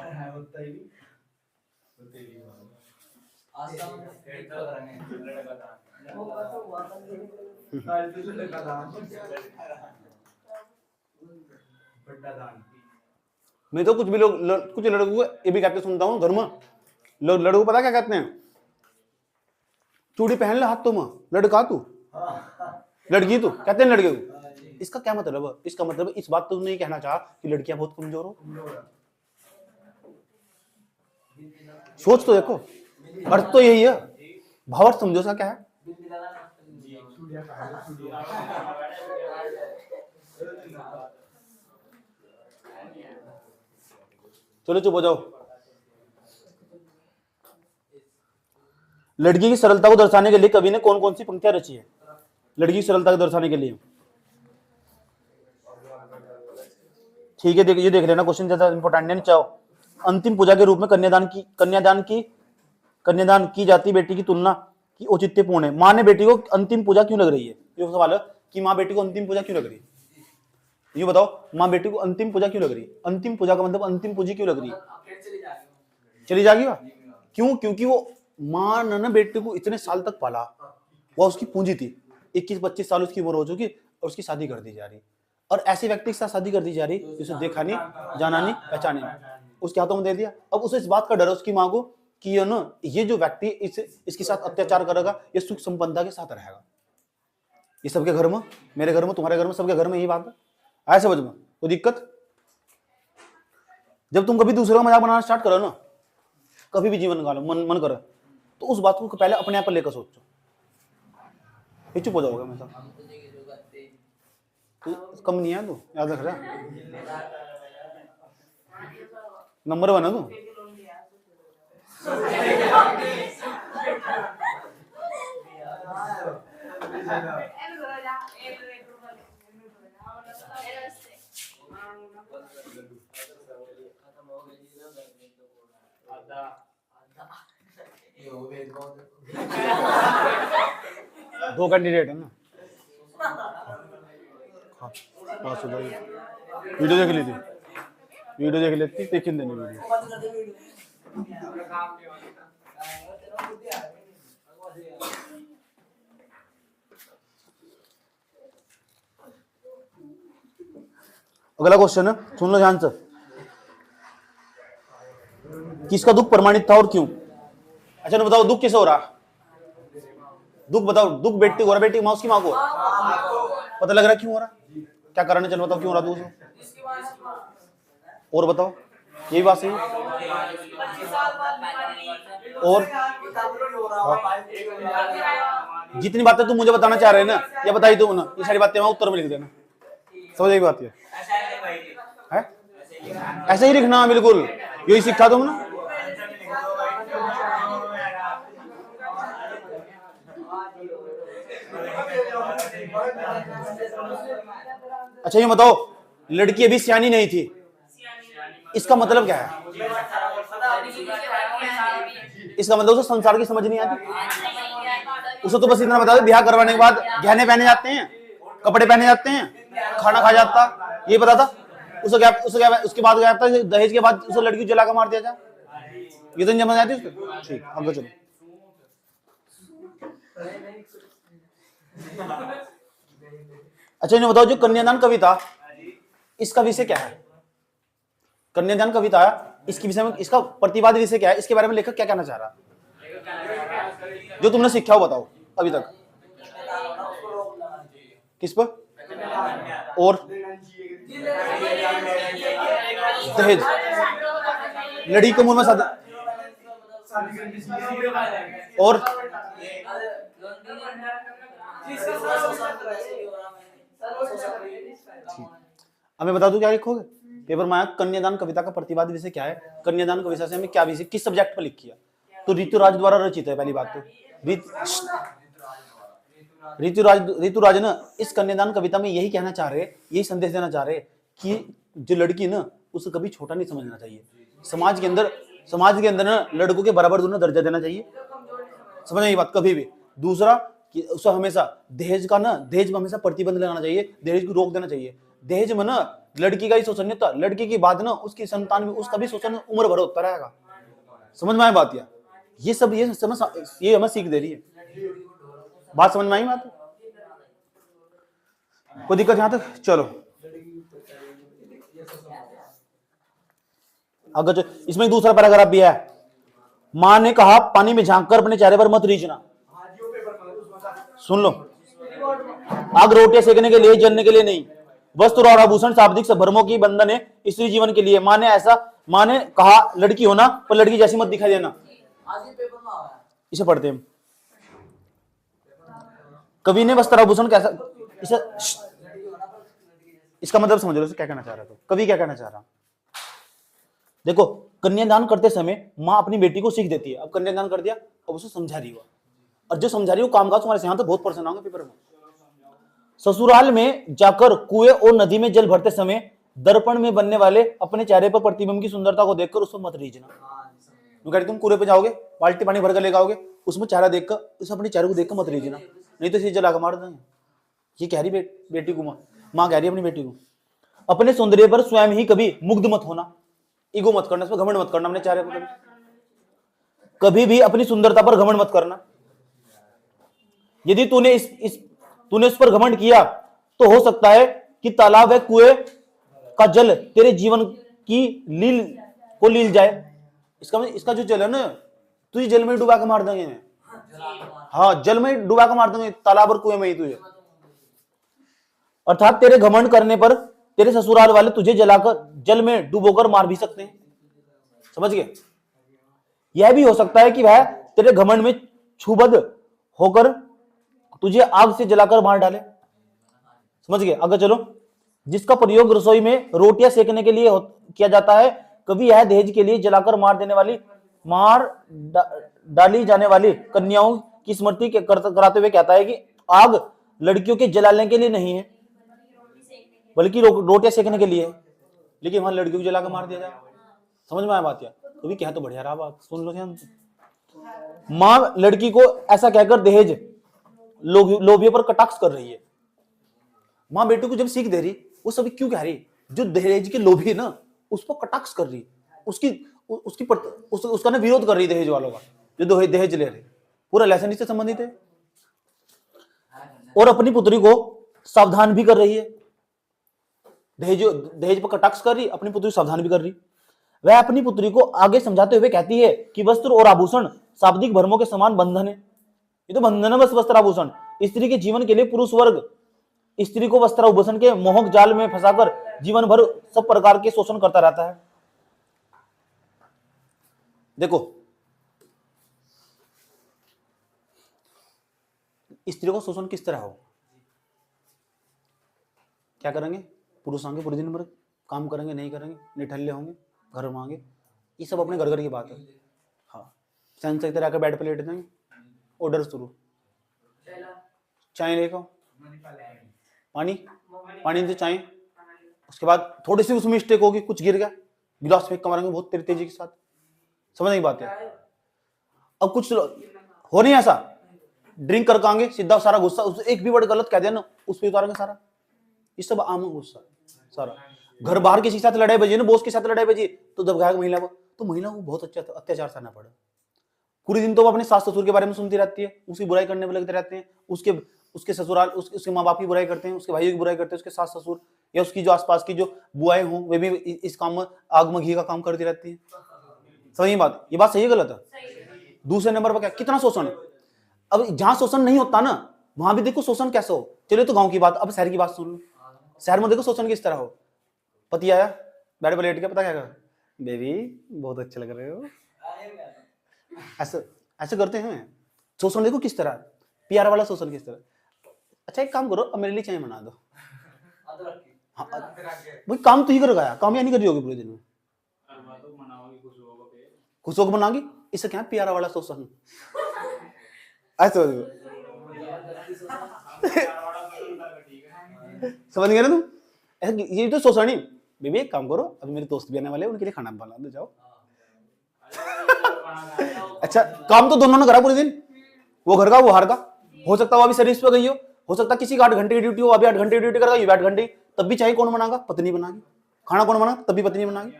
मैं तो कुछ भी लोग कुछ लड़कों को ये भी कहते सुनता हूँ घर में, लड़कों को पता क्या कहते हैं? चूड़ी पहन ले हाथ तुम, लड़का तू, लड़की तू, कहते हैं लड़के को। इसका क्या मतलब है? इसका मतलब इस बात तो नहीं कहना चाह कि लड़कियां बहुत कमजोर हो। सोच तो देखो, अर्थ तो यही है, भावार्थ समझो इसका क्या है। चलो चुप हो जाओ। लड़की की सरलता को दर्शाने के लिए कवि ने कौन कौन सी पंक्तियां रची है? लड़की की सरलता को दर्शाने के लिए, ठीक है, ये देख लेना, क्वेश्चन ज्यादा इंपॉर्टेंट नहीं। चाहो अंतिम पूजा के रूप में कन्यादान की जाती बेटी की तुलना की औचित्यपूर्ण है। मां ने बेटी को अंतिम पूजा क्यों लग रही है? ये सवाल है कि मां बेटी को अंतिम पूजा क्यों लग रही है? ये बताओ, मां बेटी को अंतिम पूजा क्यों लग रही है? अंतिम पूजा का मतलब अंतिम पूजी क्यों लग रही है? चली जाएगी वह। क्यों? क्योंकि वो मां ने बेटी को इतने साल तक पाला, वह उसकी पूंजी थी। 21-25 साल उसकी उम्र हो चुकी और उसकी शादी कर दी जा रही, और ऐसे व्यक्ति के साथ शादी कर दी जा रही जिसे देखा नहीं, जाना नहीं, पहचाने नहीं, उसके हाथों में दे दिया। अब उसे इस बात का डर है उसकी मां को कि ये जो व्यक्ति इसके साथ अत्याचार करेगा, ये सुख संपन्नता के साथ रहेगा। ये सबके घर में, मेरे घर में, तुम्हारे घर में, सबके घर में यही बात है। आए समझ में? कोई दिक्कत? जब तुम कभी दूसरे का मजाक बनाना स्टार्ट करो ना, कभी भी जीवन निकालो, मन करे, तो उस बात को पहले अपने आप पर लेकर सोचो, ये चुप हो जाओगे हमेशा। तो कम नहीं है, तू याद रख रहा, नंबर 1 है तू। दो कैंडिडेट है ना। हाँ सुधा वीडियो देख ली थी, वीडियो देख लेती, लेकिन देने वीडियो। अगला क्वेश्चन है, सुन लो ध्यान से। किसका दुख प्रमाणित था और क्यों? अच्छा ना बताओ, दुख किसे हो रहा? दुख बताओ, दुख बेटी को हो रहा, बेटी माँ उसकी माँ को, पता लग रहा है क्यों हो रहा है? क्या कारण है? चलो बताओ क्यों हो रहा है तू? और बताओ, यही बात सही है। और जितनी बातें तुम मुझे बताना चाह रहे हैं ना, ये बताई तुम ना, ये सारी बातें मैं उत्तर में लिख देना। समझ आई बात? है ऐसे ही लिखना, बिल्कुल यही सीखा तुम ना। अच्छा ये बताओ, लड़की अभी सियानी नहीं थी, इसका मतलब क्या है? इसका मतलब उसे संसार की समझ नहीं आती। उसे तो बस इतना बता दो, ब्याह करवाने के बाद गहने पहने जाते हैं, कपड़े पहने जाते हैं, खाना खा जाता, ये पता था उसे? क्या उसके बाद गया था दहेज के बाद उसे लड़की जला कर मार दिया जाए, ये तो नहीं समझ आती उसको। ठीक, आगे चलो। अच्छा इन्हें बताओ, जो कन्यादान कविता, इसका विषय क्या है? कन्यादान कविता इसके विषय में, इसका प्रतिवाद विषय क्या है? इसके बारे में लेखक क्या कहना चाह रहा है? जो तुमने सीखा हो बताओ अभी तक। किस पर? और दहेज, लड़की को मुंह में साथ, और हमें बता दो क्या लिखोगे पेपर में? कन्यादान कविता का प्रतिवाद विषय क्या है? कन्यादान कविता से हमें क्या विषय, किस सब्जेक्ट पर लिखी है? तो ऋतुराज द्वारा रचित है। पहली बात तो ऋतुराज ना इस कन्यादान कविता में यही कहना चाह रहे, यही संदेश देना चाह रहे कि जो लड़की ना उसे कभी छोटा नहीं समझना चाहिए। समाज के अंदर ना लड़कों के बराबर दोनों दर्जा देना चाहिए। समझ ये बात? कभी भी। दूसरा कि उसे हमेशा दहेज में हमेशा प्रतिबंध लगाना चाहिए, दहेज को रोक देना चाहिए। दहेज में ना लड़की का ही शोषण नहीं होता, लड़की की बात ना उसकी संतान भी, उसका भी शोषण उम्र भर होता रहेगा। समझ में आई बात? ये हमें सीख दे रही है। बात समझ में आई? बात कोई दिक्कत यहां तक? चलो अगर इसमें दूसरा पैराग्राफ भी है। मां ने कहा, पानी में झांककर अपने चेहरे पर मत रीझना। सुन लो, आग रोटियां सेकने के लिए, जलने के लिए नहीं। वस्त्र और आभूषण शाब्दिक भ्रमों की बंधन है स्त्री जीवन के लिए। मां ने कहा, लड़की होना पर लड़की जैसी मत दिखाई देना। इसे पढ़ते हैं। कवि ने वस्त्र आभूषण कैसा, इसका मतलब समझ लो क्या कहना चाह रहा है। तो कवि क्या कहना चाह रहा? देखो, कन्यादान करते समय मां अपनी बेटी को सीख देती है। अब कन्यादान कर दिया, अब उसे समझा रही हो, और जो समझा रही हो कामकाज तुम्हारे से, यहां तो बहुत परेशान होंगे पेपर में। ससुराल में जाकर कुएं और नदी में जल भरते समय दर्पण में बनने वाले अपने चेहरे पर प्रतिबिंब की सुंदरता को देखकर उसको मत रीझना। तुम कुएं पे जाओगे, बाल्टी पानी भरकर लेकर आओगे, उसमें चेहरा देखकर, उस अपने चेहरे को देखकर मत रीझना, नहीं तो इसे जला कर मार देंगे। ये कह रही बेटी को मां कह रही है अपनी बेटी को, अपने सौंदर्य पर स्वयं ही कभी मुग्ध मत होना, ईगो मत करना, इस पर घमंड मत करना। अपने चेहरे पर कभी भी अपनी सुंदरता पर घमंड मत करना। यदि तूने इस पर घमंड किया तो हो सकता है कि तालाब व कुएं का जल तेरे जीवन की लील जाए। इसका जो जल है ना, तुझे जल में डुबा के मार देंगे। हाँ, जल में डुबा के मार देंगे, तालाब और कुएं में ही तुझे। अर्थात तेरे घमंड करने पर तेरे ससुराल वाले तुझे जलाकर जल में डुबोकर मार भी सकते हैं। समझ गए? यह भी हो सकता है कि वह तेरे घमंड में क्षुब्ध होकर तुझे आग से जलाकर मार डाले। समझ गए? आगे चलो। जिसका प्रयोग रसोई में रोटियां सेकने के लिए किया जाता है, कभी यह दहेज के लिए जलाकर मार डाली जाने वाली कन्याओं की स्मृति कराते हुए कहता है कि आग लड़कियों के जलाने के लिए नहीं है, बल्कि रोटियां सेकने के लिए है। लेकिन वहां लड़कियों को जलाकर मार दिया जाए। समझ में आया बात? तो भी क्या तो बढ़िया रहा बात, सुन लो ध्यान से। मां लड़की को ऐसा कहकर दहेज लोभियों पर कटाक्ष कर रही है। मां बेटे को जब सीख दे रही, वो सभी क्यों कह रही? जो दहेज के लोभी है ना, उस पर कटाक्ष कर रही, उसका ना विरोध कर रही दहेज वालों का, जो दहेज ले रहे। पूरा लेसन इससे संबंधित है। और अपनी पुत्री को सावधान भी कर रही है। दहेज पर कटाक्ष कर रही, अपनी पुत्री को सावधान भी कर रही। वह अपनी पुत्री को आगे समझाते हुए कहती है कि वस्त्र और आभूषण शाब्दिक भ्रमों के समान बंधन है। ये तो बंधन है बस, वस्त्र आभूषण। स्त्री के जीवन के लिए पुरुष वर्ग स्त्री को वस्त्र आभूषण के मोहक जाल में फंसाकर जीवन भर सब प्रकार के शोषण करता रहता है। देखो, स्त्री को शोषण किस तरह हो, क्या करेंगे, पुरुष आएंगे पूरे दिन भर काम करेंगे, नहीं करेंगे, निठल्ले होंगे, घर मांगे, ये सब अपने घर घर की बात है। हाँ, सहन से तरह के बेड पे लेट जाएंगे, ऑर्डर शुरू, चाय लेकर पानी, पानी से चाय, उसके बाद थोड़ी सी उसमें मिस्टेक होगी, कुछ गिर गया, गिलास फेंक मारेंगे बहुत तेजी के साथ, समझ नहीं बात है। अब कुछ हो नहीं ऐसा, ड्रिंक करके आएंगे, सीधा सारा गुस्सा, एक भी वर्ड गलत कह दिया ना उस पर उतारेंगे सारा, ये सब आम गुस्सा सारा। घर बाहर किसी के साथ लड़ाई बजी ना, बॉस के साथ लड़ाई बजी, तो जब गया महिला को, तो महिला को बहुत अच्छा अत्याचार सहना पड़ा। पूरे दिन तो वो अपने सास ससुर के बारे में सुनती रहती है, उसकी बुराई करने में लगते रहते हैं, उसके ससुराल, उसके माँ बाप की बुराई करते हैं, उसके भाइयों की बुराई करते हैं, उसके सास ससुर या उसकी जो आसपास की जो बुआएं हों, वे भी इस काम में आग में घी का काम करती रहती है। सही बात, ये बात सही है गलत है? दूसरे नंबर पर क्या, कितना शोषण। अब जहां शोषण नहीं होता ना, वहां भी देखो शोषण कैसे हो। चलिए तो गांव की बात, अब शहर की बात सुन लो। शहर में देखो शोषण किस तरह हो। पति आया, बेड पर लेट के, पता क्या कर, बेबी बहुत अच्छे लग रहे हो, ऐसे ऐसे करते हैं। शोषण देखो किस तरह, प्यार वाला शोषण किस तरह। अच्छा एक काम करो, अब मेरे लिए चाय बना दो। हाँ, भाई काम तो ही करेगा, काम या नहीं करी होगी पूरे दिन में, खुश होकर बनाओगी, इससे क्या प्यारा वाला शोषण। ऐसे समझ गए ना तुम, ये तो शोषण ही। बेबी एक काम करो, अभी मेरे दोस्त भी आने वाले हैं, उनके लिए खाना बना दो, जाओ। अच्छा काम तो दोनों ने करा पूरे दिन, वो घर का वो बाहर का। हो सकता है वो अभी सर्विस पे गई हो सकता है किसी का 8 घंटे की ड्यूटी हो, अभी 8 घंटे की ड्यूटी करेगा, ये 8 घंटे, तब भी चाहे कौन बनाएगा, पत्नी बनाएगी। खाना कौन बनाएगा, तब भी पत्नी बनाएगी।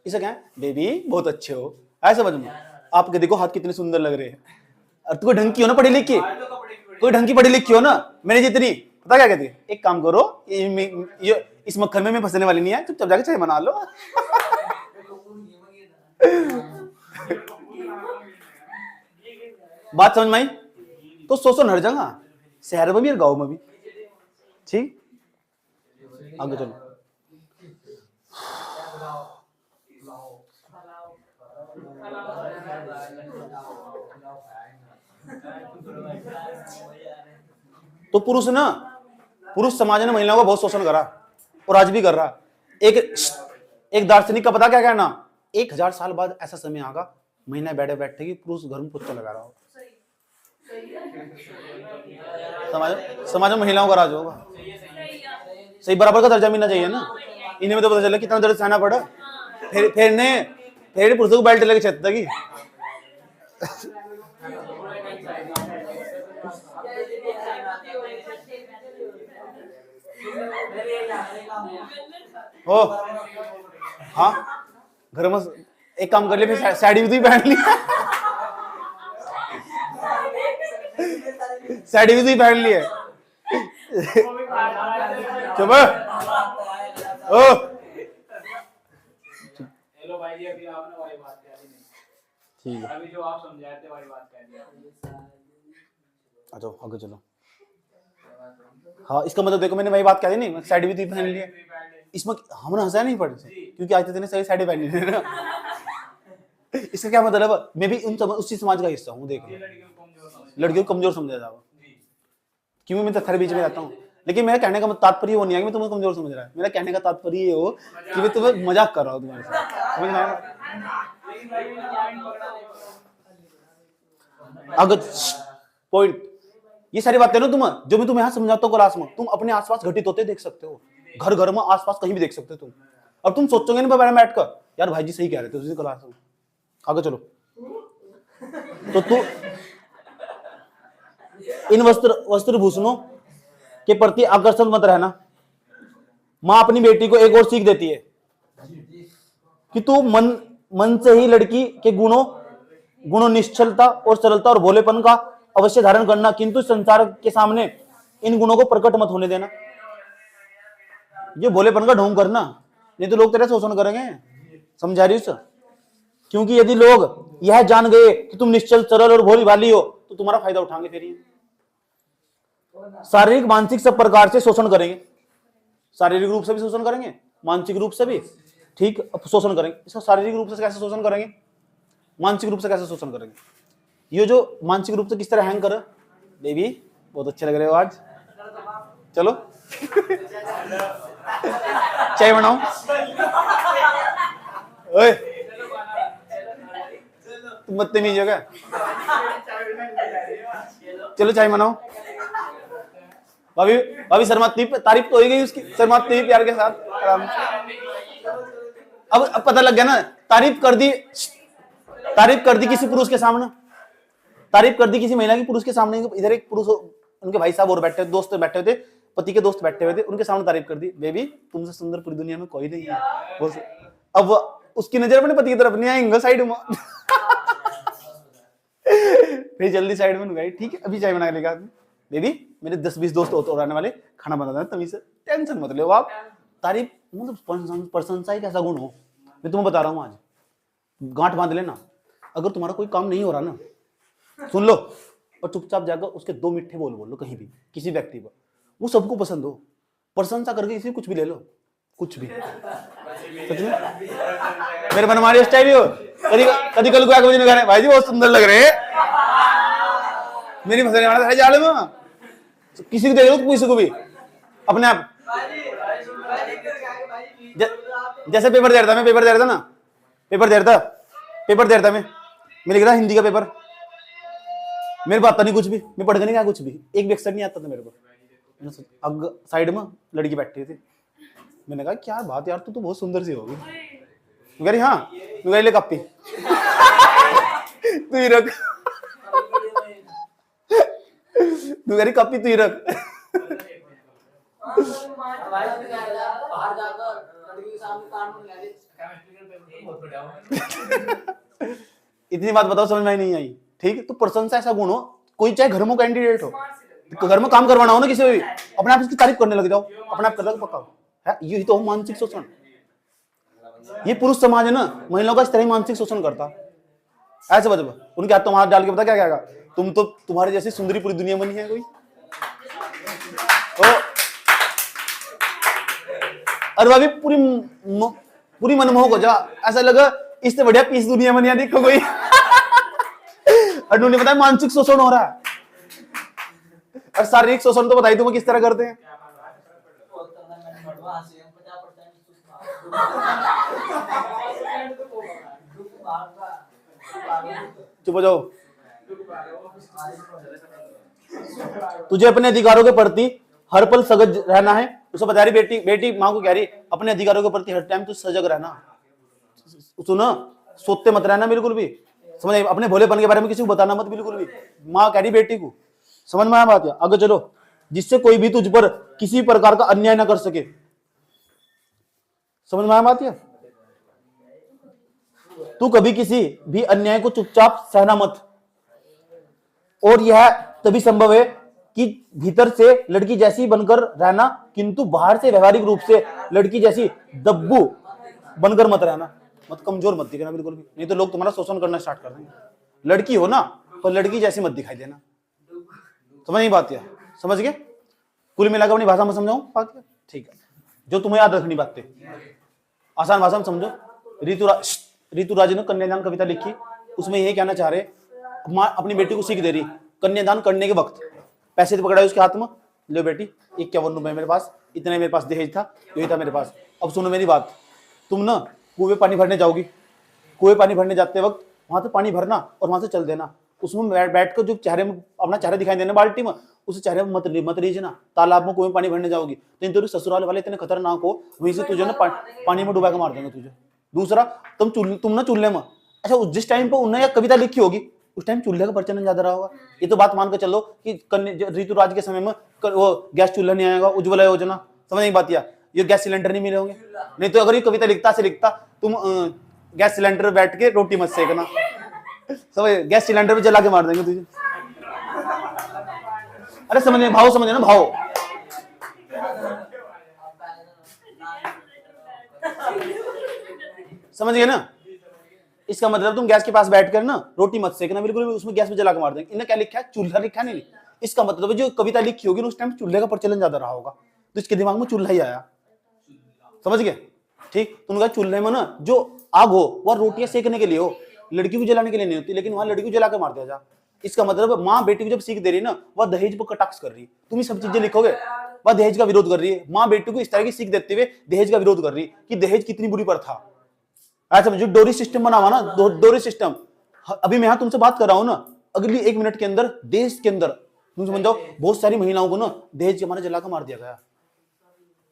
इसे क्या है, बेबी बहुत अच्छे हो, ऐसे समझ में। आपके देखो हाथ कितने सुंदर लग रहे हैं, और तू कोई ढंग की हो ना, पढ़ी लिखी, कोई ढंग की पढ़ी लिखी हो ना, मैंने जितनी, पता क्या कहती है, एक काम करो, इस मक्खन में मैं फंसने वाली नहीं है, चुपचाप जाके चाय बना लो। बात समझ में आई? तो शोषण हर जगह, शहर में भी और गांव में भी। ठीक, आगे चलो। तो पुरुष समाज ने महिलाओं का बहुत शोषण करा और आज भी कर रहा। एक दार्शनिक का पता क्या कहना, 1000 साल बाद ऐसा समय आएगा, महिला बैठेगी, पुरुष घर में पोछा लगा रहा हो। समाज में महिलाओं का राज होगा। सही, बराबर का दर्जा मिलना चाहिए ना। इन्हें में तो पता चला कितना दर्द सहना पड़ा, फिर पुरुषों को बेल्ट लेके छत की। हो हाँ, घर में एक काम कर लिया, फिर साड़ी भी पहन ली, साड़ी भी पहन ली है। चुप ओ, हेलो भाई जी, अभी आपने वाली बात कह दी नहीं, ठीक है, अभी जो आप समझाए थे वाली बात कह दिया। अच्छा आगे चलो। हाँ, इसका मतलब देखो मैंने वही बात कह दी नहीं, साड़ी भी पहन ली है। इसमें हमने हंसा नहीं पड़े, क्योंकि आज तक सही साड़ी पहन ली है ना। इसका क्या मतलब, मैं भी उसी समाज का हिस्सा हूँ। देखो लड़कियों को कमजोर समझा जाओ, क्यों मैं तो खैर बीच में रहता हूँ, लेकिन मेरा कहने का तात्पर्य वो नहीं है कि मैं तुम्हें कमजोर समझ रहा है। मेरा कहने का तात्पर्य ये हो कि मैं तुम्हें मजाक कर रहा हूँ तुम्हारे साथ, समझ में आया? अगर पॉइंट ये सारी बातें ना तुम जो मैं तुम्हें यहाँ समझाता हूँ क्लास में, तुम अपने आसपास घटित होते देख सकते हो, घर घर में आसपास कहीं भी देख सकते हो तुम। अब तुम सोचोगे ना बारे में बैठ कर, यार भाई जी सही कह रहे थे उसी क्लास में। आगे चलो। तो तू इन वस्त्र भूषणों के प्रति आकर्षण मत रहना। माँ अपनी बेटी को एक और सीख देती है कि तू मन से ही लड़की के गुणों निश्चलता और सरलता और भोलेपन का अवश्य धारण करना, किंतु संसार के सामने इन गुणों को प्रकट मत होने देना। ये भोलेपन का ढोंग करना, नहीं तो लोग तेरा शोषण करेंगे। समझा रही हो? क्योंकि यदि लोग यह जान गए कि तुम निश्चल सरल और भोली भाली हो, तो तुम्हारा फायदा उठाएंगे फिर। शारीरिक मानसिक सब प्रकार से शोषण करेंगे, शारीरिक रूप से भी शोषण करेंगे, मानसिक रूप से भी, ठीक, शोषण करेंगे। इसका शारीरिक रूप से कैसे शोषण करेंगे, मानसिक रूप से कैसे शोषण करेंगे? ये जो मानसिक रूप से किस तरह हैंग कर, बेबी बहुत अच्छे लग रहे हो आज, चलो चाय बनाओ, ओए तुम बदतमीज हो क्या, चलो चाय बनाओ। भाभी भाभी शर्माती, तारीफ तो हो गई उसकी, शर्माती हुई प्यार के साथ आराम से। अब पता लग गया ना, तारीफ कर दी किसी पुरुष के सामने, तारीफ कर दी किसी महिला की पुरुष के सामने। इधर एक पुरुष, उनके भाई साहब और बैठे, दोस्त बैठे हुए थे, पति के दोस्त बैठे हुए थे, उनके सामने तारीफ कर दी, बेबी तुमसे सुंदर पूरी दुनिया में कोई नहीं है। अब उसकी नजर अपने पति की तरफ नहीं आएंगे, साइड में फिर जल्दी साइड में गई, ठीक है अभी चाय बना के लेगा, बेबी मेरे 10-20 दोस्त और आने वाले, खाना बना देना, तभी से टेंशन मत लो आप। तारीफ मतलब प्रशंसा एक ऐसा गुण हो, मैं तुम्हें बता रहा हूँ आज, गांठ बांध लेना। अगर तुम्हारा कोई काम नहीं हो रहा ना, सुन लो और चुपचाप जाकर उसके 2 मीठे बोल लो कहीं भी, किसी व्यक्ति पर, वो सबको पसंद हो, प्रशंसा करके इसी कुछ भी ले लो, कुछ भी। सच में मेरे मन हमारे स्टाइल हो, कभी कल को आके मुझे कहना भाई जी बहुत सुंदर लग रहे हैं, मेरी मसले वाला है जाले में, किसी को देख लो, किसी को भी अपने आप। जैसे पेपर दे रहा था मैं, पेपर दे रहा था मैं लिख रहा हिंदी का पेपर, मेरे को आता नहीं कुछ भी, मैं पढ़ के नहीं गया कुछ भी, एक भी अक्षर नहीं आता था मेरे को। साइड में लड़की बैठी थी, मैंने कहा क्या बात यार, तू तो बहुत सुंदर सी होगी। कह रही हाँ, मैं ले कॉपी तू ही रख, तू कह रही कॉपी तू ही रख। इतनी बात बताओ समझ में नहीं आई, ठीक है? तो प्रशंसा ऐसा गुण हो, कोई चाहे घर में कैंडिडेट हो, घर में काम करवाना हो ना किसी भी, अपने आप इसकी तारीफ करने लग जाओ, अपने आप कर लग पक्का है। यही तो मानसिक शोषण, ये पुरुष समाज है ना, महिलाओं का इस तरह मानसिक शोषण करता ऐसे बजब, उनके हाथ तो हाथ डाल के पता क्या कहेगा, तुम तो तुम्हारे जैसी सुंदरी पूरी दुनिया में नहीं है कोई। तो अरे भाभी पूरी मनमोहक हो जा, ऐसा लगा इससे बढ़िया पीस दुनिया में नहीं देखो कोई। और उन्होंने बताया मानसिक शोषण हो रहा है, और शारीरिक शोषण तो बताइए तुम्हें किस तरह करते हैं। चुप हो जाओ। तुझे अपने अधिकारों के प्रति हर पल सजग रहना है, उसे बता रही बेटी माँ को कह रही अपने अधिकारों के प्रति हर टाइम तू सजग रहना, सुनो सोते मत रहना बिल्कुल भी, समझ, अपने भोलेपन के बारे में किसी को बताना मत बिल्कुल भी। माँ कह रही बेटी को, समझ में आया बात? आगे चलो, जिससे कोई भी तुझ पर किसी प्रकार का अन्याय ना कर सके, समझ में आया बात? तू कभी किसी भी अन्याय को चुपचाप सहना मत, और यह तभी संभव है कि भीतर से लड़की जैसी बनकर रहना, किंतु बाहर से व्यवहारिक रूप से लड़की जैसी दब्बू बनकर मत रहना, मत कमजोर मत दिखना बिल्कुल भी, नहीं तो लोग तुम्हारा शोषण करना स्टार्ट कर देंगे। लड़की हो ना तो लड़की जैसी मत दिखाई देना, समझ नहीं बात? समझ गए? कुल मिलाकर अपनी भाषा में समझाऊं बात? ठीक है, जो तुम्हें याद रखनी बातें आसान भाषा में समझो। ऋतुराज ने कन्यादान कविता लिखी, उसमें यही कहना चाह रहे, माँ अपनी बेटी को सीख दे रही, कन्यादान करने के वक्त पैसे तो पकड़ाए उसके हाथ में, लो बेटी 51 रुपए मेरे पास, इतने मेरे पास दहेज था, यही था मेरे पास। अब सुनो मेरी बात, तुम ना कुएं पानी भरने जाओगी, कुएं पानी भरने जाते वक्त वहां से पानी भरना और वहां से चल देना, उसमें बैठ कर जो चेहरे में अपना चेहरा दिखाई देना बाल्टी में, उस चेहरे में मत लीजना। तालाब में कुएं पानी भरने जाओगी तो इन तेरे ससुराल वाले इतने खतरनाक हो, वहीं से तुझे ना पानी में डुबा के मार देंगे तुझे। दूसरा, तुम ना चूल्हे में, अच्छा जिस टाइम पर उन्होंने कविता लिखी होगी उस टाइम चूल्हे का प्रचलन ज्यादा रहा होगा। ये तो बात मान कर चलो कि ऋतुराज के समय में वो गैस चूल्हा नहीं आएगा, उज्ज्वला योजना, समझ नहीं बात? ये गैस सिलेंडर नहीं मिले होंगे। नहीं तो अगर ये कविता लिखता तुम गैस सिलेंडर बैठ के रोटी मत सेकना, समझ, गैस सिलेंडर पे जला के मार देंगे तुझे। अरे समझे भाव, समझे ना भाव। समझ गए ना? इसका मतलब तुम गैस के पास बैठकर ना रोटी मत सेकना बिल्कुल भी, उसमें गैस में जला के मार देंगे। इन्हें क्या लिखा है? चूल्हा लिखा नहीं, इसका मतलब है जो कविता लिखी होगी उस टाइम चूल्हे का प्रचलन ज्यादा रहा होगा, तो इसके दिमाग में चूल्हा ही आया। समझ गए? ठीक। तो उनका चूल्हे में ना जो आग हो वह रोटियां सेकने के लिए हो, लड़की को जलाने के लिए नहीं होती, लेकिन वहां लड़की को जला के मार दिया जा। इसका मतलब माँ बेटी को जब सीख दे रही है ना, वह दहेज पर कटाक्ष कर रही है। तुम ये सब चीजें लिखोगे, वह दहेज का विरोध कर रही है। माँ बेटी को इस तरह की सीख देते हुए दहेज का विरोध कर रही है कि दहेज कितनी बुरी प्रथा। ऐसा समझो डोरी सिस्टम बना हुआ ना, डोरी सिस्टम। अभी मैं यहाँ तुमसे बात कर रहा हूँ ना, अगली 1 मिनट के अंदर देश के अंदर तुम समझ जाओ बहुत सारी महिलाओं को ना दहेज के मारे जला कर मार दिया गया।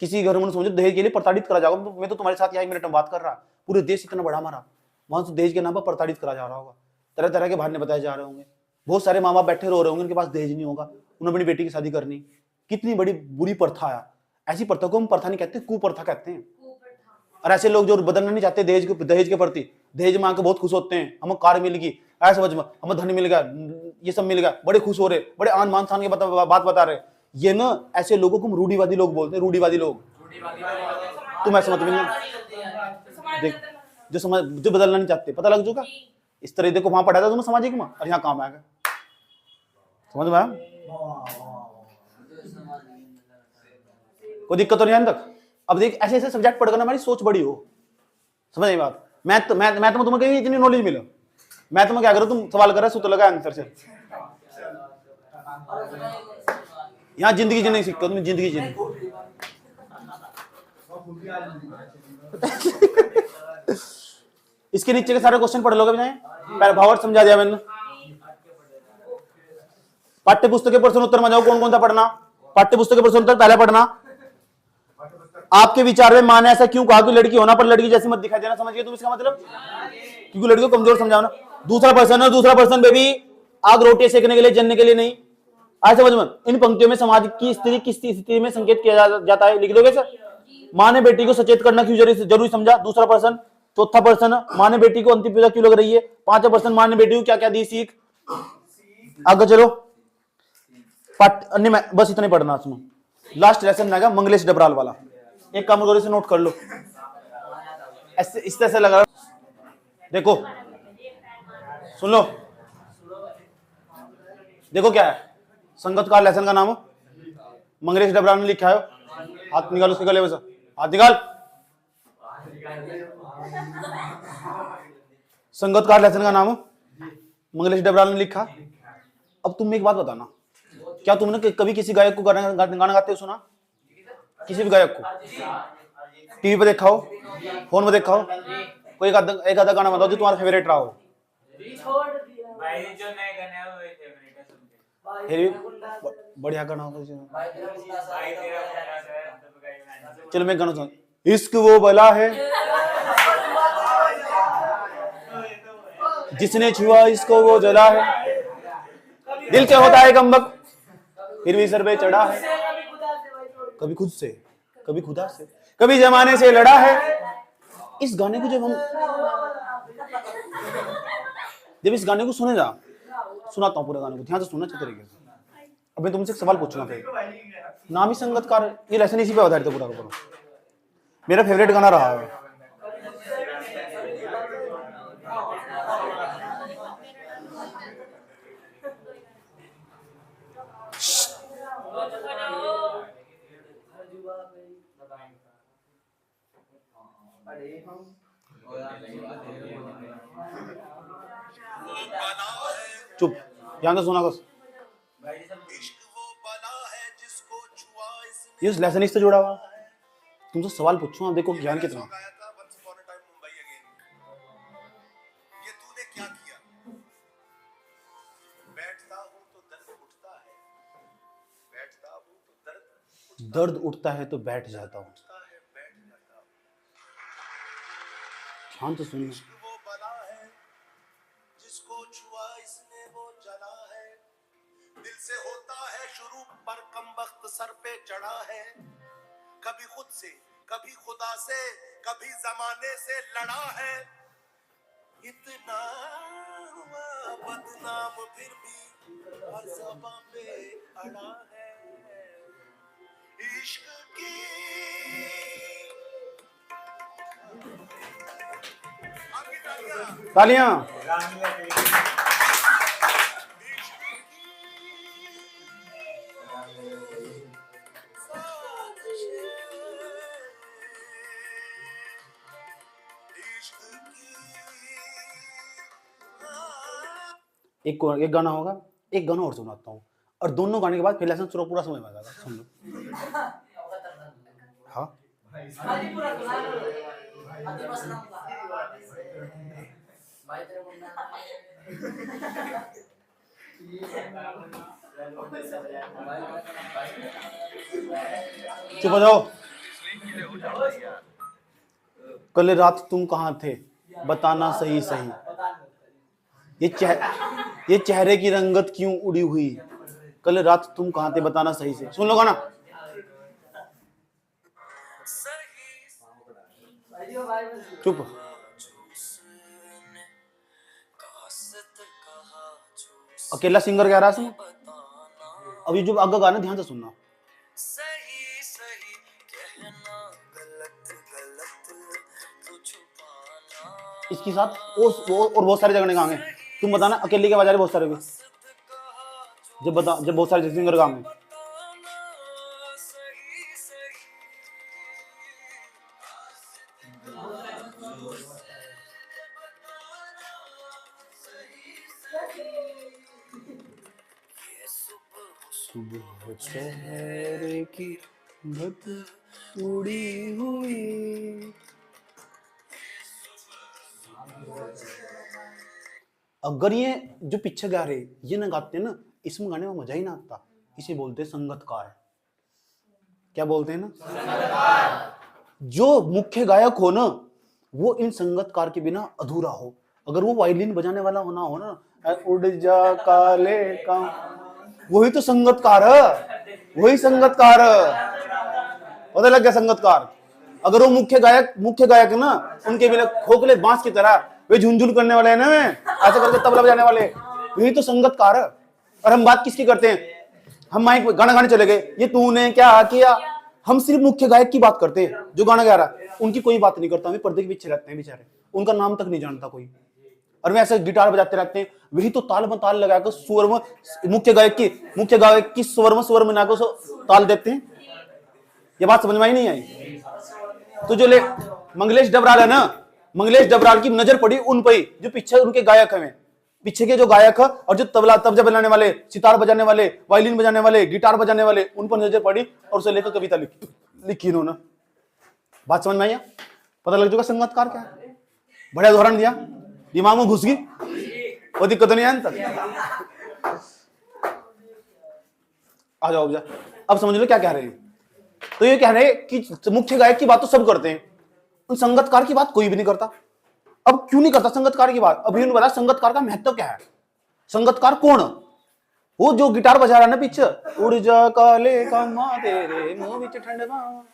किसी घर में समझो दहेज के लिए प्रताड़ित करा जाएगा। मैं तो तुम्हारे साथ यहाँ 1 मिनट में बात कर रहा, पूरे देश इतना बड़ा हमारा, वहां से दहेज के नाम पर प्रताड़ित करा जा रहा होगा, तरह तरह के बहाने बताए जा रहे होंगे। बहुत सारे माँ बाप बैठे रो रहे होंगे, उनके पास दहेज नहीं होगा, उन्होंने अपनी बेटी की शादी करनी। कितनी बड़ी बुरी प्रथा है। ऐसी प्रथा को हम प्रथा नहीं कहते, कुप्रथा कहते हैं। और ऐसे लोग जो बदलना नहीं चाहते दहेज के प्रति, दहेज मांग के बहुत खुश होते हैं, हमें कार मिल गई, ऐसा समझ में हमें धन मिल गया, ये सब मिल गया, बड़े खुश हो रहे, बड़े आन मान शान की बात बता रहे। ये ना ऐसे लोगों को हम रूढ़िवादी लोग बोलते हैं, रूढ़िवादी लोग। तुम ऐसा मत मिलना, देख जो बदलना नहीं चाहते, पता लग चुका। इस तरह देखो वहां पढ़ा था तुम्हें सामाजिक में, और यहाँ काम आएगा। समझ में आया? कोई दिक्कत तो नहीं तक? अब देख ऐसे ऐसे सब्जेक्ट पढ़कर हमारी सोच बड़ी हो। समझ नहीं बात? मैं तुम्हें कहीं इतनी नॉलेज मिला, मैं तुम्हें क्या करूं, तुम सवाल कर रहे हो तो लगा आंसर से। यहाँ जिंदगी जीने सीखो, तुम जिंदगी जीने। इसके नीचे के सारे क्वेश्चन पढ़ लोगे पहले भावार्थ समझा दिया मैंने। पाठ्य पुस्तक के प्रश्न उत्तर में जाओ, कौन कौन सा पढ़ना। पाठ्य पुस्तक के प्रश्न उत्तर पहले पढ़ना। आपके विचार में माँ ने ऐसा क्यों कहा कि लड़की होना पर लड़की जैसी मत दिखाई देना, समझिए तुम इसका मतलब, क्योंकि लड़की को कमजोर समझाना। दूसरा पर्सन बेबी, आग रोटी सेकने के लिए, जलने के लिए नहीं। आज समझ में, इन पंक्तियों में समाज की स्थिति किस स्थिति में संकेत किया जाता है, लिख दोगे सर। माँ ने बेटी को सचेत करना क्यों जरूरी समझा, दूसरा पर्सन। चौथा पर्सन, माँ ने बेटी को अंतिम पूजा क्यों लग रही है। पांचवा पर्सन, माँ ने बेटी को क्या क्या दी सीख। आगे चलो, नहीं मैं बस इतना ही पढ़ना सुनो। लास्ट लेसन आएगा मंगलेश डबराल वाला, एक काम करो इसे नोट कर लो, ऐसे इस तरह से लगा। देखो सुन लो, देखो क्या है संगतकार लेसन का नाम, मंगलेश डबराल ने लिखा है। हाथ निकालो उसके गले में से, हाथ निकाल। संगतकार लेसन का नाम मंगलेश डबराल ने लिखा। अब तुम एक बात बताना, क्या तुमने कभी किसी गायक को गाना गाते हो सुना? किसी भी गायक को टीवी पे देखा हो, फोन में देखा हो? कोई एक आधा गाना बताओ जो तुम्हारा फेवरेट रहा हो। बढ़िया गाना होगा। चलो मैं गाना सुन। इश्क वो बला है जिसने छुआ इसको वो जला है, दिल से होता है कमबख्त फिर भी सर पे चढ़ा है, कभी खुद से, कभी खुदा से, कभी जमाने से लड़ा है। इस गाने को जब इस गाने को सुने जा, सुनाता हूँ पूरे गाने को, ध्यान से सुनना अच्छे तरीके से। अब मैं तुमसे एक सवाल पूछूंगा, फिर नाम ही संगतकार, ये लेसन इसी पे आधारित है पूरा का पूरा। मेरा फेवरेट गाना रहा है। चुप, ध्यान से सुना बस। ये लेसन इससे जुड़ा हुआ। तुमसे सवाल पूछूंगा, देखो ज्ञान कितना। दर्द उठता है तो बैठ जाता हूँ। ध्यान से सुनिए। जिसको छुआ इसने वो जला है, दिल से होता है शुरू पर कमबख्त सर पे चढ़ा है, कभी खुद से, कभी खुदा से, कभी जमाने से लड़ा है, इतना हुआ बदनाम फिर भी हर ज़बां पे अड़ा है, इश्क की तालियां। एक गाना होगा, एक गाना और सुनाता हूँ, और दोनों गाने के बाद फिर लेसन पूरा समय में आ जाएगा, सुन लो। हाँ चुप हो जाओ। कल रात तुम कहाँ थे बताना सही सही, ये चेहरे की रंगत क्यों उड़ी हुई, कल रात तुम कहाँ थे बताना सही से। सुन लो गाना। चुप। अकेला सिंगर कह रहा है। अभी जो आगे गाना ध्यान से सुनना। इसके साथ वो और बहुत सारे जगह गाएंगे। तुम बताना अकेले के बजाय बहुत सारे भी, जब बहुत सारे सिंगर गाएंगे। सुबह चेहरे की बत उड़ी हुई। अगर ये जो पीछे गा रहे ये ना गाते ना, इसमें गाने में मजा ही ना आता। इसे बोलते हैं संगतकार। क्या बोलते हैं ना, जो मुख्य गायक हो ना वो इन संगतकार के बिना अधूरा हो। अगर वो वायलिन बजाने वाला होना हो ना, उड़ जा काले का, वही तो संगतकार है, वही संगतकार है। पता लग गया संगतकार। अगर वो मुख्य गायक ना, उनके बिना खोखले बांस की तरह वे झुंझुन करने वाले हैं ना, ऐसे करके तबला बजाने वाले, यही तो संगतकार है। और हम बात किसकी करते हैं, हम माइक गाना गाने चले गए, ये तूने क्या किया। हम सिर्फ मुख्य गायक की बात करते हैं जो गाना गा रहा है, उनकी कोई बात नहीं करता। हमें पर्दे के पीछे रहते हैं बेचारे, उनका नाम तक नहीं जानता कोई। और वे ऐसे गिटार बजाते रहते हैं, वही तो ताल में ताल लगाकर स्वर में मुख्य गायक की स्वर में मिलाकर ताल देते हैं। ये बात समझ में ही नहीं आई। तो जो मंगलेश डबराल है ना, मंगलेश डबराल की नजर पड़ी उन पे जो पीछे उनके गायक हैं, पीछे के जो गायक है और जो तबला तबजा बजाने वाले, सितार बजाने वाले, वायलिन बजाने वाले, गिटार बजाने वाले, उन पर नजर पड़ी और उसे लेकर कविता लिखी इन्होंने। बात समझ में आई? पता लग चुका संगतकार क्या है। बढ़िया उदाहरण दिया, दिमाग में घुस गई, वो दिक्कत नहीं है तक। आ जाओ अब समझ लो क्या कह रहे हैं। तो ये कह रहे हैं कि मुख्य गायक की बात तो सब करते हैं, उन संगतकार की बात कोई भी नहीं करता। अब क्यों नहीं करता संगतकार की बात? अभी उन्होंने बताया संगतकार का महत्व क्या है। संगतकार कौन? वो जो गिटार बजा रहा है ना पीछे, उड़ जा काले कामा तेरे मुंह विच ठंडवा,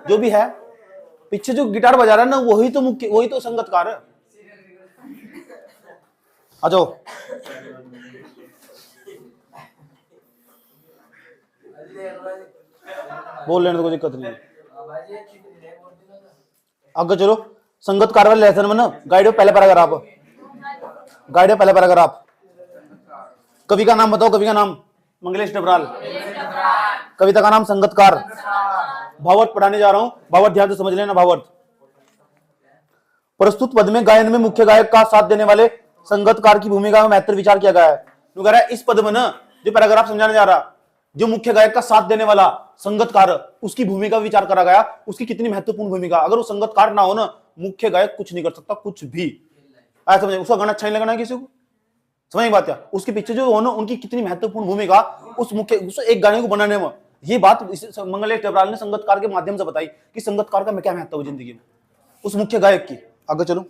जो भी है पीछे जो गिटार बजा रहा है ना, वही तो संगतकार है। आ जाओ। बोल लेने तो कोई दिक्कत नहीं। आगे चलो, संगतकार वाले लेसन में ना गाइड पहले पैराग्राफ। कवि का नाम बताओ, कवि का नाम मंगलेश डबराल, कविता का नाम संगतकार। भावार्थ पढ़ाने जा रहा हूं, भावार्थ ध्यान से समझ लेना। भावार्थ, प्रस्तुत पद में गायन में मुख्य गायक का साथ देने वाले संगतकार की भूमिका में महत्व विचार किया गया है। तो कह रहा है इस पद में ना, जो पैराग्राफ समझाने जा रहा, जो मुख्य गायक का साथ देने वाला संगतकार, उसकी भूमिका विचार करा गया, उसकी कितनी महत्वपूर्ण भूमिका। अगर वो संगतकार ना हो ना, मुख्य गायक कुछ नहीं कर सकता, कुछ भी। ऐसा समझे, उसका गाना अच्छा नहीं लगना किसी को, समझ बात क्या? उसके पीछे जो हो ना, उनकी कितनी महत्वपूर्ण भूमिका उस एक गाने को बनाने में। ये बात मंगलेश डबराल ने संगतकार के माध्यम से बताई कि संगतकार का क्या महत्व है जिंदगी में, उस मुख्य गायक की। आगे चलो।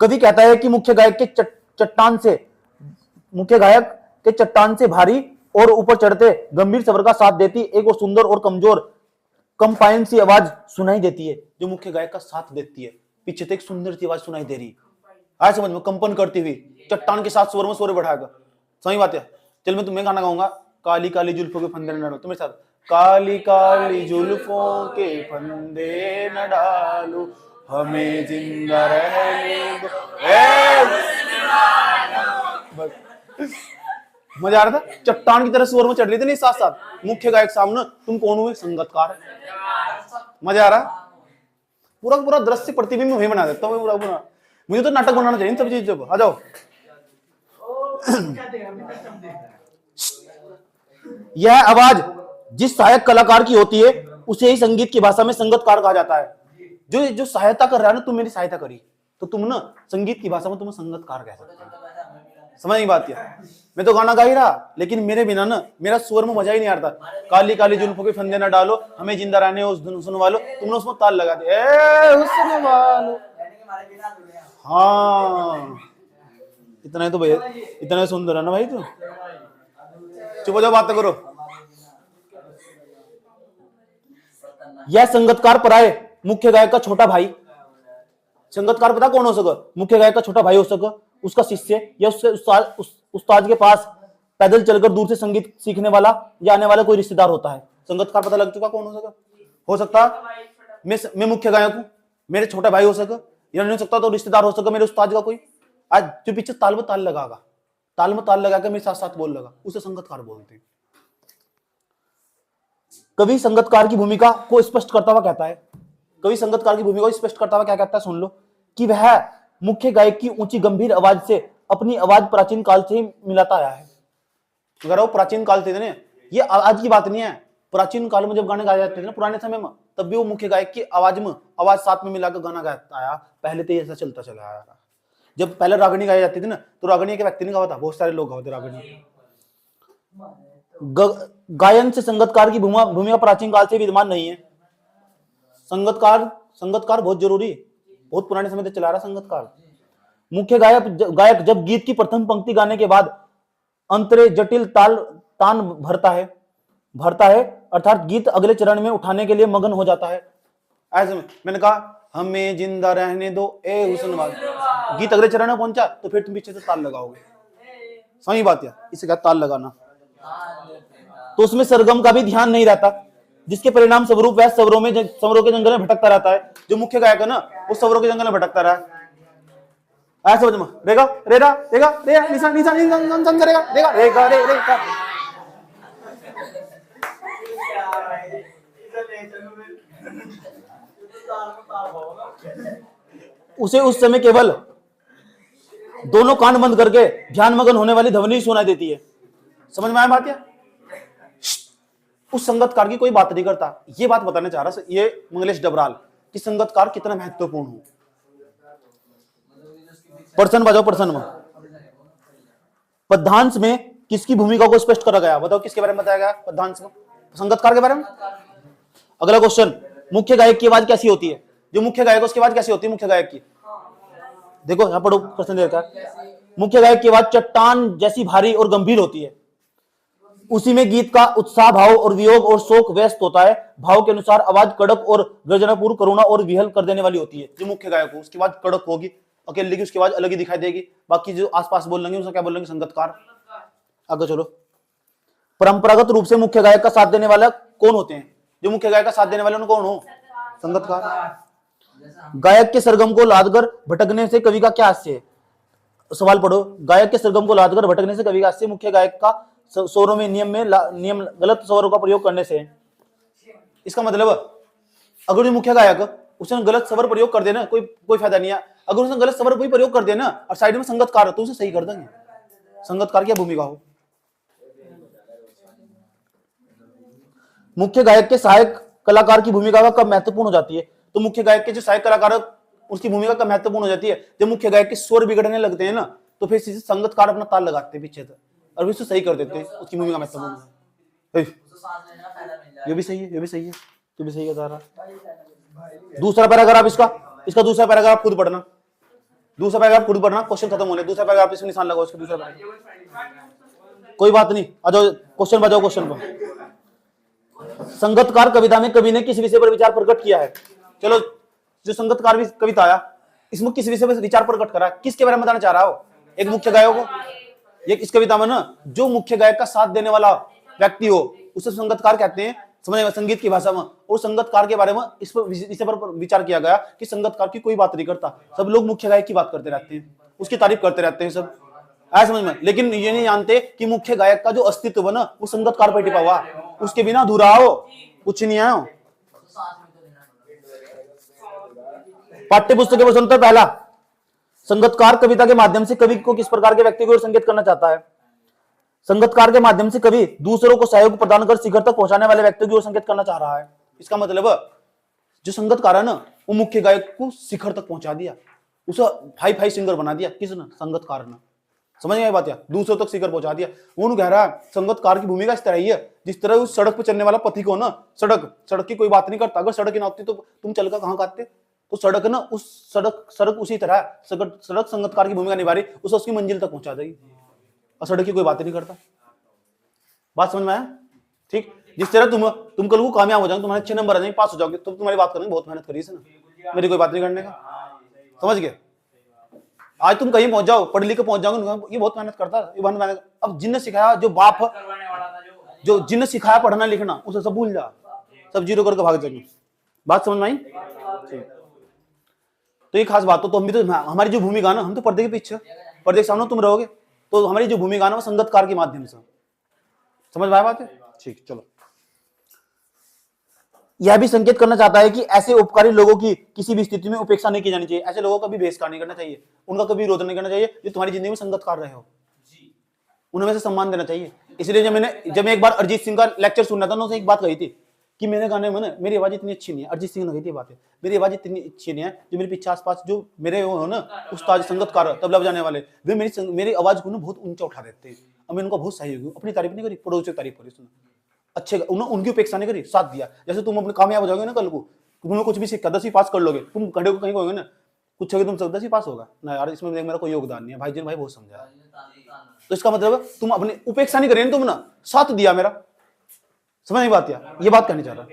कवि कहता है कि मुख्य गायक के चट्टान से भारी और ऊपर चढ़ते गंभीर स्वर का साथ देती एक और सुंदर और कमजोर कंपाइन सी आवाज सुनाई देती है। जो मुख्य गायक का साथ देती है, पीछे से एक सुंदर सी आवाज सुनाई दे रही है, समझ में, कंपन करती हुई चट्टान के साथ स्वर में स्वर बढ़ाएगा। सही बात है। चल मैं तुम्हें गाना गाऊंगा, काली काली जुल्फों के फंदे न डालो, तुम्हें साथ, काली काली जुल्फों के फंदे न डालो, हमें जिंदा रहने दो। मजा आ रहा था, चट्टान की तरह स्वर में चढ़ रही थी नहीं साथ साथ मुख्य गायक सामने। तुम कौन हुए? संगतकार। मजा आ रहा, पूरा दृश्य प्रतिबिंब वही बना देता हूँ पूरा। मुझे तो नाटक बनाना चाहिए सब चीज। जब आ जाओ, यह आवाज जिस सहायक कलाकार की होती है उसे ही संगीत की भाषा में संगतकार कहा जाता है। जो जो सहायता कर रहा है ना, तुम मेरी सहायता करी तो तुम ना संगीत की भाषा में तुम संगतकार कह सकते हो। समझ नहीं बात क्या? मैं तो गाना गा ही रहा, लेकिन मेरे बिना ना मेरा स्वर में मजा ही नहीं आता। काली काली जुल्फों के फंदे ना डालो, हमें जिंदा रहने उस धुन सुनवा लो, तुमने उसमें ताल लगा दी, ए हुस्न वालो। हाँ, इतना ही तो भैया, इतना सुंदर है ना भाई। तू चुप हो जाओ, बात करो। यह संगतकार पराये मुख्य गायक का छोटा भाई। संगतकार पता कौन हो सके? मुख्य गायक का छोटा भाई हो सके, उसका शिष्य या उसके उस्ताद के पास पैदल चलकर दूर से संगीत सीखने वाला या आने वाला कोई रिश्तेदार होता है। संगतकार पता लग चुका कौन हो सके? हो सकता मैं मुख्य गायक हूं, मेरे छोटा भाई हो सके, या नहीं हो सकता तो रिश्तेदार हो सके मेरे उस्ताद का कोई। आज जो पीछे ताल में ताल लगागा, ताल में ताल लगाकर मेरे साथ साथ बोल लगा, उसे संगतकार बोलते हैं। कवि संगतकार की भूमिका को स्पष्ट करता हुआ कहता है, कवि संगतकार की भूमिका को स्पष्ट करता हुआ क्या कहता है, सुन लो, कि वह मुख्य गायक की ऊंची गंभीर आवाज से अपनी आवाज प्राचीन काल से ही मिलाता आया है। अगर वो प्राचीन काल से ना, ये आज की बात नहीं है, प्राचीन काल में जब गाने गाए जाते थे ना पुराने समय में, तब भी वो मुख्य गायक की आवाज में आवाज साथ में मिलाकर गाना गाता आया। पहले तो ऐसा चलता चला आया। जब पहले रागनी गाई जाती थी ना, तो रागनी एक व्यक्ति नहीं गाता, बहुत सारे लोग गाते रागनी। गायन से संगतकार की भूमिका प्राचीन काल से विद्यमान नहीं है। संगतकार बहुत जरूरी, बहुत पुराने समय से चला रहा संगतकार। मुख्य गायक जब गीत की प्रथम पंक्ति गाने के बाद अंतरे जटिल तान भरता है, अर्थात गीत अगले चरण में उठाने के लिए मगन हो जाता है। ऐसे में मैंने कहा हमें जिंदा रहने दो ए हुस्न वालो, गीत अगले चरण में पहुंचा तो फिर तुम पीछे से ताल लगाओगे। सही बात है, इसे क्या ताल लगाना। तो उसमें सरगम का भी ध्यान नहीं रहता, जिसके परिणाम स्वरूप वह स्वरों के जंगल में भटकता रहता है। जो मुख्य गायक है ना, वो स्वरों के जंगल में भटकता रहा है। ऐसा समझ में, रेगा रेगा रेगा रेगा निशा निशा निशा करेगा, रेगा रेगा रे रेगा। उसे उस समय केवल दोनों कान बंद करके ध्यान मगन होने वाली ध्वनि सुनाई देती है। समझ में आया बात? क्या उस संगतकार की कोई बात नहीं करता। ये बात बताना चाह रहा ये मंगलेश डबराल कि संगतकार कितना महत्वपूर्ण हो। पर्सन बजाओ, पर्सन में पद्यांश में किसकी भूमिका को स्पष्ट करा गया? बताओ किसके बारे में बताया गया पद्यांश में? संगतकार के बारे में। अगला क्वेश्चन, मुख्य गायक की आवाज कैसी होती है? जो मुख्य गायक है उसकी आवाज कैसी होती है? मुख्य गायक की देखो, यहां पढ़ो, प्रश्न दे रखा है। मुख्य गायक की आवाज चट्टान जैसी भारी और गंभीर होती है। उसी में गीत का उत्साह, भाव और वियोग और शोक व्यस्त होता है। भाव के अनुसार आवाज कड़क और गर्जनापूर्ण, करुणा और विहल कर देने वाली होती है। जो मुख्य गायक हो उसकी आवाज कड़क होगी, अकेले की उसकी आवाज अलग ही दिखाई देगी। बाकी जो आसपास बोल लेंगे उसका क्या बोलेंगे? संगतकार। आगे चलो। परंपरागत रूप से मुख्य गायक का साथ देने वाला कौन होते हैं? जो मुख्य गायक का साथ देने वाले कौन हो? संगतकार। गायक के सरगम को लादकर भटकने से कवि का क्या हास्य है? सवाल पढ़ो। गायक के सरगम को लादकर भटकने से कवि का हास्य मुख्य गायक का स्वरों में नियम गलत स्वरों का प्रयोग करने से। इसका मतलब अगर जो मुख्य गायक उसने गलत स्वर प्रयोग कर देना, कोई फायदा नहीं है। अगर उसने गलत स्वर कोई प्रयोग कर देना और साइड में संगतकार हो तो उसे सही कर देंगे। संगतकार की भूमिका हो। मुख्य गायक के सहायक कलाकार की भूमिका का कब महत्वपूर्ण हो जाती है? तो मुख्य गायक के जो सहायक कलाकार उसकी भूमिका कब महत्वपूर्ण हो जाती है? जब मुख्य गायक के स्वर बिगड़ने लगते हैं ना, तो फिर संगतकार अपना ताल लगाते हैं पीछे से और फिर सही कर देते हैं। उसकी भूमिका महत्वपूर्ण है। ये भी सही है, ये भी सही है, ये भी सही है तारा। दूसरा पैराग्राफ इसका दूसरा पैराग्राफ खुद पढ़ना। दूसरा पैराग्राफ खुद पढ़ना, क्वेश्चन खत्म होने। दूसरा पैराग्राफ इसमें निशान लगाओ, इसका दूसरा पैराग्राफ। कोई बात नहीं, आ जाओ क्वेश्चन बजाओ। क्वेश्चन पर संगतकार कविता में कवि ने किस विषय पर विचार प्रकट किया है? चलो, जो संगतकार कविता आया इसमें किस विषय पर विचार प्रकट करा? किसके बारे में बताना चाह रहा हो? एक मुख्य गायक को। ये इस कविता में ना जो मुख्य गायक का साथ देने वाला व्यक्ति हो उसे संगतकार कहते हैं, समझ में, संगीत की भाषा में। और संगतकार के बारे में इस पर विचार किया गया कि संगतकार की कोई बात नहीं करता, सब लोग मुख्य गायक की बात करते रहते हैं, उसकी तारीफ करते रहते हैं सब, ऐसा समझ में। लेकिन ये नहीं जानते कि मुख्य गायक का जो अस्तित्व है ना वो संगतकार पर टिका हुआ, उसके बिना अधूरा हो, कुछ नहीं आया। पाठ्य पुस्तक के प्रश्न उत्तर पहला, संगतकार कविता के माध्यम से कवि को किस प्रकार के व्यक्ति की ओर संकेत करना चाहता है? संगतकार के माध्यम से कवि दूसरों को सहयोग प्रदान कर शिखर तक पहुंचाने वाले व्यक्ति की ओर संकेत करना चाह रहा है। इसका मतलब जो संगतकार है ना, वो मुख्य गायक को शिखर तक पहुंचा दिया, उसे हाई फाई सिंगर बना दिया। किसने? संगतकार ने। समझ में आई बात? या दूसरों तक शिखर पहुंचा दिया। वो कह रहा है संगतकार की भूमिका इस तरह ही है जिस तरह उस सड़क पर चलने वाला पथिक हो ना, सड़क की कोई बात नहीं करता। अगर सड़क ही ना होती तो तुम चल कर कहां खाते? तो सड़क ना, उस सड़क उसी तरह सड़क संगतकार की भूमिका निभा रही, उसे उसकी मंजिल तक पहुंचा देगी और सड़क की कोई बात नहीं करता। बात समझ में आया? ठीक। जिस तरह तुम कल को कामयाब हो जाओगे, तुम्हारे अच्छे नंबर आ जाएंगे, पास हो जाओगे, तो तुम्हारी बात करेंगे बहुत मेहनत करी है ना, मेरी कोई बात नहीं करने का। समझ गए? आज तुम कहीं पहुंच जाओ, पढ़ लिख के पहुंच जाओगे, ये बहुत मेहनत करता है, ये बहुत मेहनत। अब जिनने सिखाया, जो बाप जो जिनने सिखाया पढ़ना लिखना, उसे सब भूल जा, सब जीरो करके भाग जाएंगे। बात समझ में आई? तो ये खास बात। तो हम भी तो, हमारी जो भूमिका ना, हम तो पर्दे के पीछे, पर्दे के सामने तुम रहोगे, तो हमारी जो भूमिका ना वो संगतकार के माध्यम से। समझ में आया बात है? ठीक, चलो। यह भी संकेत करना चाहता है कि ऐसे उपकारी लोगों की किसी भी स्थिति में उपेक्षा नहीं की जानी चाहिए। ऐसे लोगों का भी बहिष्कार नहीं करना चाहिए, उनका कभी विरोध नहीं करना चाहिए जो तुम्हारी जिंदगी में संगतकार रहे हो, उन्हें से सम्मान देना चाहिए। इसलिए जब मैं एक बार अरिजीत सिंह का लेक्चर सुन रहा था ना, उसने एक बात कही थी कि मेरे गाने में ना मेरी आवाज इतनी अच्छी नहीं है। अरिजीत सिंह ने कही थी बात है, मेरी आवाज इतनी अच्छी नहीं है, जो मेरे पीछे आसपास जो मेरे हो ना उस्ताद संगतकार तबला बजाने वाले, वे मेरी आवाज को ना बहुत ऊंचा उठा देते हैं। अब मैं उनका बहुत सहयोग हूँ, अपनी तारीफ नहीं करी, पड़ोस की तारीफ करी, सुना अच्छे, उनकी उपेक्षा नहीं करी, साथ दिया। जैसे तुम अपने कामयाब हो जाओगे ना, कल को तुम्हें कुछ भी सीखा, 10वीं पास कर लोगे, तुम घंटे को कहीं कहोगे ना, पूछोगे तुम 10वीं पास होगा ना, यार इसमें मेरा कोई योगदान नहीं है, भाई भाई बहुत समझा। तो इसका मतलब तुम अपनी उपेक्षा नहीं करें, तुम ना साथ दिया मेरा। समझ नहीं बात? यार ये बात कहनी चाह रहा।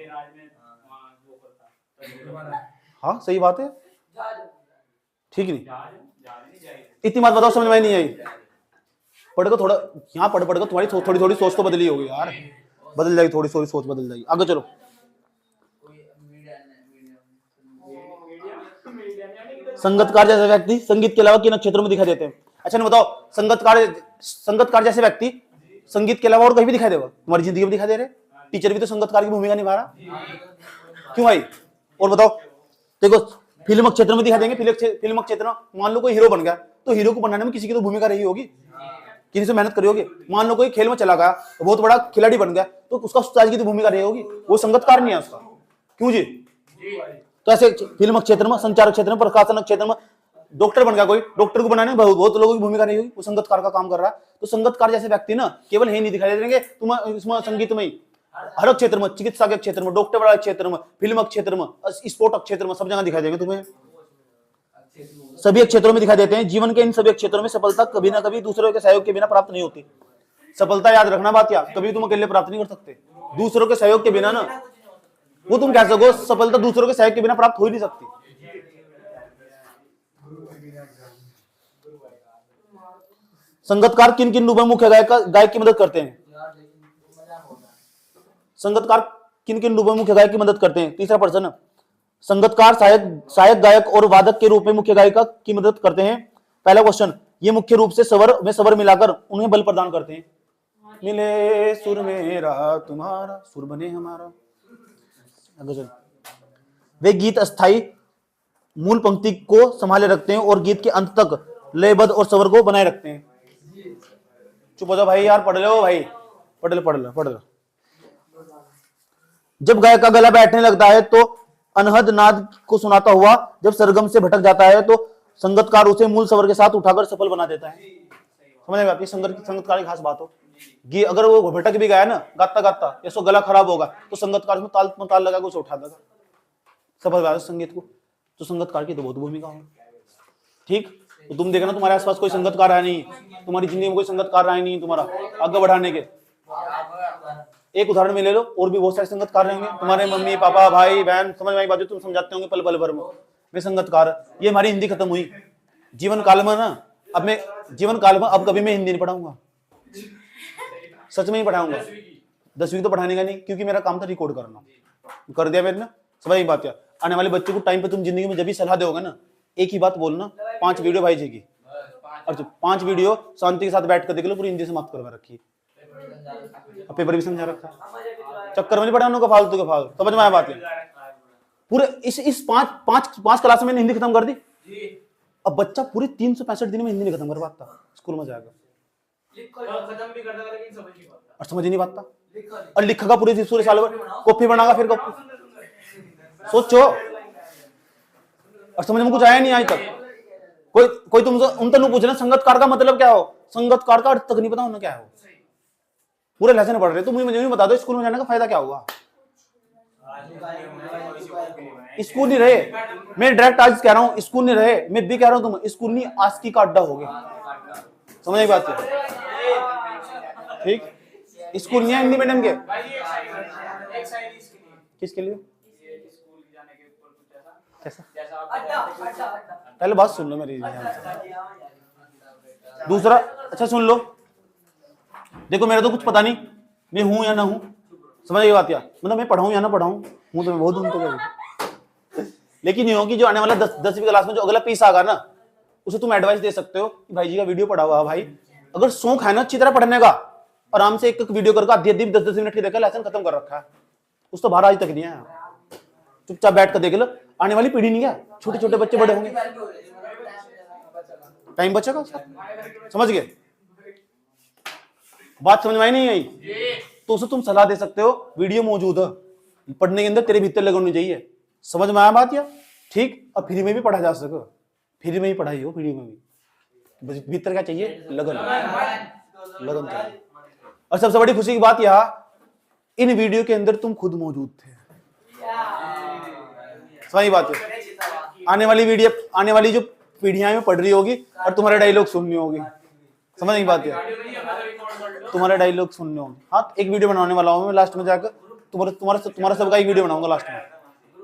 हाँ सही बात है, ठीक नहीं? इतनी बात बताओ, समझ में नहीं आई? पढ़कर थोड़ा यहाँ पढ़कर तुम्हारी थोड़ी सोच तो बदली होगी यार, बदल जाएगी, थोड़ी सोच बदल जाएगी। आगे चलो। संगतकार जैसे व्यक्ति संगीत के अलावा किन क्षेत्रों में दिखाई देते हैं? अच्छा नहीं बताओ, संगतकार जैसे व्यक्ति संगीत के अलावा और कहीं भी दिखाई देगा? तुम्हारी जिंदगी में दिखाई दे रहे? टीचर भी तो संगतकार की भूमिका निभा रहा, क्यों भाई? और बताओ, देखो फिल्म क्षेत्र में दिखा देंगे। फिल्म क्षेत्र में मान लो कोई हीरो बन गया, तो हीरो को बनाने में किसी की तो भूमिका रही होगी, किसी से मेहनत करी होगी। मान लो कोई खेल में चला गया, तो बहुत बड़ा खिलाड़ी बन गया, तो उसका उस्ताद की तो भूमिका रही होगी, वो संगतकार नहीं है उसका, क्यों जी? तो ऐसे फिल्म क्षेत्र में, संचार क्षेत्र में, प्रकाशन क्षेत्र में डॉक्टर बन गया कोई, डॉक्टर को बनाने में बहुत लोगों की भूमिका रही होगी, वो संगतकार का काम कर रहा है। तो संगतकार जैसे व्यक्ति ना केवल ही नहीं दिखाई देंगे तुम इसमें, संगीत में ही, हर क्षेत्र में, चिकित्सा के क्षेत्र में, डॉक्टर वाले क्षेत्र में, फिल्म क्षेत्र में, स्पोर्ट क्षेत्र में, सब जगह दिखाई देंगे तुम्हें। सभी क्षेत्रों में दिखाई देते हैं। जीवन के इन सभी क्षेत्रों में सफलता कभी ना कभी दूसरों के सहयोग के बिना प्राप्त नहीं होती। सफलता याद रखना बात, या कभी तुम अकेले प्राप्त नहीं कर सकते, दूसरों के सहयोग के बिना ना, वो तुम कह सको सफलता दूसरों के सहयोग के बिना प्राप्त हो ही नहीं सकती। संगतकार किन किन रूपों में मुख्य गायक की मदद करते हैं? संगतकार किन किन रूपों में मुख्य गायक की मदद करते हैं? तीसरा प्रश्न, संगतकार सहायक गायक और वादक के रूप में मुख्य गायिका की मदद करते हैं। पहला क्वेश्चन, ये मुख्य रूप से स्वर में स्वर मिलाकर उन्हें बल प्रदान करते हैं। मिले सुर मेरा तुम्हारा, सुर बने हमारा। वे गीत अस्थाई मूल पंक्ति को संभाले रखते हैं और गीत के अंत तक लयबद्ध और स्वर को बनाए रखते हैं। चुप हो जाओ भाई यार, पढ़ लो भाई, पढ़ लो। जब गायक का गला बैठने लगता है तो अनहद नाद को सुनाता हुआ जब सरगम से भटक जाता है, तो संगतकार उसे मूल स्वर के साथ उठाकर सफल बना देता है। समझ में आती है? संगतकार की खास बात हो, अगर वो भटक भी गया ना गाता गाता, या गला खराब होगा, तो संगतकार में ताल लगा उसे उठा देगा, सफल बना संगीत को। तो संगतकार की तो बहुत भूमिका है। ठीक, तो तुम देखना तुम्हारे आसपास कोई संगतकार है नहीं, तुम्हारी जिंदगी में कोई संगतकार है नहीं तुम्हारा आगे बढ़ाने के। एक उदाहरण में ले लो, और भी बहुत सारे संगतकार रहेंगे, तुम्हारे मम्मी पापा भाई बहन, समझ में आई बात? तुम समझाते होंगे पल पल भर में, वे संगतकार। ये हमारी हिंदी खत्म हुई जीवन काल में ना, अब मैं जीवन काल में अब कभी मैं हिंदी नहीं पढ़ाऊंगा, सच में ही पढ़ाऊंगा। 10वीं तो पढ़ाने का नहीं, क्योंकि मेरा काम था रिकॉर्ड करना, कर दिया मैंने ना। समझ बात? या आने वाले बच्चों को टाइम पे तुम जिंदगी में जब भी सलाह दोगे ना, एक ही बात बोलना, 5 वीडियो भाई जी की, और 5 वीडियो शांति के साथ बैठ कर देख लो, पूरी हिंदी समाप्त करवा रखी, पेपर भी समझा रखा, चक्कर में नहीं पड़ा उनका फालतू के फालतू। समझ में आया बात? है पूरे इस 5 क्लास में मैंने हिंदी खत्म कर दी, अब बच्चा पूरे 365 दिन में हिंदी नहीं खत्म कर पाता, स्कूल में जाएगा खत्म भी करता लेकिन समझ नहीं पाता, और समझ ही नहीं पाता, और लिखेगा पूरे साल भर, कॉपी बनाएगा फिर कॉपी। सोचो, और समझ में कुछ आया नहीं आज तक। कोई तुमसे उन तक पूछना संगतकार का मतलब क्या हो, संगतकार का अर्थ तक नहीं पता उन्हें क्या हो, पूरे लेसन पढ़ रहे। तो मुझे बता दो स्कूल में जाने का फायदा क्या हुआ? स्कूल नहीं रहे, मैं डायरेक्ट आज कह रहा हूँ, स्कूल नहीं रहे, मैं भी कह रहा हूँ तुम स्कूल नहीं, आस्की का अड्डा हो गया। समझ आई बात है? ठीक, स्कूल नहीं है हिंदी मीडियम के। किसके लिए? कैसा? पहले बात सुन लो मेरी। दूसरा, अच्छा सुन लो, देखो मेरा तो कुछ पता नहीं, मैं हूं या ना हूं, समझ ये बात? या मतलब मैं पढ़ाऊं या ना पढ़ाऊं, हूं तो मैं बहुत हूं तो, लेकिन ये हो कि जो आने वाला 10वीं क्लास में जो अगला पीस आगा ना, उसे तुम एडवाइस दे सकते हो कि भाई जी का वीडियो पढ़ा हुआ भाई, अगर शौक है ना अच्छी तरह पढ़ने का, आराम से एक वीडियो करके आधी 10-10 मिनट की देखा, लेसन खत्म कर रखा है, उस तो बाहर आज तक नहीं आया, चुपचाप बैठ कर देख लो। आने वाली पीढ़ी नहीं है, छोटे छोटे बच्चे बड़े होंगे, टाइम बचेगा, समझ गए बात? समझ में आई नहीं आई? तो उसे तुम सलाह दे सकते हो, वीडियो मौजूद है, पढ़ने के अंदर तेरे भीतर लगन होनी चाहिए। समझ में आया बात? या ठीक, अब फ्री में भी पढ़ा जा सके, फ्री में ही पढ़ाई हो, फ्री में भी, भीतर क्या चाहिए? लगन, लगन चाहिए। और सबसे बड़ी खुशी की बात यह, इन वीडियो के अंदर तुम खुद मौजूद थे, सही बात है। आने वाली जो पीढ़ियां में पढ़ रही होगी और तुम्हारे डायलॉग सुननी होगी, समझ नहीं बात है? तुम्हारे डायलॉग सुनने होंगे। हाँ, एक वीडियो बनाने वाला हूँ मैं, लास्ट में जाकर तुम्हारा सबका एक वीडियो बनाऊंगा। लास्ट में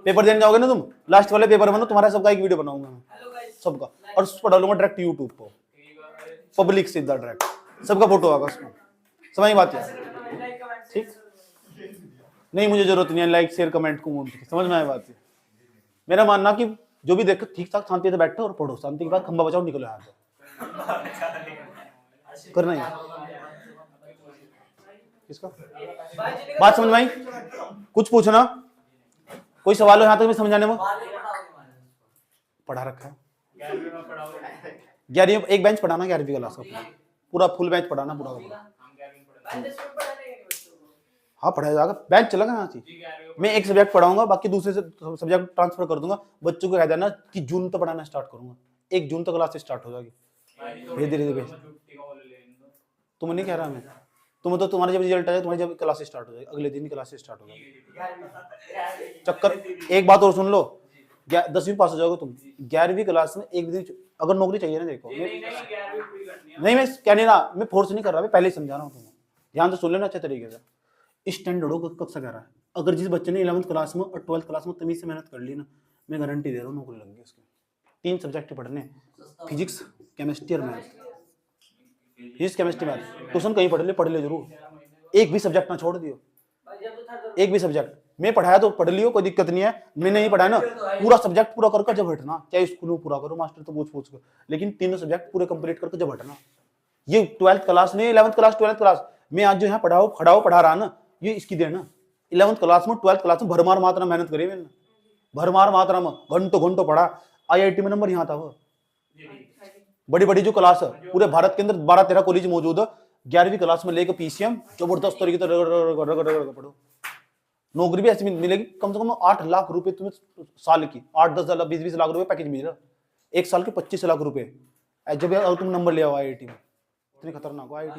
पेपर देने जाओगे ना तुम, लास्ट वाले पेपर में तुम्हारा सबका एक वीडियो बनाऊंगा मैं, सबका, और उस पर डालूंगा डायरेक्ट यूट्यूब पर, पब्लिक सीधा डायरेक्ट, सबका फोटो आएगा उसमें, समझ नहीं बात है? ठीक, नहीं मुझे जरूरत नहीं है लाइक शेयर कमेंट को, समझ में आए बात है? मेरा मानना कि जो भी देखो ठीक ठाक शांति से बैठो और पढ़ो, शांति के बाद खंबा बचाओ, निकलो यहाँ से, करना ही किसका? बात समझ में आई? कुछ पूछना, कोई सवाल हो यहाँ तक मैं समझाने में? पढ़ा रखा है 11वीं, एक बेंच पढ़ाना 11वीं क्लास का पूरा फुल बेंच पढ़ाना पूरा। हाँ पढ़ाया जाएगा, बैच चलेगा यहाँ से। मैं एक सब्जेक्ट पढ़ाऊंगा, बाकी दूसरे सब्जेक्ट ट्रांसफर कर दूंगा। बच्चों को कह देना कि जून तक पढ़ाना स्टार्ट करूंगा, 1 जून तक क्लास स्टार्ट हो जाएगी धीरे धीरे। तुम नहीं कह रहा मैं, तुम तो तुम्हारे जब रिजल्ट आए तुम्हारी जब क्लास स्टार्ट हो जाएगी, अगले दिन क्लास स्टार्ट हो जाएगी। चक्कर एक बात और सुन लो, 10वीं पास हो जाओगे तुम, 11वीं क्लास में एक दिन अगर नौकरी चाहिए ना, देखो नहीं मैं क्या नहीं रहा, मैं फोर्स नहीं कर रहा, मैं पहले ही समझा रहा हूँ तुम्हें, ध्यान से सुन लेना अच्छे तरीके से। स्टैंडर्ड हो कक्षा कह रहा है, अगर जिस बच्चे ने 11वीं क्लास में और 12वीं क्लास में तमीज से मेहनत कर ली ना, मैं गारंटी दे रहा हूँ नौकरी लग गई उसकी। 3 सब्जेक्ट पढ़ने, फिजिक्स केमिस्ट्री और math, physics chemistry math, tuition कहीं पढ़ ले जरूर, एक भी सब्जेक्ट ना छोड़ दियो, एक भी सब्जेक्ट। मैं पढ़ाया तो पढ़ लियो, कोई दिक्कत नहीं है, मैं नहीं पढ़ाया ना, पूरा सब्जेक्ट पूरा करके जब हटना, चाहे स्कूल में पूरा करो, मास्टर तो पूछ कर, लेकिन तीनों सब्जेक्ट पूरे कंप्लीट करके जब हटना। ये 12वीं क्लास नहीं, 11वीं क्लास 12वीं क्लास मैं आज जो यहाँ पढ़ा रहा ना, ये इसकी देना। 11वीं क्लास में 12वीं क्लास में भरमार मात्रा मेहनत करी मैंने, भरमार मात्रा में घंटों पढ़ा। IIT में नंबर यहाँ था, वो बड़ी जो क्लास है पूरे भारत के अंदर 12-13 कॉलेज मौजूद है, 11वीं क्लास में लेकर PCM जबरदस्त तरीके से रगड़ पढ़ो, नौकरी भी ऐसी मिलेगी। कम से कम 8 लाख रुपए तुम्हें साल की, 8-10 लाख 20-20 लाख रुपए पैकेज मिलेगा, एक साल के 25 लाख रुपए जब तुम नंबर ले आओ IIT में। इतनी खतरनाक IIT